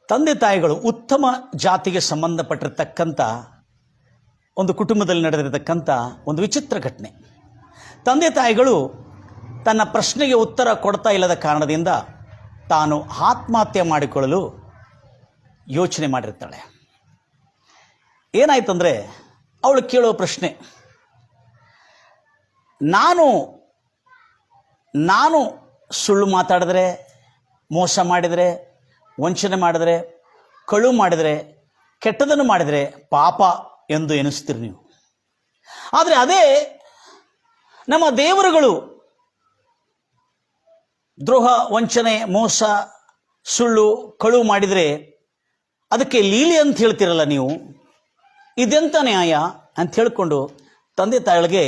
ತಂದೆ ತಾಯಿಗಳು ಉತ್ತಮ ಜಾತಿಗೆ ಸಂಬಂಧಪಟ್ಟಿರ್ತಕ್ಕಂಥ ಒಂದು ಕುಟುಂಬದಲ್ಲಿ ನಡೆದಿರತಕ್ಕಂಥ ಒಂದು ವಿಚಿತ್ರ ಘಟನೆ. ತಂದೆ ತಾಯಿಗಳು ತನ್ನ ಪ್ರಶ್ನೆಗೆ ಉತ್ತರ ಕೊಡ್ತಾ ಇಲ್ಲದ ಕಾರಣದಿಂದ ತಾನು ಆತ್ಮಹತ್ಯೆ ಮಾಡಿಕೊಳ್ಳಲು ಯೋಚನೆ ಮಾಡಿರ್ತಾಳೆ. ಏನಾಯ್ತಂದರೆ, ಅವಳು ಕೇಳೋ ಪ್ರಶ್ನೆ, ನಾನು ಸುಳ್ಳು ಮಾತಾಡಿದ್ರೆ, ಮೋಸ ಮಾಡಿದರೆ, ವಂಚನೆ ಮಾಡಿದರೆ, ಕಳು ಮಾಡಿದರೆ, ಕೆಟ್ಟದನ್ನು ಮಾಡಿದರೆ ಪಾಪ ಎಂದು ಎನಿಸ್ತೀರಿ ನೀವು. ಆದರೆ ಅದೇ ನಮ್ಮ ದೇವರುಗಳು ದ್ರೋಹ, ವಂಚನೆ, ಮೋಸ, ಸುಳ್ಳು, ಕಳು ಮಾಡಿದರೆ ಅದಕ್ಕೆ ಲೀಲೆ ಅಂತ ಹೇಳ್ತಿರಲ್ಲ ನೀವು, ಇದೆಂಥ ನ್ಯಾಯ ಅಂತ ಹೇಳಿಕೊಂಡು ತಂದೆ ತಾಯಿಗಳಿಗೆ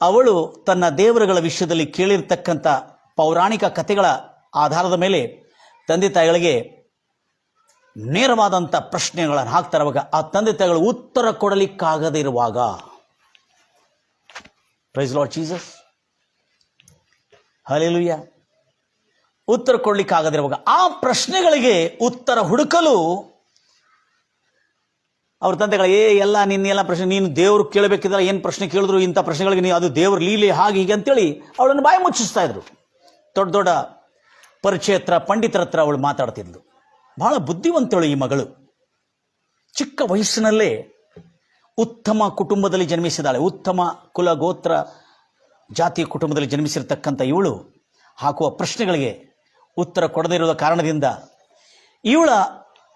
ಅವಳು ತನ್ನ ದೇವರುಗಳ ವಿಷಯದಲ್ಲಿ ಕೇಳಿರ್ತಕ್ಕಂಥ ಪೌರಾಣಿಕ ಕಥೆಗಳ ಆಧಾರದ ಮೇಲೆ ತಂದೆ ತಾಯಿಗಳಿಗೆ ನೇರವಾದಂಥ ಪ್ರಶ್ನೆಗಳನ್ನು ಹಾಕ್ತಾರವಾಗ ಆ ತಂದೆ ತಾಯಿಗಳು ಉತ್ತರ ಕೊಡಲಿಕ್ಕಾಗದೇ ಇರುವಾಗ, ಪ್ರೈಸ್ ಲಾರ್ಡ್ ಜೀಸಸ್, ಹಲ್ಲೆಲೂಯಾ, ಉತ್ತರ ಕೊಡಲಿಕ್ಕಾಗದಿರುವಾಗ ಆ ಪ್ರಶ್ನೆಗಳಿಗೆ ಉತ್ತರ ಹುಡುಕಲು ಅವ್ರ ತಂದೆಗಳಿಗೆ ಎಲ್ಲ ನಿನ್ನೆಲ್ಲ ಪ್ರಶ್ನೆ, ನೀನು ದೇವರು ಕೇಳಬೇಕಿದ್ರೆ ಏನು ಪ್ರಶ್ನೆ ಕೇಳಿದ್ರು ಇಂಥ ಪ್ರಶ್ನೆಗಳಿಗೆ ನೀವು ಅದು ದೇವ್ರ ಲೀಲೆ ಹಾಗೆ ಹೀಗೆ ಅಂತೇಳಿ ಅವಳನ್ನು ಬಾಯಿ ಮುಚ್ಚಿಸ್ತಾ ಇದ್ರು. ದೊಡ್ಡ ದೊಡ್ಡ ಪರಿಚಯತ್ರ ಪಂಡಿತರ ಹತ್ರ ಅವಳು ಮಾತಾಡ್ತಿದ್ಲು. ಬಹಳ ಬುದ್ಧಿವಂತಳು ಈ ಮಗಳು. ಚಿಕ್ಕ ವಯಸ್ಸಿನಲ್ಲೇ ಉತ್ತಮ ಕುಟುಂಬದಲ್ಲಿ ಜನ್ಮಿಸಿದಾಳೆ. ಉತ್ತಮ ಕುಲ ಗೋತ್ರ ಜಾತಿಯ ಕುಟುಂಬದಲ್ಲಿ ಜನ್ಮಿಸಿರ್ತಕ್ಕಂಥ ಇವಳು ಹಾಕುವ ಪ್ರಶ್ನೆಗಳಿಗೆ ಉತ್ತರ ಕೊಡದೇ ಇರುವ ಕಾರಣದಿಂದ ಇವಳ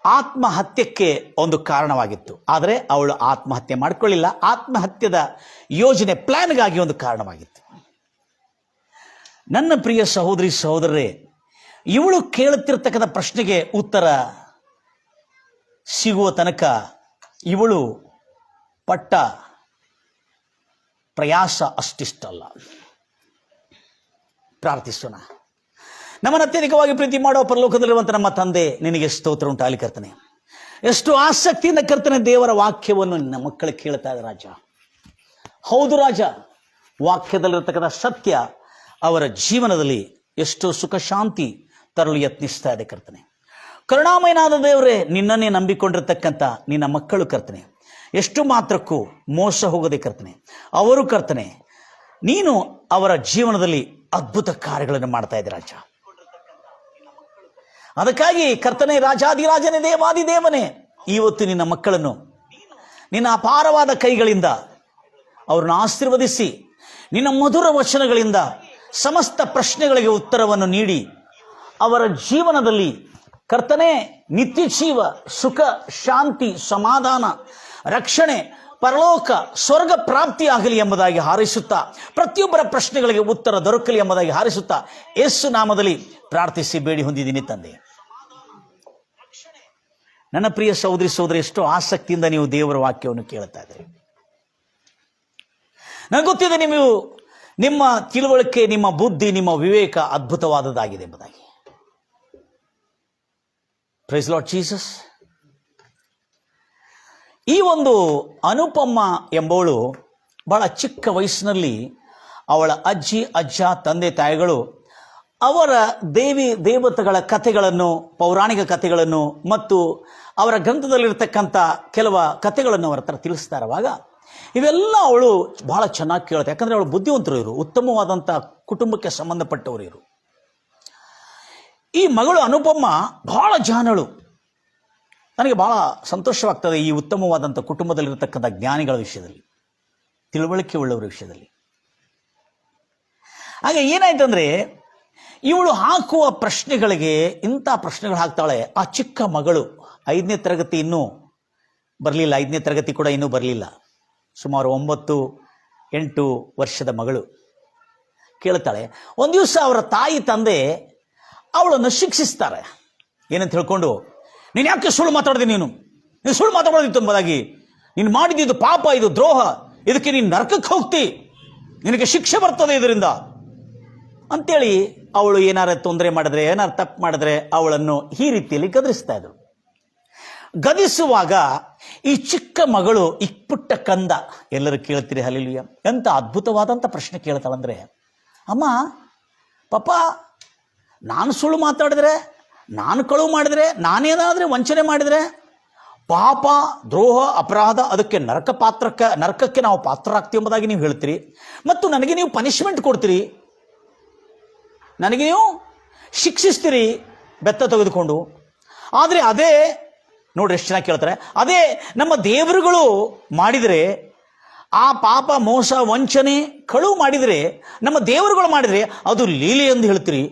ಆತ್ಮಹತ್ಯಕ್ಕೆ ಒಂದು ಕಾರಣವಾಗಿತ್ತು. ಆದರೆ ಅವಳು ಆತ್ಮಹತ್ಯೆ ಮಾಡಿಕೊಳ್ಳಿಲ್ಲ. ಆತ್ಮಹತ್ಯದ ಯೋಜನೆ, ಪ್ಲಾನ್ಗಾಗಿ ಒಂದು ಕಾರಣವಾಗಿತ್ತು. ನನ್ನ ಪ್ರಿಯ ಸಹೋದರಿ ಸಹೋದರರೇ, ಇವಳು ಕೇಳುತ್ತಿರ್ತಕ್ಕಂಥ ಪ್ರಶ್ನೆಗೆ ಉತ್ತರ ಸಿಗುವ ತನಕ ಇವಳು ಪಟ್ಟ ಪ್ರಯಾಸ ಅಷ್ಟಿಷ್ಟಲ್ಲ. ಪ್ರಾರ್ಥಿಸೋಣ. ನಮ್ಮನ್ನು ಅತ್ಯಧಿಕವಾಗಿ ಪ್ರೀತಿ ಮಾಡುವ ಪರಲೋಕದಲ್ಲಿರುವಂಥ ನಮ್ಮ ತಂದೆ, ನಿನಗೆ ಸ್ತೋತ್ರ ಉಂಟಾಗಲಿ ಕರ್ತನೆ. ಎಷ್ಟು ಆಸಕ್ತಿಯಿಂದ ಕರ್ತನೆ ದೇವರ ವಾಕ್ಯವನ್ನು ನಿನ್ನ ಮಕ್ಕಳು ಕೇಳ್ತಾ ಇದ್ದಾರೆ ರಾಜ. ಹೌದು ರಾಜ, ವಾಕ್ಯದಲ್ಲಿರ್ತಕ್ಕಂಥ ಸತ್ಯ ಅವರ ಜೀವನದಲ್ಲಿ ಎಷ್ಟೋ ಸುಖ ಶಾಂತಿ ತರಲು ಯತ್ನಿಸ್ತಾ ಇದೆ ಕರ್ತನೆ. ಕರುಣಾಮಯನಾದ ದೇವರೇ, ನಿನ್ನನ್ನೇ ನಂಬಿಕೊಂಡಿರ್ತಕ್ಕಂಥ ನಿನ್ನ ಮಕ್ಕಳು ಕರ್ತನೆ ಎಷ್ಟು ಮಾತ್ರಕ್ಕೂ ಮೋಸ ಹೋಗದೆ ಕರ್ತನೆ, ಅವರು ಕರ್ತನೆ ನೀನು ಅವರ ಜೀವನದಲ್ಲಿ ಅದ್ಭುತ ಕಾರ್ಯಗಳನ್ನು ಮಾಡ್ತಾ ಇದ್ದೆ ರಾಜ. ಅದಕ್ಕಾಗಿ ಕರ್ತನೆ, ರಾಜಾದಿರಾಜನೇ, ದೇವಾದಿದೇವನೇ, ಇವತ್ತು ನಿನ್ನ ಮಕ್ಕಳನ್ನು ನಿನ್ನ ಅಪಾರವಾದ ಕೈಗಳಿಂದ ಅವ್ರನ್ನ ಆಶೀರ್ವದಿಸಿ ನಿನ್ನ ಮಧುರ ವಚನಗಳಿಂದ ಸಮಸ್ತ ಪ್ರಶ್ನೆಗಳಿಗೆ ಉತ್ತರವನ್ನು ನೀಡಿ ಅವರ ಜೀವನದಲ್ಲಿ ಕರ್ತನೆ ನಿತ್ಯ ಜೀವ, ಸುಖ, ಶಾಂತಿ, ಸಮಾಧಾನ, ರಕ್ಷಣೆ, ಪರಲೋಕ, ಸ್ವರ್ಗ ಪ್ರಾಪ್ತಿಯಾಗಲಿ ಎಂಬುದಾಗಿ ಹಾರೈಸುತ್ತಾ, ಪ್ರತಿಯೊಬ್ಬರ ಪ್ರಶ್ನೆಗಳಿಗೆ ಉತ್ತರ ದೊರಕಲಿ ಎಂಬುದಾಗಿ ಹಾರೈಸುತ್ತಾ ಯೇಸು ನಾಮದಲ್ಲಿ ಪ್ರಾರ್ಥಿಸಿ ಬೇಡಿ ಹೊಂದಿದ್ದೀನಿ ತಂದೆ. ನನ್ನ ಪ್ರಿಯ ಸಹೋದರಿ ಸಹೋದರಿ, ಎಷ್ಟೋ ಆಸಕ್ತಿಯಿಂದ ನೀವು ದೇವರ ವಾಕ್ಯವನ್ನು ಕೇಳ್ತಾ ಇದ್ದೀರಿ. ನನಗೆ ಗೊತ್ತಿದೆ ನೀವು, ನಿಮ್ಮ ತಿಳುವಳಿಕೆ, ನಿಮ್ಮ ಬುದ್ಧಿ, ನಿಮ್ಮ ವಿವೇಕ ಅದ್ಭುತವಾದದ್ದಾಗಿದೆ ಎಂಬುದಾಗಿ. Praise Lord Jesus. ಈ ಒಂದು ಅನುಪಮ್ಮ ಎಂಬವಳು ಬಹಳ ಚಿಕ್ಕ ವಯಸ್ಸಿನಲ್ಲಿ ಅವಳ ಅಜ್ಜಿ, ಅಜ್ಜ, ತಂದೆ ತಾಯಿಗಳು ಅವರ ದೇವತೆಗಳ ಕಥೆಗಳನ್ನು, ಪೌರಾಣಿಕ ಕಥೆಗಳನ್ನು ಮತ್ತು ಅವರ ಗ್ರಂಥದಲ್ಲಿರ್ತಕ್ಕಂಥ ಕೆಲವು ಕಥೆಗಳನ್ನು ಅವರ ಹತ್ರ ತಿಳಿಸ್ತಾ ಇರುವಾಗ ಇವೆಲ್ಲ ಅವಳು ಬಹಳ ಚೆನ್ನಾಗಿ ಕೇಳುತ್ತೆ. ಯಾಕಂದರೆ ಅವಳು ಬುದ್ಧಿವಂತರು ಇರು, ಉತ್ತಮವಾದಂಥ ಕುಟುಂಬಕ್ಕೆ ಸಂಬಂಧಪಟ್ಟವರು ಇರು. ಈ ಮಗಳು ಅನುಪಮ್ಮ ಬಹಳ ಜಾಣಳು. ನನಗೆ ಬಹಳ ಸಂತೋಷವಾಗ್ತದೆ ಈ ಉತ್ತಮವಾದಂಥ ಕುಟುಂಬದಲ್ಲಿರತಕ್ಕಂಥ ಜ್ಞಾನಿಗಳ ವಿಷಯದಲ್ಲಿ, ತಿಳುವಳಿಕೆ ಉಳ್ಳವರ ವಿಷಯದಲ್ಲಿ. ಹಾಗೆ ಏನಾಯ್ತಂದ್ರೆ, ಇವಳು ಹಾಕುವ ಪ್ರಶ್ನೆಗಳಿಗೆ ಇಂಥ ಪ್ರಶ್ನೆಗಳು ಹಾಕ್ತಾಳೆ. ಆ ಚಿಕ್ಕ ಮಗಳು 5ನೇ ತರಗತಿ ಇನ್ನೂ ಬರಲಿಲ್ಲ, 5ನೇ ತರಗತಿ ಕೂಡ ಇನ್ನೂ ಬರಲಿಲ್ಲ, ಸುಮಾರು 9-8 ವರ್ಷದ ಮಗಳು ಕೇಳ್ತಾಳೆ. ಒಂದು ದಿವಸ ಅವರ ತಾಯಿ ತಂದೆ ಅವಳನ್ನು ಶಿಕ್ಷಿಸ್ತಾರೆ. ಏನಂತ ಹೇಳ್ಕೊಂಡು, ನೀನು ಯಾಕೆ ಸುಳ್ಳು ಮಾತಾಡಿದೆ, ನೀನು ಸುಳ್ಳು ಮಾತಾಡೋದಿತ್ತು ಎಂಬುದಾಗಿ, ನೀನು ಮಾಡಿದ್ದು ಪಾಪ, ಇದು ದ್ರೋಹ, ಇದಕ್ಕೆ ನೀನು ನರಕಕ್ಕೆ ಹೋಗ್ತಿ, ನಿನಗೆ ಶಿಕ್ಷೆ ಬರ್ತದೆ ಇದರಿಂದ ಅಂತೇಳಿ ಅವಳು ಏನಾರ ತೊಂದರೆ ಮಾಡಿದ್ರೆ, ಏನಾರು ತಪ್ಪು ಮಾಡಿದ್ರೆ ಅವಳನ್ನು ಈ ರೀತಿಯಲ್ಲಿ ಗದರಿಸ್ತಾ ಇದ್ರು. ಗದಿಸುವಾಗ ಈ ಚಿಕ್ಕ ಮಗಳು, ಈ ಪುಟ್ಟ ಕಂದ, ಎಲ್ಲರೂ ಕೇಳ್ತೀರಿ ಹಲ್ಲೆಲೂಯಾ, ಎಂಥ ಅದ್ಭುತವಾದಂಥ ಪ್ರಶ್ನೆ ಕೇಳ್ತಾಳಂದ್ರೆ, ಅಮ್ಮ ಪಾಪ ನಾನು ಸುಳ್ಳು ಮಾತಾಡಿದ್ರೆ ನಾನು ಕಳುವು ಮಾಡಿದರೆ, ನಾನೇನಾದರೆ ವಂಚನೆ ಮಾಡಿದರೆ, ಪಾಪ, ದ್ರೋಹ, ಅಪರಾಧ, ಅದಕ್ಕೆ ನರಕಕ್ಕೆ ನಾವು ಪಾತ್ರರಾಗ್ತೀವಿ ಎಂಬುದಾಗಿ ನೀವು ಹೇಳ್ತೀರಿ. ಮತ್ತು ನನಗೆ ನೀವು ಪನಿಷ್ಮೆಂಟ್ ಕೊಡ್ತೀರಿ, ನನಗೆ ನೀವು ಶಿಕ್ಷಿಸ್ತೀರಿ ಬೆತ್ತ ತೆಗೆದುಕೊಂಡು. ಆದರೆ ಅದೇ ನೋಡ್ರಿ ಎಷ್ಟು ಚೆನ್ನಾಗಿ ಕೇಳ್ತಾರೆ, ಅದೇ ನಮ್ಮ ದೇವರುಗಳು ಮಾಡಿದರೆ, ಆ ಪಾಪ, ಮೋಸ, ವಂಚನೆ, ಕಳುವು ಮಾಡಿದರೆ, ನಮ್ಮ ದೇವರುಗಳು ಮಾಡಿದರೆ ಅದು ಲೀಲೆ ಎಂದು ಹೇಳ್ತೀರಿ.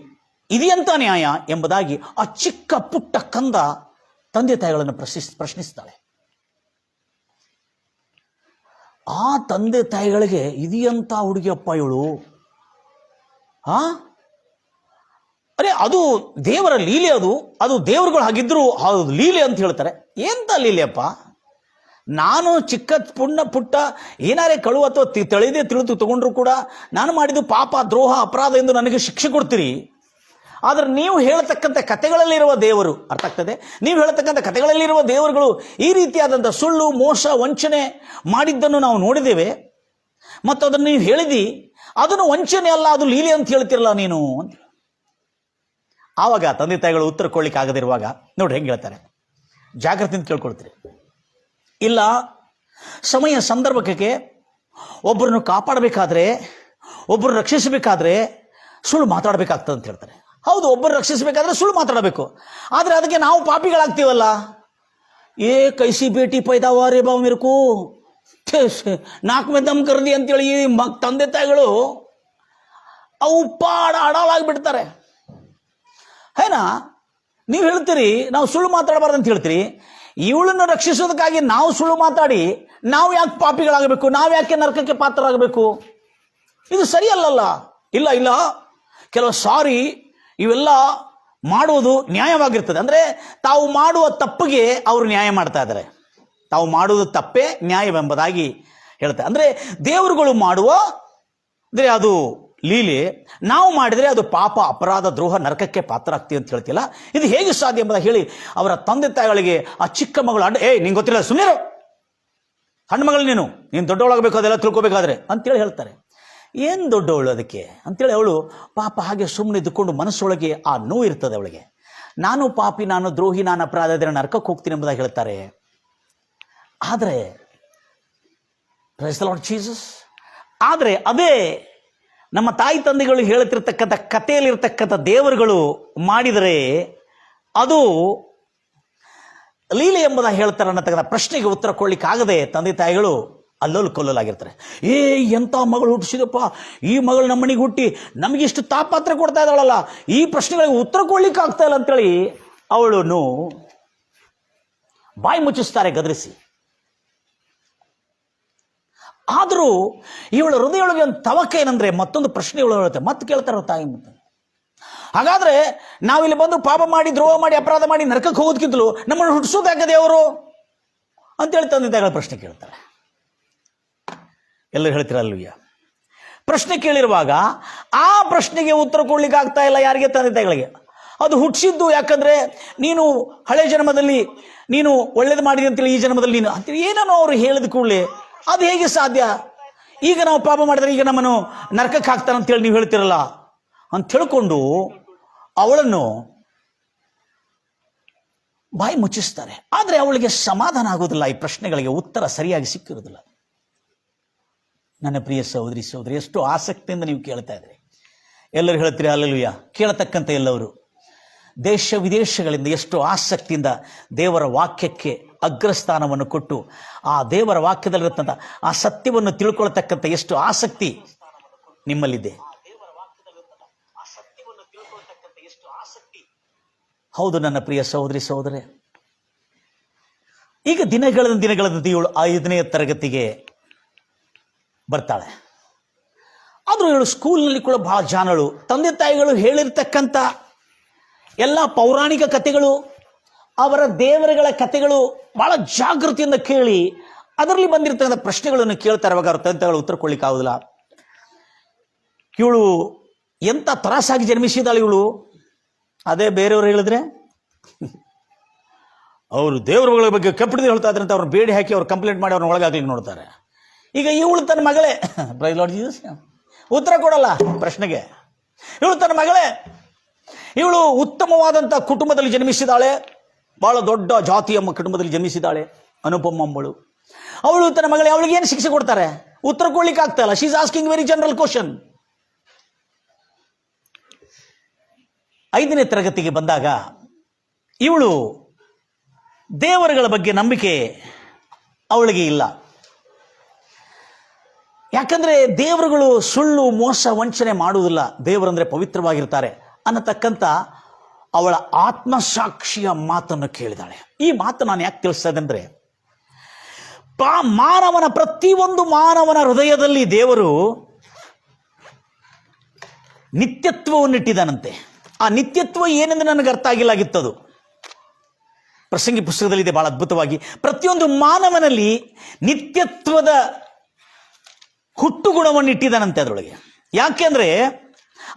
ಇದೆಯಂತ ನ್ಯಾಯ ಎಂಬುದಾಗಿ ಆ ಚಿಕ್ಕ ಪುಟ್ಟ ಕಂದ ತಂದೆ ತಾಯಿಗಳನ್ನು ಪ್ರಶ್ನಿಸ್ತಾಳೆ. ಆ ತಂದೆ ತಾಯಿಗಳಿಗೆ ಇದೆಯಂತ ಹುಡುಗಿಯಪ್ಪ ಇವಳು, ಅರೆ ಅದು ದೇವರ ಲೀಲೆ, ಅದು ದೇವರುಗಳು ಹಾಗಿದ್ರು ಅದು ಲೀಲೆ ಅಂತ ಹೇಳ್ತಾರೆ. ಎಂತ ಲೀಲೆಯಪ್ಪ? ನಾನು ಚಿಕ್ಕ ಪುಟ್ಟ ಏನಾರೇ ಕಳುವು ಅಥವಾ ತಿಳಿದು ತಗೊಂಡ್ರು ಕೂಡ ನಾನು ಮಾಡಿದ್ದು ಪಾಪ, ದ್ರೋಹ, ಅಪರಾಧ ಎಂದು ನನಗೆ ಶಿಕ್ಷೆ ಕೊಡ್ತೀರಿ. ಆದರೆ ನೀವು ಹೇಳತಕ್ಕಂಥ ಕಥೆಗಳಲ್ಲಿರುವ ದೇವರು, ಅರ್ಥ ಆಗ್ತದೆ, ನೀವು ಹೇಳತಕ್ಕಂಥ ಕಥೆಗಳಲ್ಲಿರುವ ದೇವರುಗಳು ಈ ರೀತಿಯಾದಂಥ ಸುಳ್ಳು, ಮೋಸ, ವಂಚನೆ ಮಾಡಿದ್ದನ್ನು ನಾವು ನೋಡಿದ್ದೇವೆ. ಮತ್ತು ಅದನ್ನು ನೀವು ಹೇಳಿದಿ, ಅದನ್ನು ವಂಚನೆ ಅಲ್ಲ, ಅದು ಲೀಲೆ ಅಂತ ಹೇಳ್ತಿರಲ್ಲ ನೀನು ಅಂತ. ಆವಾಗ ತಂದೆ ತಾಯಿಗಳು ಉತ್ತರ ಕೊಡ್ಲಿಕ್ಕೆ ಆಗದಿರುವಾಗ ನೋಡ್ರಿ ಹೆಂಗೆ ಹೇಳ್ತಾರೆ, ಜಾಗ್ರತೆಯಿಂದ ಕೇಳ್ಕೊಳ್ತೀರಿ. ಇಲ್ಲ, ಸಮಯ ಸಂದರ್ಭಕ್ಕೆ ಒಬ್ಬರನ್ನು ಕಾಪಾಡಬೇಕಾದ್ರೆ, ಒಬ್ಬರು ರಕ್ಷಿಸಬೇಕಾದ್ರೆ ಸುಳ್ಳು ಮಾತಾಡಬೇಕಾಗ್ತದೆ ಅಂತ ಹೇಳ್ತಾರೆ. ಹೌದು, ಒಬ್ಬರು ರಕ್ಷಿಸಬೇಕಾದ್ರೆ ಸುಳ್ಳು ಮಾತಾಡಬೇಕು. ಆದರೆ ಅದಕ್ಕೆ ನಾವು ಪಾಪಿಗಳಾಗ್ತೀವಲ್ಲ. ಕೈಸಿ ಬೇಟಿ ಪೈದಾವ ರೇ ಬಾವು ಮಿರ್ಕು ನಾಲ್ಕು ಮೇ ದಮ್ ಕರ್ದಿ ಅಂತೇಳಿ ಈ ತಂದೆ ತಾಯಿಗಳು ಅವು ಅಡಾಳಾಗ್ಬಿಡ್ತಾರೆ. ಏನಾ ನೀವು ಹೇಳ್ತೀರಿ ನಾವು ಸುಳ್ಳು ಮಾತಾಡಬಾರ್ದು ಅಂತ ಹೇಳ್ತೀರಿ. ಇವಳನ್ನು ರಕ್ಷಿಸೋದಕ್ಕಾಗಿ ನಾವು ಸುಳ್ಳು ಮಾತಾಡಿ ನಾವು ಯಾಕೆ ಪಾಪಿಗಳಾಗಬೇಕು, ನಾವು ಯಾಕೆ ನರಕಕ್ಕೆ ಪಾತ್ರರಾಗಬೇಕು? ಇದು ಸರಿಯಲ್ಲಲ್ಲ. ಇಲ್ಲ ಇಲ್ಲ, ಕೆಲವು ಸಾರಿ ಇವೆಲ್ಲ ಮಾಡುವುದು ನ್ಯಾಯವಾಗಿರ್ತದೆ. ಅಂದರೆ ತಾವು ಮಾಡುವ ತಪ್ಪಿಗೆ ಅವರು ನ್ಯಾಯ ಮಾಡ್ತಾ ಇದ್ದಾರೆ. ತಾವು ಮಾಡುವುದು ತಪ್ಪೇ ನ್ಯಾಯವೆಂಬುದಾಗಿ ಹೇಳ್ತಾರೆ. ಅಂದರೆ ದೇವರುಗಳು ಮಾಡುವ ಅಂದರೆ ಅದು ಲೀಲೆ, ನಾವು ಮಾಡಿದರೆ ಅದು ಪಾಪ, ಅಪರಾಧ, ದ್ರೋಹ, ನರಕಕ್ಕೆ ಪಾತ್ರ ಆಗ್ತೀವಿ ಅಂತ ಹೇಳ್ತಿಲ್ಲ. ಇದು ಹೇಗೆ ಸಾಧ್ಯ ಎಂಬುದಾಗಿ ಹೇಳಿ ಅವರ ತಂದೆ ತಾಯಿಗಳಿಗೆ ಆ ಚಿಕ್ಕ ಮಗಳು ನಿಂಗೆ ಗೊತ್ತಿಲ್ಲ, ಸುಮ್ಮನೆ ಹಣ್ಣು ಮಗಳು, ನೀನು ದೊಡ್ಡವಳಾಗಬೇಕು, ಅದೆಲ್ಲ ತಿಳ್ಕೊಬೇಕಾದ್ರೆ ಅಂತೇಳಿ ಹೇಳ್ತಾರೆ. ಏನು ದೊಡ್ಡವಳು ಅದಕ್ಕೆ ಅಂತೇಳಿ ಅವಳು ಪಾಪ ಹಾಗೆ ಸುಮ್ಮನೆ ಇದ್ದುಕೊಂಡು ಮನಸ್ಸೊಳಗೆ ಆ ನೋವು ಇರ್ತದೆ ಅವಳಿಗೆ. ನಾನು ಪಾಪಿ, ನಾನು ದ್ರೋಹಿ, ನಾನು ಅಪರಾಧ, ಅದರ ನರಕಕ್ಕೆ ಹೋಗ್ತೀನಿ ಎಂಬುದಾಗಿ ಹೇಳ್ತಾರೆ. ಆದರೆ ಪ್ರೈಸ್ ದಿ ಲಾರ್ಡ್ ಜೀಸಸ್, ಆದರೆ ಅದೇ ನಮ್ಮ ತಾಯಿ ತಂದೆಗಳು ಹೇಳುತ್ತಿರ್ತಕ್ಕಂಥ ಕಥೆಯಲ್ಲಿರ್ತಕ್ಕಂಥ ದೇವರುಗಳು ಮಾಡಿದರೆ ಅದು ಲೀಲೆ ಎಂಬುದಾಗಿ ಹೇಳ್ತಾರೆ ಅನ್ನತಕ್ಕಂಥ ಪ್ರಶ್ನೆಗೆ ಉತ್ತರ ಕೊಡ್ಲಿಕ್ಕಾಗದೆ ತಂದೆ ತಾಯಿಗಳು ಅಲ್ಲೋಲು ಕೊಲ್ಲಲಾಗಿರ್ತಾರೆ. ಎಂಥ ಮಗಳು ಹುಟ್ಟಿಸಿದಪ್ಪ, ಈ ಮಗಳು ನಮ್ಮನಿಗೆ ಹುಟ್ಟಿ ನಮಗಿಷ್ಟು ತಾಪತ್ರ ಕೊಡ್ತಾ ಇದ್ದಾಳಲ್ಲ, ಈ ಪ್ರಶ್ನೆಗಳಿಗೆ ಉತ್ತರ ಕೊಡ್ಲಿಕ್ಕೆ ಆಗ್ತಾ ಇಲ್ಲ ಅಂತೇಳಿ ಅವಳನ್ನು ಬಾಯಿ ಮುಚ್ಚಿಸ್ತಾರೆ ಗದರಿಸಿ. ಆದರೂ ಇವಳ ಹೃದಯೊಳಗೆ ಒಂದು ತವಕ ಏನಂದ್ರೆ ಮತ್ತೊಂದು ಪ್ರಶ್ನೆ ಇವಳು ಹೇಳುತ್ತೆ, ಮತ್ತೆ ಕೇಳ್ತಾರ ತಾಯಿ. ಮತ್ತೆ ಹಾಗಾದ್ರೆ ನಾವಿಲ್ಲಿ ಬಂದು ಪಾಪ ಮಾಡಿ, ದ್ರೋಹ ಮಾಡಿ, ಅಪರಾಧ ಮಾಡಿ ನರಕಕ್ಕೆ ಹೋಗೋದಕ್ಕಿಂತಲೂ ನಮ್ಮನ್ನು ಹುಟ್ಟಿಸೋದು ಯಾಕೆ ದೇವರು ಅಂತೇಳಿ ತಂದೆ ತಾಯಿಗಳ ಪ್ರಶ್ನೆ ಕೇಳ್ತಾರೆ. ಎಲ್ಲರೂ ಹೇಳ್ತೀರಲ್ವಯ್ಯ. ಪ್ರಶ್ನೆ ಕೇಳಿರುವಾಗ ಆ ಪ್ರಶ್ನೆಗೆ ಉತ್ತರ ಕೊಡ್ಲಿಕ್ಕೆ ಆಗ್ತಾ ಇಲ್ಲ ಯಾರಿಗೆ? ತಂದೆ ತಾಯಿಗಳಿಗೆ. ಅದು ಹುಟ್ಟಿಸಿದ್ದು ಯಾಕಂದ್ರೆ ನೀನು ಹಳೆ ಜನ್ಮದಲ್ಲಿ ನೀನು ಒಳ್ಳೇದು ಮಾಡಿದೆ ಅಂತೇಳಿ ಈ ಜನ್ಮದಲ್ಲಿ ನೀನು ಅಂತೇಳಿ ಏನೋ ಅವರು ಹೇಳಿದ ಕೂಡಲೇ ಅದು ಹೇಗೆ ಸಾಧ್ಯ? ಈಗ ನಾವು ಪಾಪ ಮಾಡಿದ್ರೆ ಈಗ ನಮ್ಮನ್ನು ನರಕಕ್ಕೆ ಹಾಕ್ತಾನೆ ಅಂತೇಳಿ ನೀವು ಹೇಳ್ತಿರಲ್ಲ ಅಂತ ಹೇಳ್ಕೊಂಡು ಅವಳನ್ನು ಬಾಯಿ ಮುಚ್ಚಿಸ್ತಾರೆ. ಆದರೆ ಅವಳಿಗೆ ಸಮಾಧಾನ ಆಗೋದಿಲ್ಲ, ಈ ಪ್ರಶ್ನೆಗಳಿಗೆ ಉತ್ತರ ಸರಿಯಾಗಿ ಸಿಕ್ಕಿರೋದಿಲ್ಲ. ನನ್ನ ಪ್ರಿಯ ಸಹೋದರಿ ಸಹೋದರಿ, ಎಷ್ಟು ಆಸಕ್ತಿಯಿಂದ ನೀವು ಕೇಳ್ತಾ ಇದ್ರಿ. ಎಲ್ಲರೂ ಹೇಳ್ತೀರಿ ಹಲ್ಲೆಲೂಯಾ. ಕೇಳತಕ್ಕಂಥ ಎಲ್ಲವರು ದೇಶ ವಿದೇಶಗಳಿಂದ ಎಷ್ಟು ಆಸಕ್ತಿಯಿಂದ ದೇವರ ವಾಕ್ಯಕ್ಕೆ ಅಗ್ರಸ್ಥಾನವನ್ನು ಕೊಟ್ಟು ಆ ದೇವರ ವಾಕ್ಯದಲ್ಲಿರುತ್ತಂಥ ಆ ಸತ್ಯವನ್ನು ತಿಳ್ಕೊಳ್ತಕ್ಕಂಥ ಎಷ್ಟು ಆಸಕ್ತಿ ನಿಮ್ಮಲ್ಲಿದೆ. ಹೌದು ನನ್ನ ಪ್ರಿಯ ಸಹೋದರಿ ಸಹೋದರೇ, ಈಗ ದಿನಗಳಂತೆ ಇವಳು 5ನೇ ತರಗತಿಗೆ ಬರ್ತಾಳೆ. ಆದರೂ ಇವಳು ಸ್ಕೂಲ್ನಲ್ಲಿ ಕೂಡ ಬಹಳ ಜಾಣಳು. ತಂದೆ ತಾಯಿಗಳು ಹೇಳಿರ್ತಕ್ಕಂಥ ಎಲ್ಲ ಪೌರಾಣಿಕ ಕಥೆಗಳು, ಅವರ ದೇವರುಗಳ ಕಥೆಗಳು ಬಹಳ ಜಾಗೃತಿಯಿಂದ ಕೇಳಿ ಅದರಲ್ಲಿ ಬಂದಿರತಕ್ಕಂಥ ಪ್ರಶ್ನೆಗಳನ್ನು ಕೇಳ್ತಾ ಇರುವಾಗ ಅವ್ರ ತಂದೆ ತಾಯಿಗಳು ಉತ್ತರ ಕೊಡ್ಲಿಕ್ಕೆ ಆಗುದಿಲ್ಲ. ಇವಳು ಎಂಥ ತರಾಸಾಗಿ ಜನ್ಮಿಸಿದಾಳೆ ಇವಳು. ಅದೇ ಬೇರೆಯವರು ಹೇಳಿದ್ರೆ ಅವರು ದೇವರುಗಳ ಬಗ್ಗೆ ಕೆಪ್ಪಡಿದು ಹೇಳ್ತಾ ಇದ್ರೆ ಅಂತ ಅವ್ರನ್ನ ಬೇಡಿ ಹಾಕಿ ಅವ್ರು ಕಂಪ್ಲೇಂಟ್ ಮಾಡಿ ಅವ್ರನ್ನ ಒಳಗಾಗ್ಲಿಕ್ಕೆ ನೋಡ್ತಾರೆ. ಈಗ ಇವಳು ತನ್ನ ಮಗಳೇ, ಪ್ರೈಸ್ ಲಾರ್ಡ್ ಜೀಸಸ್, ಉತ್ತರ ಕೊಡಲ್ಲ ಪ್ರಶ್ನೆಗೆ. ಇವಳು ತನ್ನ ಮಗಳೇ ಇವಳು ಉತ್ತಮವಾದಂಥ ಕುಟುಂಬದಲ್ಲಿ ಜನ್ಮಿಸಿದಾಳೆ, ಬಹಳ ದೊಡ್ಡ ಜಾತಿಯ ಕುಟುಂಬದಲ್ಲಿ ಜನ್ಮಿಸಿದಾಳೆ ಅನುಪಮ ಎಂಬಳು. ಅವಳು ತನ್ನ ಮಗಳು, ಅವಳಿಗೆ ಏನು ಶಿಕ್ಷೆ ಕೊಡ್ತಾರೆ? ಉತ್ತರ ಕೊಡ್ಲಿಕ್ಕೆ ಆಗ್ತಾ ಇಲ್ಲ. She is asking very general question. 5ನೇ ತರಗತಿಗೆ ಬಂದಾಗ ಇವಳು ದೇವರುಗಳ ಬಗ್ಗೆ ನಂಬಿಕೆ ಅವಳಿಗೆ ಇಲ್ಲ. ಯಾಕಂದ್ರೆ ದೇವರುಗಳು ಸುಳ್ಳು, ಮೋಸ, ವಂಚನೆ ಮಾಡುವುದಿಲ್ಲ, ದೇವರಂದ್ರೆ ಪವಿತ್ರವಾಗಿರ್ತಾರೆ ಅನ್ನತಕ್ಕಂಥ ಅವಳ ಆತ್ಮಸಾಕ್ಷಿಯ ಮಾತನ್ನು ಕೇಳಿದಾಳೆ. ಈ ಮಾತು ನಾನು ಯಾಕೆ ತಿಳಿಸ್ತಾ ಇದ್ದೆ ಅಂದ್ರೆ, ಪ್ರತಿಯೊಂದು ಮಾನವನ ಹೃದಯದಲ್ಲಿ ದೇವರು ನಿತ್ಯತ್ವವನ್ನಿಟ್ಟಿದ್ದಾನಂತೆ. ಆ ನಿತ್ಯತ್ವ ಏನೆಂದು ನನಗೆ ಅರ್ಥ ಆಗಿಲ್ಲಾಗಿತ್ತದು. ಪ್ರಸಂಗಿ ಪುಸ್ತಕದಲ್ಲಿದೆ ಬಹಳ ಅದ್ಭುತವಾಗಿ. ಪ್ರತಿಯೊಂದು ಮಾನವನಲ್ಲಿ ನಿತ್ಯತ್ವದ ಹುಟ್ಟುಗುಣವನ್ನು ಇಟ್ಟಿದ್ದಾನಂತೆ ಅದರೊಳಗೆ. ಯಾಕೆಂದ್ರೆ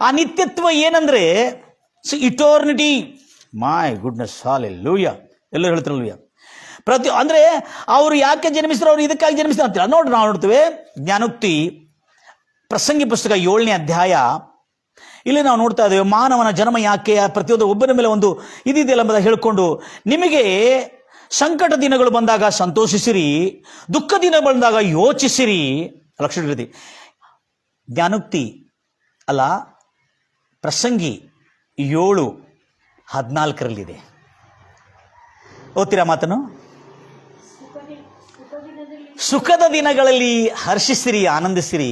ಆ ನಿತ್ಯತ್ವ ಏನಂದ್ರೆ ಇಟರ್ನಿಟಿ. My goodness, hallelujah. ಎಲ್ಲರೂ ಹೇಳ್ತಾರಲ್ವಯ್ಯ. ಅಂದ್ರೆ ಅವರು ಯಾಕೆ ಜನ್ಮಿಸಿದ್ರು, ಅವ್ರು ಇದಕ್ಕಾಗಿ ಜನ್ಮಿಸಿದ್ರು ಅಂತಿಲ್ಲ. ನಾವು ನೋಡ್ತೇವೆ ಜ್ಞಾನೋಕ್ತಿ ಪ್ರಸಂಗಿ ಪುಸ್ತಕ 7ನೇ ಅಧ್ಯಾಯ, ಇಲ್ಲಿ ನಾವು ನೋಡ್ತಾ ಇದ್ದೇವೆ ಮಾನವನ ಜನ್ಮ ಯಾಕೆ, ಪ್ರತಿಯೊಂದು ಒಬ್ಬನ ಮೇಲೆ ಒಂದು ಇದಿದೆಯಲ್ಲ ಎಂಬುದಾಗಿ ಹೇಳಿಕೊಂಡು, ನಿಮಗೆ ಸಂಕಟ ದಿನಗಳು ಬಂದಾಗ ಸಂತೋಷಿಸಿರಿ, ದುಃಖ ದಿನ ಬಂದಾಗ ಯೋಚಿಸಿರಿ. ಲಕ್ಷ ಇರಲಿ. ಜ್ಞಾನೋಕ್ತಿ ಅಲ್ಲ, ಪ್ರಸಂಗಿ 7:14 ಓದ್ತೀರಾ ಮಾತನ್ನು? ಸುಖದ ದಿನಗಳಲ್ಲಿ ಹರ್ಷಿಸಿರಿ, ಆನಂದಿಸಿರಿ,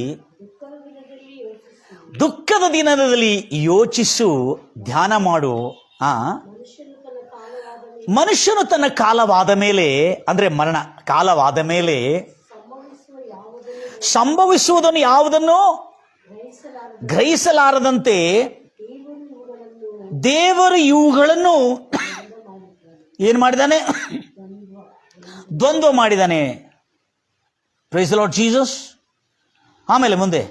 ದುಃಖದ ದಿನದಲ್ಲಿ ಯೋಚಿಸು, ಧ್ಯಾನ ಮಾಡು. ಮನುಷ್ಯನು ತನ್ನ ಕಾಲವಾದ ಮೇಲೆ, ಅಂದ್ರೆ ಮರಣ ಕಾಲವಾದ ಮೇಲೆ ಸಂಭವಿಸುವುದನ್ನು ಯಾವುದನ್ನು ಗ್ರಹಿಸಲಾರದಂತೆ ದೇವರು ಇವುಗಳನ್ನು ಏನು ಮಾಡಿದ್ದಾನೆ? ದ್ವಂದ್ವ ಮಾಡಿದ್ದಾನೆ. Praise the Lord Jesus. ಆಮೇಲೆ ಮುಂದೆ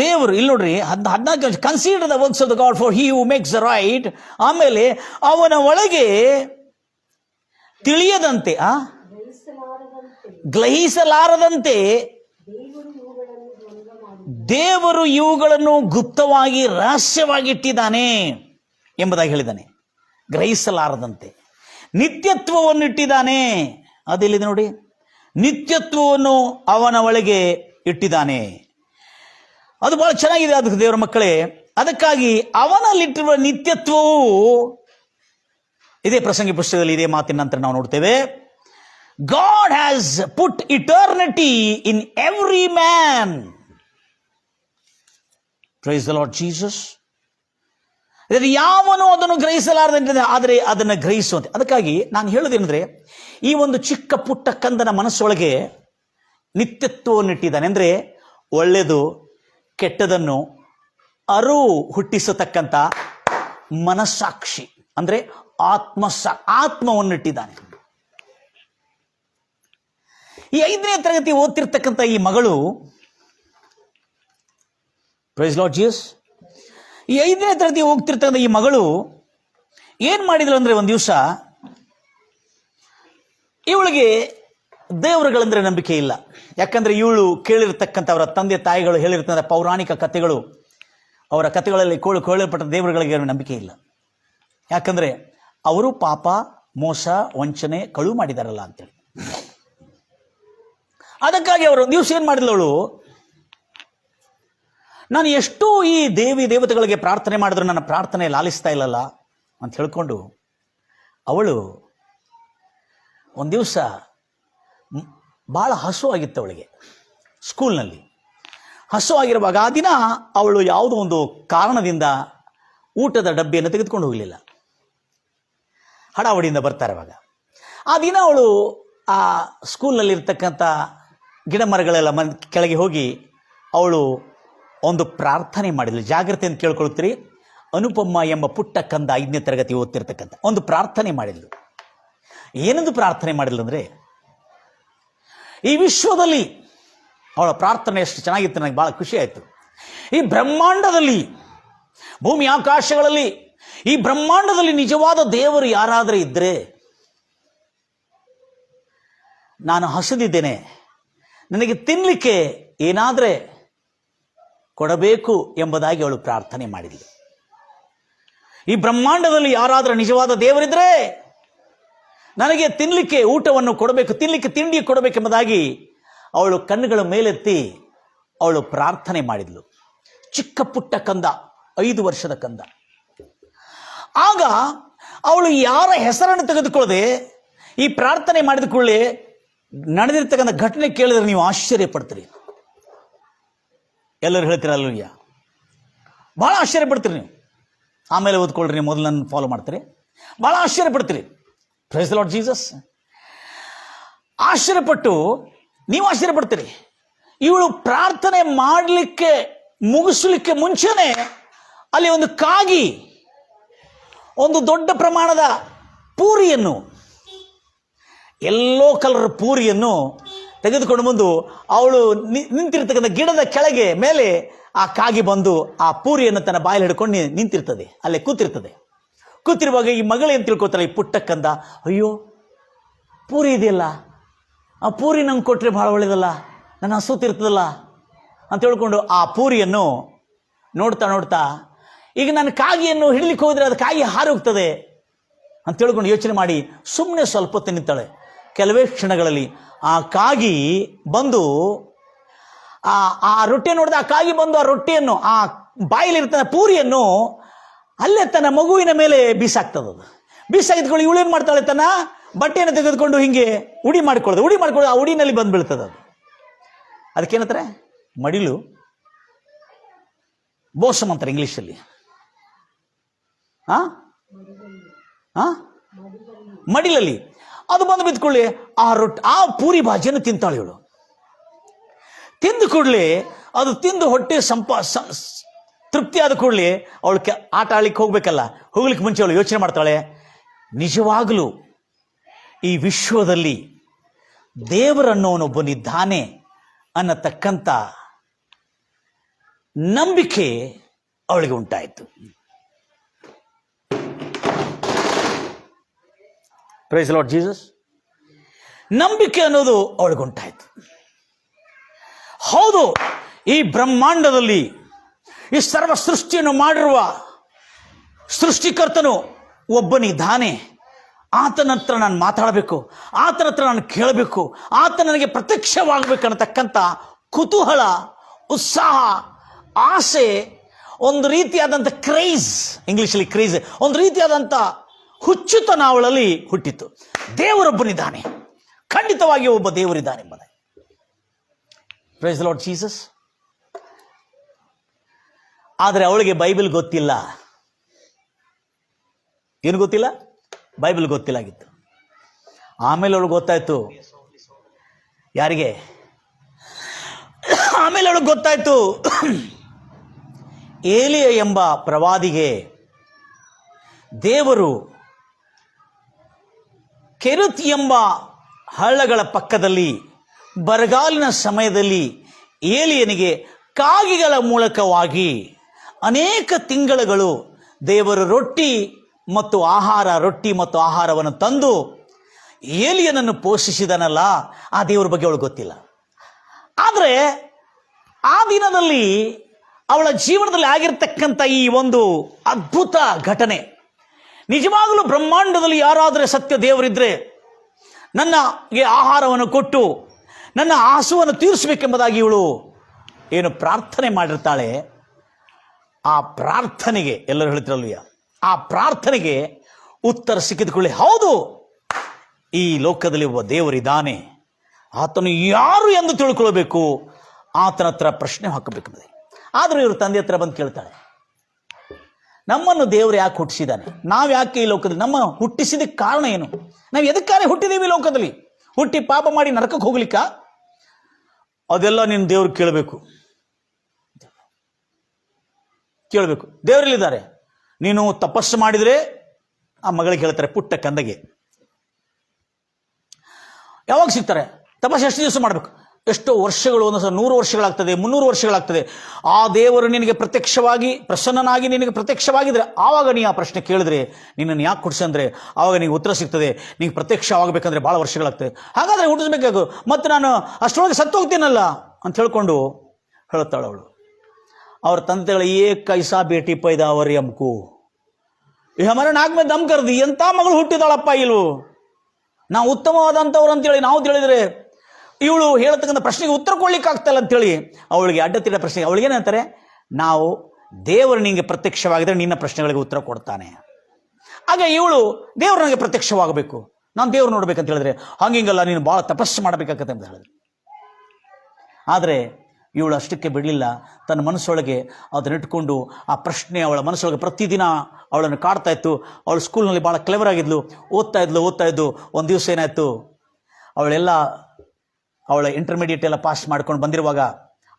ದೇವರು ಇಲ್ಲಿ ನೋಡ್ರಿ 14 consider the works of the God for he who makes the right. ಆಮೇಲೆ ಅವನ ಒಳಗೆ ತಿಳಿಯದಂತೆ, ಗ್ರಹಿಸಲಾರದಂತೆ ದೇವರು ಇವುಗಳನ್ನು ಗುಪ್ತವಾಗಿ ರಹಸ್ಯವಾಗಿ ಇಟ್ಟಿದ್ದಾನೆ ಎಂಬುದಾಗಿ ಹೇಳಿದ್ದಾನೆ. ಗ್ರಹಿಸಲಾರದಂತೆ ನಿತ್ಯತ್ವವನ್ನು ಇಟ್ಟಿದ್ದಾನೆ. ಅದೆಲ್ಲಿದೆ ನೋಡಿ, ನಿತ್ಯತ್ವವನ್ನು ಅವನ ಒಳಗೆ ಇಟ್ಟಿದ್ದಾನೆ. ಅದು ಬಹಳ ಚೆನ್ನಾಗಿದೆ. ಅದಕ್ಕೆ ದೇವರ ಮಕ್ಕಳೇ, ಅದಕ್ಕಾಗಿ ಅವನಲ್ಲಿಟ್ಟಿರುವ ನಿತ್ಯತ್ವವು ಇದೇ ಪ್ರಸಂಗಿ ಪುಸ್ತಕದಲ್ಲಿ ಇದೇ ಮಾತಿನ ನಂತರ ನಾವು ನೋಡ್ತೇವೆ. God has put eternity in every man. Praise the Lord Jesus. ಯಾವನು ಅದನ್ನು ಗ್ರಹಿಸಲಾರದಂತೆ ಆದರೆ ಅದನ್ನು ಗ್ರಹಿಸುವಂತೆ. ಅದಕ್ಕಾಗಿ ನಾನು ಹೇಳೋದೇನೆಂದ್ರೆ, ಈ ಒಂದು ಚಿಕ್ಕ ಪುಟ್ಟ ಕಂದನ ಮನಸ್ಸೊಳಗೆ ನಿತ್ಯತ್ವವನ್ನು ಇಟ್ಟಿದ್ದಾನೆ. ಅಂದರೆ ಒಳ್ಳೆಯದು ಕೆಟ್ಟದನ್ನು ಹುಟ್ಟಿಸತಕ್ಕಂಥ ಮನಸ್ಸಾಕ್ಷಿ, ಅಂದರೆ ಆತ್ಮವನ್ನು ಇಟ್ಟಿದ್ದಾನೆ. ಈ 5ನೇ ತರಗತಿ ಓದ್ತಿರ್ತಕ್ಕಂಥ ಈ ಮಗಳು, ಪ್ರೈಸ್ ಲಾರ್ಡ್ ಜೀಸಸ್, ಈ 5ನೇ ತರಗತಿ ಹೋಗ್ತಿರ್ತಕ್ಕಂಥ ಈ ಮಗಳು ಏನ್ ಮಾಡಿದ್ರು ಅಂದ್ರೆ, ಒಂದು ದಿವಸ ಇವಳಿಗೆ ದೇವರುಗಳಂದ್ರೆ ನಂಬಿಕೆ ಇಲ್ಲ. ಯಾಕಂದ್ರೆ ಇವಳು ಕೇಳಿರ್ತಕ್ಕಂಥ ಅವರ ತಂದೆ ತಾಯಿಗಳು ಹೇಳಿರ್ತಕ್ಕಂಥ ಪೌರಾಣಿಕ ಕಥೆಗಳು, ಅವರ ಕಥೆಗಳಲ್ಲಿ ಕೇಳಲ್ಪಟ್ಟ ದೇವರುಗಳಿಗೆ ನಂಬಿಕೆ ಇಲ್ಲ. ಯಾಕಂದ್ರೆ ಅವರು ಪಾಪ, ಮೋಸ, ವಂಚನೆ, ಕಳು ಮಾಡಿದಾರಲ್ಲ ಅಂತೇಳಿ. ಅದಕ್ಕಾಗಿ ಅವರು ಒಂದು ದಿವಸ ಏನ್ ಮಾಡಿದಳು, ನಾನು ಎಷ್ಟೋ ಈ ದೇವತೆಗಳಿಗೆ ಪ್ರಾರ್ಥನೆ ಮಾಡಿದ್ರು ನನ್ನ ಪ್ರಾರ್ಥನೆ ಲಾಲಿಸ್ತಾ ಇಲ್ಲಲ್ಲ ಅಂತ ಹೇಳ್ಕೊಂಡು ಅವಳು ಒಂದು ದಿವಸ ಬಹಳ ಹಸು ಆಗಿತ್ತು ಅವಳಿಗೆ. ಸ್ಕೂಲ್ನಲ್ಲಿ ಹಸು ಆಗಿರುವಾಗ ಆ ದಿನ ಅವಳು ಯಾವುದೋ ಒಂದು ಕಾರಣದಿಂದ ಊಟದ ಡಬ್ಬಿಯನ್ನು ತೆಗೆದುಕೊಂಡು ಹೋಗಲಿಲ್ಲ. ಹಡಾವಡಿಯಿಂದ ಬರ್ತಾರೆ ಅವಾಗ. ಆ ದಿನ ಅವಳು ಆ ಸ್ಕೂಲ್ನಲ್ಲಿರ್ತಕ್ಕಂಥ ಗಿಡ ಮರಗಳೆಲ್ಲ ಕೆಳಗೆ ಹೋಗಿ ಅವಳು ಒಂದು ಪ್ರಾರ್ಥನೆ ಮಾಡಿದ್ಲು. ಜಾಗ್ರತೆ ಅಂತ ಕೇಳ್ಕೊಳ್ತೀರಿ. ಅನುಪಮ್ಮ ಎಂಬ ಪುಟ್ಟ ಕಂದ 5ನೇ ತರಗತಿ ಓದ್ತಿರ್ತಕ್ಕಂಥ ಒಂದು ಪ್ರಾರ್ಥನೆ ಮಾಡಿದ್ಲು. ಏನೊಂದು ಪ್ರಾರ್ಥನೆ ಮಾಡಿದ್ಲು ಅಂದರೆ, ಈ ವಿಶ್ವದಲ್ಲಿ ಅವಳ ಪ್ರಾರ್ಥನೆ ಎಷ್ಟು ಚೆನ್ನಾಗಿತ್ತು, ನನಗೆ ಬಹಳ ಖುಷಿ ಆಯಿತು. ಈ ಬ್ರಹ್ಮಾಂಡದಲ್ಲಿ, ಭೂಮಿ ಆಕಾಶಗಳಲ್ಲಿ, ಈ ಬ್ರಹ್ಮಾಂಡದಲ್ಲಿ ನಿಜವಾದ ದೇವರು ಯಾರಾದರೂ ಇದ್ದರೆ, ನಾನು ಹಸಿದಿದ್ದೇನೆ, ನನಗೆ ತಿನ್ನಲಿಕ್ಕೆ ಏನಾದರೆ ಕೊಡಬೇಕು ಎಂಬುದಾಗಿ ಅವಳು ಪ್ರಾರ್ಥನೆ ಮಾಡಿದ್ಳು. ಈ ಬ್ರಹ್ಮಾಂಡದಲ್ಲಿ ಯಾರಾದರೂ ನಿಜವಾದ ದೇವರಿದ್ರೆ ನನಗೆ ತಿನ್ನಲಿಕ್ಕೆ ಊಟವನ್ನು ಕೊಡಬೇಕು, ತಿನ್ನಲಿಕ್ಕೆ ತಿಂಡಿ ಕೊಡಬೇಕೆಂಬುದಾಗಿ ಅವಳು ಕಣ್ಣುಗಳ ಮೇಲೆತ್ತಿ ಅವಳು ಪ್ರಾರ್ಥನೆ ಮಾಡಿದ್ಳು. ಚಿಕ್ಕ ಪುಟ್ಟ ಕಂದ, 5 ವರ್ಷದ ಕಂದ. ಆಗ ಅವಳು ಯಾರ ಹೆಸರನ್ನು ತೆಗೆದುಕೊಳ್ಳದೆ ಈ ಪ್ರಾರ್ಥನೆ ಮಾಡಿದ ಕೂಡಲೇ ನಡೆದಿರ್ತಕ್ಕಂಥ ಘಟನೆ ಕೇಳಿದ್ರೆ ನೀವು ಆಶ್ಚರ್ಯ ಪಡ್ತೀರಿ. ಎಲ್ಲರೂ ಹೇಳ್ತೀರಲ್ವಯ್ಯ, ಬಹಳ ಆಶ್ಚರ್ಯ ಪಡ್ತೀರಿ ನೀವು. ಆಮೇಲೆ ಓದ್ಕೊಳ್ರಿ, ನೀವು ಮೊದಲು ನನ್ನ ಫಾಲೋ ಮಾಡ್ತೀರಿ, ಬಹಳ ಆಶ್ಚರ್ಯ ಪಡ್ತೀರಿ. Praise the Lord Jesus. ಆಶ್ಚರ್ಯಪಟ್ಟು ನೀವು ಆಶ್ಚರ್ಯ ಪಡ್ತೀರಿ. ಇವಳು ಪ್ರಾರ್ಥನೆ ಮಾಡಲಿಕ್ಕೆ ಮುಗಿಸಲಿಕ್ಕೆ ಮುಂಚೆನೆ ಅಲ್ಲಿ ಒಂದು ಕಾಗಿ ಒಂದು ದೊಡ್ಡ ಪ್ರಮಾಣದ ಪೂರಿಯನ್ನು, ಎಲ್ಲೋ ಕಲರ್ ಪೂರಿಯನ್ನು ತೆಗೆದುಕೊಂಡು ಬಂದು ಅವಳು ನಿಂತಿರ್ತಕ್ಕಂಥ ಗಿಡದ ಕೆಳಗೆ ಮೇಲೆ ಆ ಕಾಗಿ ಬಂದು ಆ ಪೂರಿಯನ್ನು ತನ್ನ ಬಾಯಲ್ಲಿ ಹಿಡ್ಕೊಂಡು ನಿಂತಿರ್ತದೆ, ಅಲ್ಲೇ ಕೂತಿರ್ತದೆ. ಕೂತಿರುವಾಗ ಈ ಮಗಳು ಏನು ತಿಳ್ಕೊತಾಳೆ, ಈ ಪುಟ್ಟಕ್ಕಂದ, ಅಯ್ಯೋ ಪೂರಿ ಇದೆಯಲ್ಲ, ಆ ಪೂರಿ ನಂಗೆ ಕೊಟ್ಟರೆ ಭಾಳ ಒಳ್ಳೇದಲ್ಲ, ನನ್ನ ಹಸುತ್ತಿರ್ತದಲ್ಲ ಅಂತ ಹೇಳ್ಕೊಂಡು ಆ ಪೂರಿಯನ್ನು ನೋಡ್ತಾ ನೋಡ್ತಾ, ಈಗ ನನ್ನ ಕಾಗಿಯನ್ನು ಹಿಡ್ಲಿಕ್ಕೆ ಹೋದರೆ ಅದು ಕಾಗಿ ಹಾರಿ ಹೋಗ್ತದೆ ಅಂತ ಹೇಳ್ಕೊಂಡು ಯೋಚನೆ ಮಾಡಿ ಸುಮ್ಮನೆ ಸ್ವಲ್ಪ ಹೊತ್ತು ನಿಂತಾಳೆ. ಕೆಲವೇ ಕ್ಷಣಗಳಲ್ಲಿ ಆ ಕಾಗಿ ಬಂದು ಆ ರೊಟ್ಟಿ ನೋಡಿದ, ಆ ಕಾಗಿ ಬಂದು ಆ ರೊಟ್ಟಿಯನ್ನು, ಆ ಬಾಯಿಲಿರ್ತದ ಪೂರಿಯನ್ನು ಅಲ್ಲೇ ತನ್ನ ಮಗುವಿನ ಮೇಲೆ ಬೀಸಾಕ್ತದ. ಬೀಸಾಕಿದ್ಕೊಳ್ಳಿ ಇವಳೇನು ಮಾಡ್ತಾಳೆ, ತನ್ನ ಬಟ್ಟೆಯನ್ನು ತೆಗೆದುಕೊಂಡು ಹಿಂಗೆ ಉಡಿ ಮಾಡಿಕೊಳ್ಳೋದು ಆ ಉಡಿನಲ್ಲಿ ಬಂದು ಬೀಳ್ತದೆ. ಅದು ಅದಕ್ಕೇನಂತಾರೆ, ಮಡಿಲು, ಬೋಸಮ್ ಅಂತಾರೆ ಇಂಗ್ಲೀಷಲ್ಲಿ. ಮಡಿಲಲ್ಲಿ ಅದು ಬಂದು ಬಿದ್ದುಕೊಳ್ಳಿ ಆ ಪೂರಿ ಭಾಜಿಯನ್ನು ತಿಂತಾಳೆ ಇವಳು. ತಿಂದು ಕೂಡಲೇ ಅದು ತಿಂದು ಹೊಟ್ಟೆ ತೃಪ್ತಿ ಆದ ಕೂಡಲೇ ಅವಳು ಆಟ ಆಡ್ಲಿಕ್ಕೆ ಹೋಗ್ಬೇಕಲ್ಲ, ಹೋಗ್ಲಿಕ್ಕೆ ಮುಂಚೆ ಅವಳು ಯೋಚನೆ ಮಾಡ್ತಾಳೆ, ನಿಜವಾಗಲೂ ಈ ವಿಶ್ವದಲ್ಲಿ ದೇವರನ್ನೋನೊಬ್ಬನಿದ್ದಾನೆ ಅನ್ನತಕ್ಕಂಥ ನಂಬಿಕೆ ಅವಳಿಗೆ ಉಂಟಾಯಿತು. Praise the Lord Jesus. ನಂಬಿಕೆ ಅನ್ನೋದು ಅವಳಿಗೆ ಉಂಟಾಯಿತು. ಹೌದು, ಈ ಬ್ರಹ್ಮಾಂಡದಲ್ಲಿ ಈ ಸರ್ವ ಸೃಷ್ಟಿಯನ್ನು ಮಾಡಿರುವ ಸೃಷ್ಟಿಕರ್ತನು ಒಬ್ಬನಿದ್ದಾನೆ, ಆತನ ಹತ್ರ ನಾನು ಮಾತಾಡಬೇಕು, ಆತನ ಹತ್ರ ನಾನು ಕೇಳಬೇಕು, ಆತ ನನಗೆ ಪ್ರತ್ಯಕ್ಷವಾಗಬೇಕನ್ನತಕ್ಕಂಥ ಕುತೂಹಲ, ಉತ್ಸಾಹ, ಆಸೆ, ಒಂದು ರೀತಿಯಾದಂಥ ಕ್ರೇಜ್, ಇಂಗ್ಲೀಷಲ್ಲಿ ಕ್ರೇಜ್, ಒಂದು ರೀತಿಯಾದಂಥ ಹುಚ್ಚುತನ ಅವಳಲ್ಲಿ ಹುಟ್ಟಿತು. ದೇವರೊಬ್ಬನಿದ್ದಾನೆ, ಖಂಡಿತವಾಗಿ ಒಬ್ಬ ದೇವರಿದ್ದಾನೆ ಎಂಬುದಾಗಿ. Praise the Lord Jesus. ಆದರೆ ಅವಳಿಗೆ ಬೈಬಲ್ ಗೊತ್ತಿಲ್ಲ. ಏನು ಗೊತ್ತಿಲ್ಲ? ಬೈಬಲ್ ಗೊತ್ತಿಲ್ಲಾಗಿತ್ತು. ಆಮೇಲೆ ಅವಳಿಗೆ ಗೊತ್ತಾಯ್ತು. ಯಾರಿಗೆ? ಆಮೇಲೆ ಅವಳಿಗೆ ಗೊತ್ತಾಯ್ತು, ಏಲಿಯ ಎಂಬ ಪ್ರವಾದಿಗೆ ದೇವರು ಕೆರುತ್ ಎಂಬ ಹಳ್ಳಗಳ ಪಕ್ಕದಲ್ಲಿ ಬರಗಾಲಿನ ಸಮಯದಲ್ಲಿ ಏಲಿಯನಿಗೆ ಕಾಗಿಗಳ ಮೂಲಕವಾಗಿ ಅನೇಕ ತಿಂಗಳುಗಳು ದೇವರು ರೊಟ್ಟಿ ಮತ್ತು ಆಹಾರವನ್ನು ತಂದು ಏಲಿಯನನ್ನು ಪೋಷಿಸಿದನಲ್ಲ, ಆ ದೇವರ ಬಗ್ಗೆ ಅವಳು ಗೊತ್ತಿಲ್ಲ. ಆದರೆ ಆ ದಿನದಲ್ಲಿ ಅವಳ ಜೀವನದಲ್ಲಿ ಆಗಿರ್ತಕ್ಕಂಥ ಈ ಒಂದು ಅದ್ಭುತ ಘಟನೆ, ನಿಜವಾಗಲೂ ಬ್ರಹ್ಮಾಂಡದಲ್ಲಿ ಯಾರಾದರೆ ಸತ್ಯ ದೇವರಿದ್ರೆ ನನಗೆ ಆಹಾರವನ್ನು ಕೊಟ್ಟು ನನ್ನ ಆಸುವನ್ನು ತೀರಿಸಬೇಕೆಂಬುದಾಗಿ ಇವಳು ಏನು ಪ್ರಾರ್ಥನೆ ಮಾಡಿರ್ತಾಳೆ. ಆ ಪ್ರಾರ್ಥನೆಗೆ, ಎಲ್ಲರೂ ಹೇಳ್ತಿರಲ್ವಯ್ಯ, ಆ ಪ್ರಾರ್ಥನೆಗೆ ಉತ್ತರ ಸಿಕ್ಕಿದ್ಕೊಳ್ಳಿ. ಹೌದು, ಈ ಲೋಕದಲ್ಲಿ ಒಬ್ಬ ದೇವರಿದ್ದಾನೆ, ಆತನು ಯಾರು ಎಂದು ತಿಳ್ಕೊಳ್ಬೇಕು, ಆತನ ಹತ್ರ ಪ್ರಶ್ನೆ ಹಾಕಬೇಕೆಂಬುದೇ. ಆದರೂ ಇವರು ತಂದೆ ಹತ್ರ ಬಂದು ಕೇಳ್ತಾಳೆ, ನಮ್ಮನ್ನು ದೇವರು ಯಾಕೆ ಹುಟ್ಟಿಸಿದ್ದಾನೆ? ನಾವು ಯಾಕೆ ಈ ಲೋಕದಲ್ಲಿ, ನಮ್ಮ ಹುಟ್ಟಿಸಿದಕ್ಕೆ ಕಾರಣ ಏನು? ನಾವು ಎದಕ್ಕಾರೆ ಹುಟ್ಟಿದ್ದೀವಿ ಈ ಲೋಕದಲ್ಲಿ? ಹುಟ್ಟಿ ಪಾಪ ಮಾಡಿ ನರಕಕ್ಕೆ ಹೋಗ್ಲಿಕ್ಕ? ಅದೆಲ್ಲ ನೀನು ದೇವ್ರು ಕೇಳಬೇಕು. ದೇವರಲ್ಲಿದ್ದಾರೆ. ನೀನು ತಪಸ್ಸು ಮಾಡಿದರೆ, ಆ ಮಗಳಿಗೆ ಹೇಳ್ತಾರೆ, ಪುಟ್ಟ ಕಂದಗೆ ಯಾವಾಗ ಸಿಗ್ತಾರೆ? ತಪಸ್ಸು ಎಷ್ಟು ದಿವಸ ಮಾಡಬೇಕು? ಎಷ್ಟೋ ವರ್ಷಗಳು, ಒಂದೊಂದು 100 ವರ್ಷಗಳಾಗ್ತದೆ, 300 ವರ್ಷಗಳಾಗ್ತದೆ. ಆ ದೇವರು ನಿನಗೆ ಪ್ರತ್ಯಕ್ಷವಾಗಿ, ಪ್ರಸನ್ನನಾಗಿ ನಿನಗೆ ಪ್ರತ್ಯಕ್ಷವಾಗಿದ್ರೆ ಆವಾಗ ನೀ ಆ ಪ್ರಶ್ನೆ ಕೇಳಿದ್ರೆ, ನಿನ್ನನ್ನು ಯಾಕೆ ಹುಟ್ಟಿಸಂದ್ರೆ ಆವಾಗ ನಿನಗೆ ಉತ್ತರ ಸಿಗ್ತದೆ. ನಿನಗೆ ಪ್ರತ್ಯಕ್ಷವಾಗಬೇಕಂದ್ರೆ ಭಾಳ ವರ್ಷಗಳಾಗ್ತದೆ. ಹಾಗಾದರೆ ಹುಟ್ಟಿಸ್ಬೇಕಾಗು, ಮತ್ತು ನಾನು ಅಷ್ಟರೊಳಗೆ ಸತ್ತು ಹೋಗ್ತೀನಲ್ಲ ಅಂತ ಹೇಳ್ಕೊಂಡು ಹೇಳ್ತಾಳೆ ಅವಳು. और ತಂದೆಗಳ ಏಕ್ ಕೈಸಾ ಬೇಟಿ ಪೈದ ಅವರ್ ಎಂಕು ಈ ಹಮಾರ ನಾಲ್ಕು ಮೇಲೆ ದಮ್ ಕರ್ದಿ ಎಂಥ ಮಗಳು ಹುಟ್ಟಿದಾಳಪ್ಪ ಇಲ್ವು ನಾವು ಉತ್ತಮವಾದಂಥವ್ರು ಅಂತೇಳಿ ನಾವು ತಿಳಿದ್ರೆ ಇವಳು ಹೇಳ್ತಕ್ಕಂಥ ಪ್ರಶ್ನೆಗೆ ಉತ್ತರ ಕೊಡ್ಲಿಕ್ಕೆ ಆಗ್ತಲ್ಲ ಅಂತೇಳಿ ಅವಳಿಗೆ ಅಡ್ಡತಿಡ್ಡ ಪ್ರಶ್ನೆಗೆ ಅವಳಿಗೇನಂತಾರೆ, ನಾವು ದೇವರು ನಿನಗೆ ಪ್ರತ್ಯಕ್ಷವಾಗಿದ್ರೆ ನಿನ್ನ ಪ್ರಶ್ನೆಗಳಿಗೆ ಉತ್ತರ ಕೊಡ್ತಾನೆ. ಆಗ ಇವಳು ದೇವರು ನನಗೆ ಪ್ರತ್ಯಕ್ಷವಾಗಬೇಕು, ನಾನು ದೇವ್ರು ನೋಡ್ಬೇಕಂತ ಹೇಳಿದ್ರೆ ಹಂಗಿಂಗಲ್ಲ, ನೀನು ಭಾಳ ತಪಸ್ಸು ಮಾಡಬೇಕಾಗತ್ತೆ ಅಂತ ಹೇಳಿದ್ರು. ಆದರೆ ಇವಳು ಅಷ್ಟಕ್ಕೆ ಬಿಡಲಿಲ್ಲ. ತನ್ನ ಮನಸ್ಸೊಳಗೆ ಅದನ್ನಿಟ್ಕೊಂಡು ಆ ಪ್ರಶ್ನೆ ಅವಳ ಮನಸ್ಸೊಳಗೆ ಪ್ರತಿದಿನ ಅವಳನ್ನು ಕಾಡ್ತಾ ಇತ್ತು. ಅವಳು ಸ್ಕೂಲ್ನಲ್ಲಿ ಭಾಳ ಕ್ಲೆವರ್ ಆಗಿದ್ಲು, ಓದ್ತಾ ಇದ್ದು ಒಂದು ದಿವಸ ಏನಾಯಿತು, ಅವಳ ಇಂಟರ್ಮೀಡಿಯೇಟ್ ಎಲ್ಲ ಪಾಸ್ ಮಾಡ್ಕೊಂಡು ಬಂದಿರುವಾಗ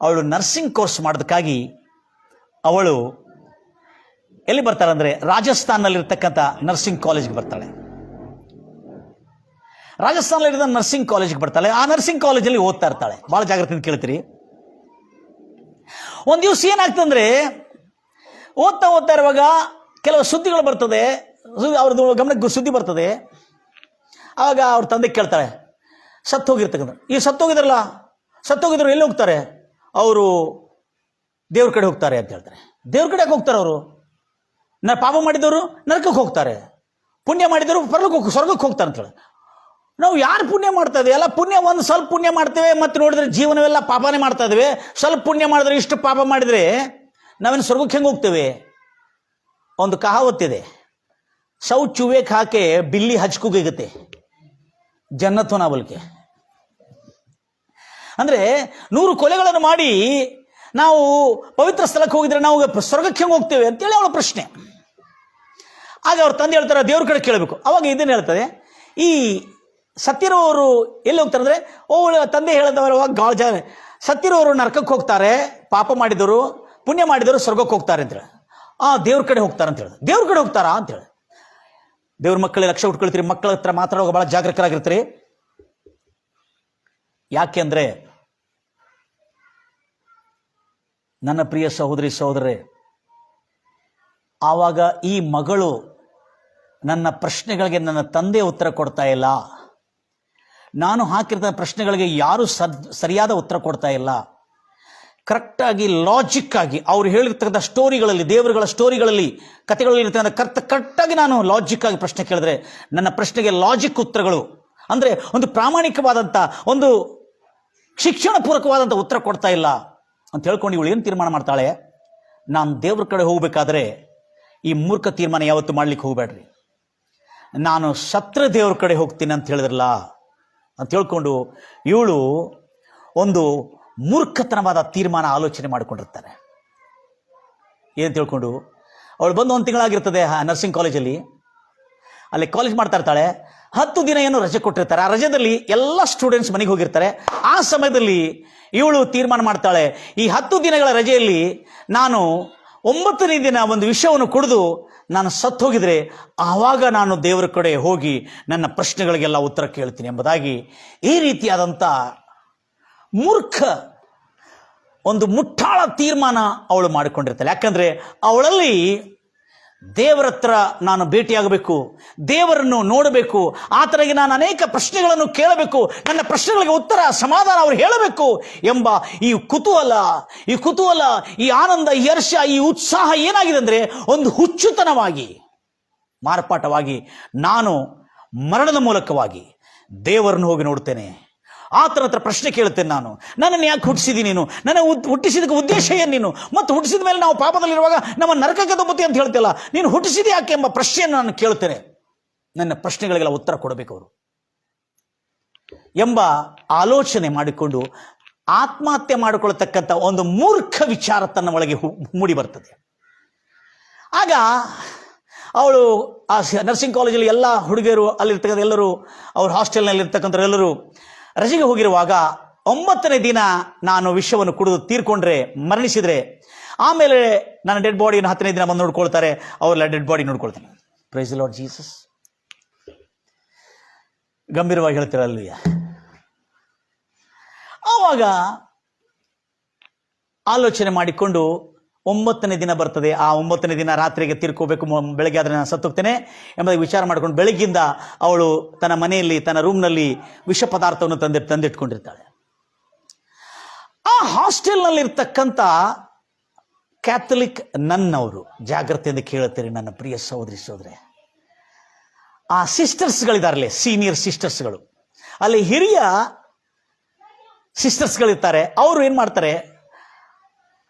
ಅವಳು ನರ್ಸಿಂಗ್ ಕೋರ್ಸ್ ಮಾಡೋದಕ್ಕಾಗಿ ಅವಳು ಎಲ್ಲಿ ಬರ್ತಾಳೆ ಅಂದರೆ ರಾಜಸ್ಥಾನದಲ್ಲಿರ್ತಕ್ಕಂಥ ನರ್ಸಿಂಗ್ ಕಾಲೇಜ್ಗೆ ಬರ್ತಾಳೆ. ರಾಜಸ್ಥಾನದಲ್ಲಿರೋ ನರ್ಸಿಂಗ್ ಕಾಲೇಜ್ಗೆ ಬರ್ತಾಳೆ. ಆ ನರ್ಸಿಂಗ್ ಕಾಲೇಜಲ್ಲಿ ಓದ್ತಾ ಇರ್ತಾಳೆ. ಭಾಳ ಜಾಗ್ರತೆಯಿಂದ ಕೇಳ್ತೀರಿ. ಒಂದು ದಿವಸ ಏನಾಗ್ತಂದ್ರೆ, ಓದ್ತಾ ಇರುವಾಗ ಕೆಲವು ಸುದ್ದಿಗಳು ಬರ್ತದೆ, ಅವ್ರದ್ದು ಗಮನಕ್ಕೆ ಸುದ್ದಿ ಬರ್ತದೆ. ಆವಾಗ ಅವ್ರ ತಂದೆ ಕೇಳ್ತಾಳೆ, ಸತ್ತು ಹೋಗಿರ್ತಕ್ಕಂಥ ಈ ಸತ್ತೋಗಿದ್ರು ಎಲ್ಲಿ ಹೋಗ್ತಾರೆ? ಅವರು ದೇವ್ರ ಕಡೆ ಹೋಗ್ತಾರೆ ಅಂತ ಹೇಳ್ತಾರೆ. ದೇವ್ರ ಕಡೆಗೆ ಹೋಗ್ತಾರೆ ಅವರು? ಪಾಪ ಮಾಡಿದವರು ನರಕಕ್ಕೆ ಹೋಗ್ತಾರೆ, ಪುಣ್ಯ ಮಾಡಿದವರು ಸ್ವರ್ಗಕ್ಕೆ ಹೋಗ್ತಾರೆ ಅಂತೇಳಿ. ನಾವು ಯಾರು ಪುಣ್ಯ ಮಾಡ್ತಾ ಇದ್ದೀವಿ? ಎಲ್ಲ ಪುಣ್ಯ ಒಂದು ಸ್ವಲ್ಪ ಪುಣ್ಯ ಮಾಡ್ತೇವೆ, ಮತ್ತು ನೋಡಿದ್ರೆ ಜೀವನವೆಲ್ಲ ಪಾಪನೇ ಮಾಡ್ತಾ ಇದ್ದೇವೆ. ಸ್ವಲ್ಪ ಪುಣ್ಯ ಮಾಡಿದ್ರೆ, ಇಷ್ಟು ಪಾಪ ಮಾಡಿದರೆ ನಾವೇನು ಸ್ವರ್ಗಕ್ಕೆ ಹೆಂಗೆ ಹೋಗ್ತೇವೆ? ಒಂದು ಕಹಾವತ್ತಿದೆ, ಸೌ ಚೂವೆ ಖಾಕೆ ಬಿಲ್ಲಿ ಹಚ್ಕುಗತ್ತೆ ಜನ್ನತ್ವನ ಬಲ್ಕೆ. ಅಂದರೆ 100 ಕೊಲೆಗಳನ್ನು ಮಾಡಿ ನಾವು ಪವಿತ್ರ ಸ್ಥಳಕ್ಕೆ ಹೋಗಿದ್ರೆ ನಾವು ಸ್ವರ್ಗಕ್ಕೆ ಹೆಂಗೆ ಹೋಗ್ತೇವೆ ಅಂತೇಳಿ ಅವಳ ಪ್ರಶ್ನೆ. ಆಗ ಅವ್ರ ತಂದೆ ಹೇಳ್ತಾರೆ, ದೇವ್ರ ಕಡೆ ಕೇಳಬೇಕು. ಅವಾಗ ಇದನ್ನು ಹೇಳ್ತದೆ, ಈ ಸತ್ತಿರೋರು ಎಲ್ಲಿ ಹೋಗ್ತಾರೆ ಅಂದರೆ, ತಂದೆ ಹೇಳಿದವರು ಸತ್ತಿರೋರು ನರಕಕ್ಕೆ ಹೋಗ್ತಾರೆ, ಪಾಪ ಮಾಡಿದವರು ಪುಣ್ಯ ಮಾಡಿದವರು ಸ್ವರ್ಗಕ್ಕೆ ಹೋಗ್ತಾರೆ ಅಂತೇಳಿ. ದೇವ್ರ ಕಡೆ ಹೋಗ್ತಾರೆ ಅಂತ ಹೇಳಿದ್ರು. ದೇವ್ರ ಕಡೆ ಹೋಗ್ತಾರಾ ಅಂತೇಳಿ. ದೇವ್ರ ಮಕ್ಕಳೇ ಲಕ್ಷ ಉಟ್ಕೊಳ್ತೀರಿ, ಮಕ್ಕಳ ಹತ್ರ ಮಾತಾಡುವಾಗ ಭಾಳ ಜಾಗರೂಕರಾಗಿರ್ತೀರಿ. ಯಾಕೆ ಅಂದರೆ, ನನ್ನ ಪ್ರಿಯ ಸಹೋದರರೇ, ಆವಾಗ ಈ ಮಗಳು ನನ್ನ ಪ್ರಶ್ನೆಗಳಿಗೆ ನನ್ನ ತಂದೆ ಉತ್ತರ ಕೊಡ್ತಾ ಇಲ್ಲ, ನಾನು ಹಾಕಿರೋ ಪ್ರಶ್ನೆಗಳಿಗೆ ಯಾರೂ ಸರಿಯಾದ ಉತ್ತರ ಕೊಡ್ತಾ ಇಲ್ಲ. ಕರೆಕ್ಟಾಗಿ ಲಾಜಿಕ್ ಆಗಿ ಅವ್ರು ಹೇಳಿರ್ತಕ್ಕಂಥ ಸ್ಟೋರಿಗಳಲ್ಲಿ, ದೇವರುಗಳ ಸ್ಟೋರಿಗಳಲ್ಲಿ, ಕಥೆಗಳಲ್ಲಿ ಇರ್ತಕ್ಕಂಥ ಕರೆಕ್ಟಾಗಿ ನಾನು ಲಾಜಿಕ್ ಆಗಿ ಪ್ರಶ್ನೆ ಕೇಳಿದ್ರೆ ನನ್ನ ಪ್ರಶ್ನೆಗೆ ಲಾಜಿಕ್ ಉತ್ತರಗಳು ಅಂದರೆ ಒಂದು ಪ್ರಾಮಾಣಿಕವಾದಂಥ, ಒಂದು ಶಿಕ್ಷಣಪೂರ್ವಕವಾದಂಥ ಉತ್ತರ ಕೊಡ್ತಾ ಇಲ್ಲ ಅಂತ ಹೇಳ್ಕೊಂಡು ಇವಳು ಏನು ತೀರ್ಮಾನ ಮಾಡ್ತಾಳೆ, ನಾನು ದೇವ್ರ ಕಡೆ ಹೋಗಬೇಕಾದ್ರೆ ಈ ಮೂರ್ಖ ತೀರ್ಮಾನ ಯಾವತ್ತೂ ಮಾಡ್ಲಿಕ್ಕೆ ಹೋಗಬೇಡ್ರಿ, ನಾನು ಸತ್ರ ದೇವ್ರ ಕಡೆ ಹೋಗ್ತೀನಿ ಅಂತ ಹೇಳಿದ್ರಲ್ಲ ಅಂತ ಹೇಳ್ಕೊಂಡು ಇವಳು ಒಂದು ಮೂರ್ಖತನವಾದ ತೀರ್ಮಾನ ಆಲೋಚನೆ ಮಾಡಿಕೊಂಡಿರ್ತಾರೆ. ಏನು ತಿಳ್ಕೊಂಡು ಅವಳು ಬಂದು 1 ತಿಂಗಳಾಗಿರ್ತದೆ ನರ್ಸಿಂಗ್ ಕಾಲೇಜಲ್ಲಿ. ಅಲ್ಲಿ ಕಾಲೇಜ್ ಮಾಡ್ತಾ ಇರ್ತಾಳೆ. 10 ದಿನ ಏನು ರಜೆ ಕೊಟ್ಟಿರ್ತಾರೆ. ಆ ರಜೆದಲ್ಲಿ ಎಲ್ಲ ಸ್ಟೂಡೆಂಟ್ಸ್ ಮನೆಗೆ ಹೋಗಿರ್ತಾರೆ. ಆ ಸಮಯದಲ್ಲಿ ಇವಳು ತೀರ್ಮಾನ ಮಾಡ್ತಾಳೆ, ಈ 10 ದಿನಗಳ ರಜೆಯಲ್ಲಿ ನಾನು 9ನೇ ದಿನ ಒಂದು ವಿಷಯವನ್ನು ಕುಡಿದು ನಾನು ಸತ್ತು ಹೋಗಿದ್ರೆ ಆವಾಗ ನಾನು ದೇವರ ಕಡೆ ಹೋಗಿ ನನ್ನ ಪ್ರಶ್ನೆಗಳಿಗೆಲ್ಲ ಉತ್ತರ ಕೇಳ್ತೀನಿ ಎಂಬುದಾಗಿ ಈ ರೀತಿಯಾದಂಥ ಮೂರ್ಖ ಒಂದು ಮುಟ್ಟಾಳ ತೀರ್ಮಾನ ಅವಳು ಮಾಡಿಕೊಂಡಿರ್ತಾಳೆ. ಯಾಕಂದರೆ ಅವಳಲ್ಲಿ ದೇವರ ಹತ್ರ ನಾನು ಭೇಟಿಯಾಗಬೇಕು, ದೇವರನ್ನು ನೋಡಬೇಕು, ಆತನಿಗೆ ನಾನು ಅನೇಕ ಪ್ರಶ್ನೆಗಳನ್ನು ಕೇಳಬೇಕು, ನನ್ನ ಪ್ರಶ್ನೆಗಳಿಗೆ ಉತ್ತರ ಸಮಾಧಾನ ಅವರು ಹೇಳಬೇಕು ಎಂಬ ಈ ಕುತೂಹಲ, ಈ ಆನಂದ, ಈ ಹರ್ಷ, ಈ ಉತ್ಸಾಹ ಏನಾಗಿದೆ ಅಂದರೆ ಒಂದು ಹುಚ್ಚುತನವಾಗಿ ಮಾರ್ಪಾಟವಾಗಿ ನಾನು ಮರಣದ ಮೂಲಕವಾಗಿ ದೇವರನ್ನು ಹೋಗಿ ನೋಡ್ತೇನೆ. ಆತನ ಹತ್ರ ಪ್ರಶ್ನೆ ಕೇಳುತ್ತೇನೆ, ನನ್ನನ್ನು ಯಾಕೆ ಹುಟ್ಟಿಸಿದಿ ನೀನು, ನನ್ನ ಹುಟ್ಟಿಸಿದಕ್ಕೆ ಉದ್ದೇಶ ಏನು ನೀನು, ಮತ್ತು ಹುಟ್ಟಿಸಿದ ಮೇಲೆ ನಾವು ಪಾಪದಲ್ಲಿರುವಾಗ ನಮ್ಮ ನರಕಕ್ಕೆ ದೊಬ್ಬತಿ ಅಂತ ಹೇಳ್ತಿಲ್ಲ, ನೀನು ಹುಟ್ಟಿಸಿದೆ ಯಾಕೆ ಎಂಬ ಪ್ರಶ್ನೆಯನ್ನು ನಾನು ಕೇಳುತ್ತೇನೆ. ನನ್ನ ಪ್ರಶ್ನೆಗಳಿಗೆಲ್ಲ ಉತ್ತರ ಕೊಡಬೇಕು ಅವರು ಎಂಬ ಆಲೋಚನೆ ಮಾಡಿಕೊಂಡು ಆತ್ಮಹತ್ಯೆ ಮಾಡಿಕೊಳ್ಳತಕ್ಕಂಥ ಒಂದು ಮೂರ್ಖ ವಿಚಾರ ತನ್ನ ಒಳಗೆ ಮೂಡಿ ಬರ್ತದೆ. ಆಗ ಅವಳು ಆ ನರ್ಸಿಂಗ್ ಕಾಲೇಜಲ್ಲಿ ಎಲ್ಲ ಹುಡುಗಿಯರು ಅಲ್ಲಿರ್ತಕ್ಕಂಥ ಎಲ್ಲರೂ, ಅವ್ರ ಹಾಸ್ಟೆಲ್ನಲ್ಲಿರ್ತಕ್ಕಂಥವ್ರೆಲ್ಲರೂ ರಜೆಗೆ ಹೋಗಿರುವಾಗ 9ನೇ ದಿನ ನಾನು ವಿಷವನ್ನು ಕುಡಿದು ತೀರ್ಕೊಂಡ್ರೆ, ಮರಣಿಸಿದರೆ ಆಮೇಲೆ ನನ್ನ ಡೆಡ್ ಬಾಡಿಯನ್ನು 10ನೇ ದಿನ ಬಂದು ನೋಡ್ಕೊಳ್ತಾರೆ. ಅವರೆಲ್ಲ ಡೆಡ್ ಬಾಡಿ ನೋಡ್ಕೊಳ್ತಾರೆ. Praise the Lord Jesus. ಗಂಭೀರವಾಗಿ ಹೇಳ್ತಿರಲ್ವಯ್ಯ. ಆವಾಗ ಆಲೋಚನೆ ಮಾಡಿಕೊಂಡು 9ನೇ ದಿನ ಬರ್ತದೆ. ಆ 9ನೇ ದಿನ ರಾತ್ರಿಗೆ ತೀರ್ಕೋಬೇಕು, ಬೆಳಗ್ಗೆ ಆದರೆ ನಾನು ಸತ್ತೋಗ್ತೇನೆ ಎಂಬುದಾಗಿ ವಿಚಾರ ಮಾಡಿಕೊಂಡು ಬೆಳಗ್ಗಿಂದ ಅವಳು ತನ್ನ ಮನೆಯಲ್ಲಿ, ತನ್ನ ರೂಮ್ನಲ್ಲಿ ವಿಷ ಪದಾರ್ಥವನ್ನು ತಂದಿಟ್ಕೊಂಡಿರ್ತಾಳೆ. ಆ ಹಾಸ್ಟೆಲ್ನಲ್ಲಿರ್ತಕ್ಕಂಥ ಕ್ಯಾಥಲಿಕ್ ನನ್ನವರು, ಜಾಗ್ರತೆಯಿಂದ ಕೇಳುತ್ತೀರಿ ನನ್ನ ಪ್ರಿಯ ಸಹೋದರಿ ಸಹೋದರಿ. ಆ ಸಿಸ್ಟರ್ಸ್ಗಳಿದಾರಲ್ಲೇ, ಸೀನಿಯರ್ ಸಿಸ್ಟರ್ಸ್ಗಳು, ಅಲ್ಲಿ ಹಿರಿಯ ಸಿಸ್ಟರ್ಸ್ಗಳಿರ್ತಾರೆ. ಅವರು ಏನು ಮಾಡ್ತಾರೆ,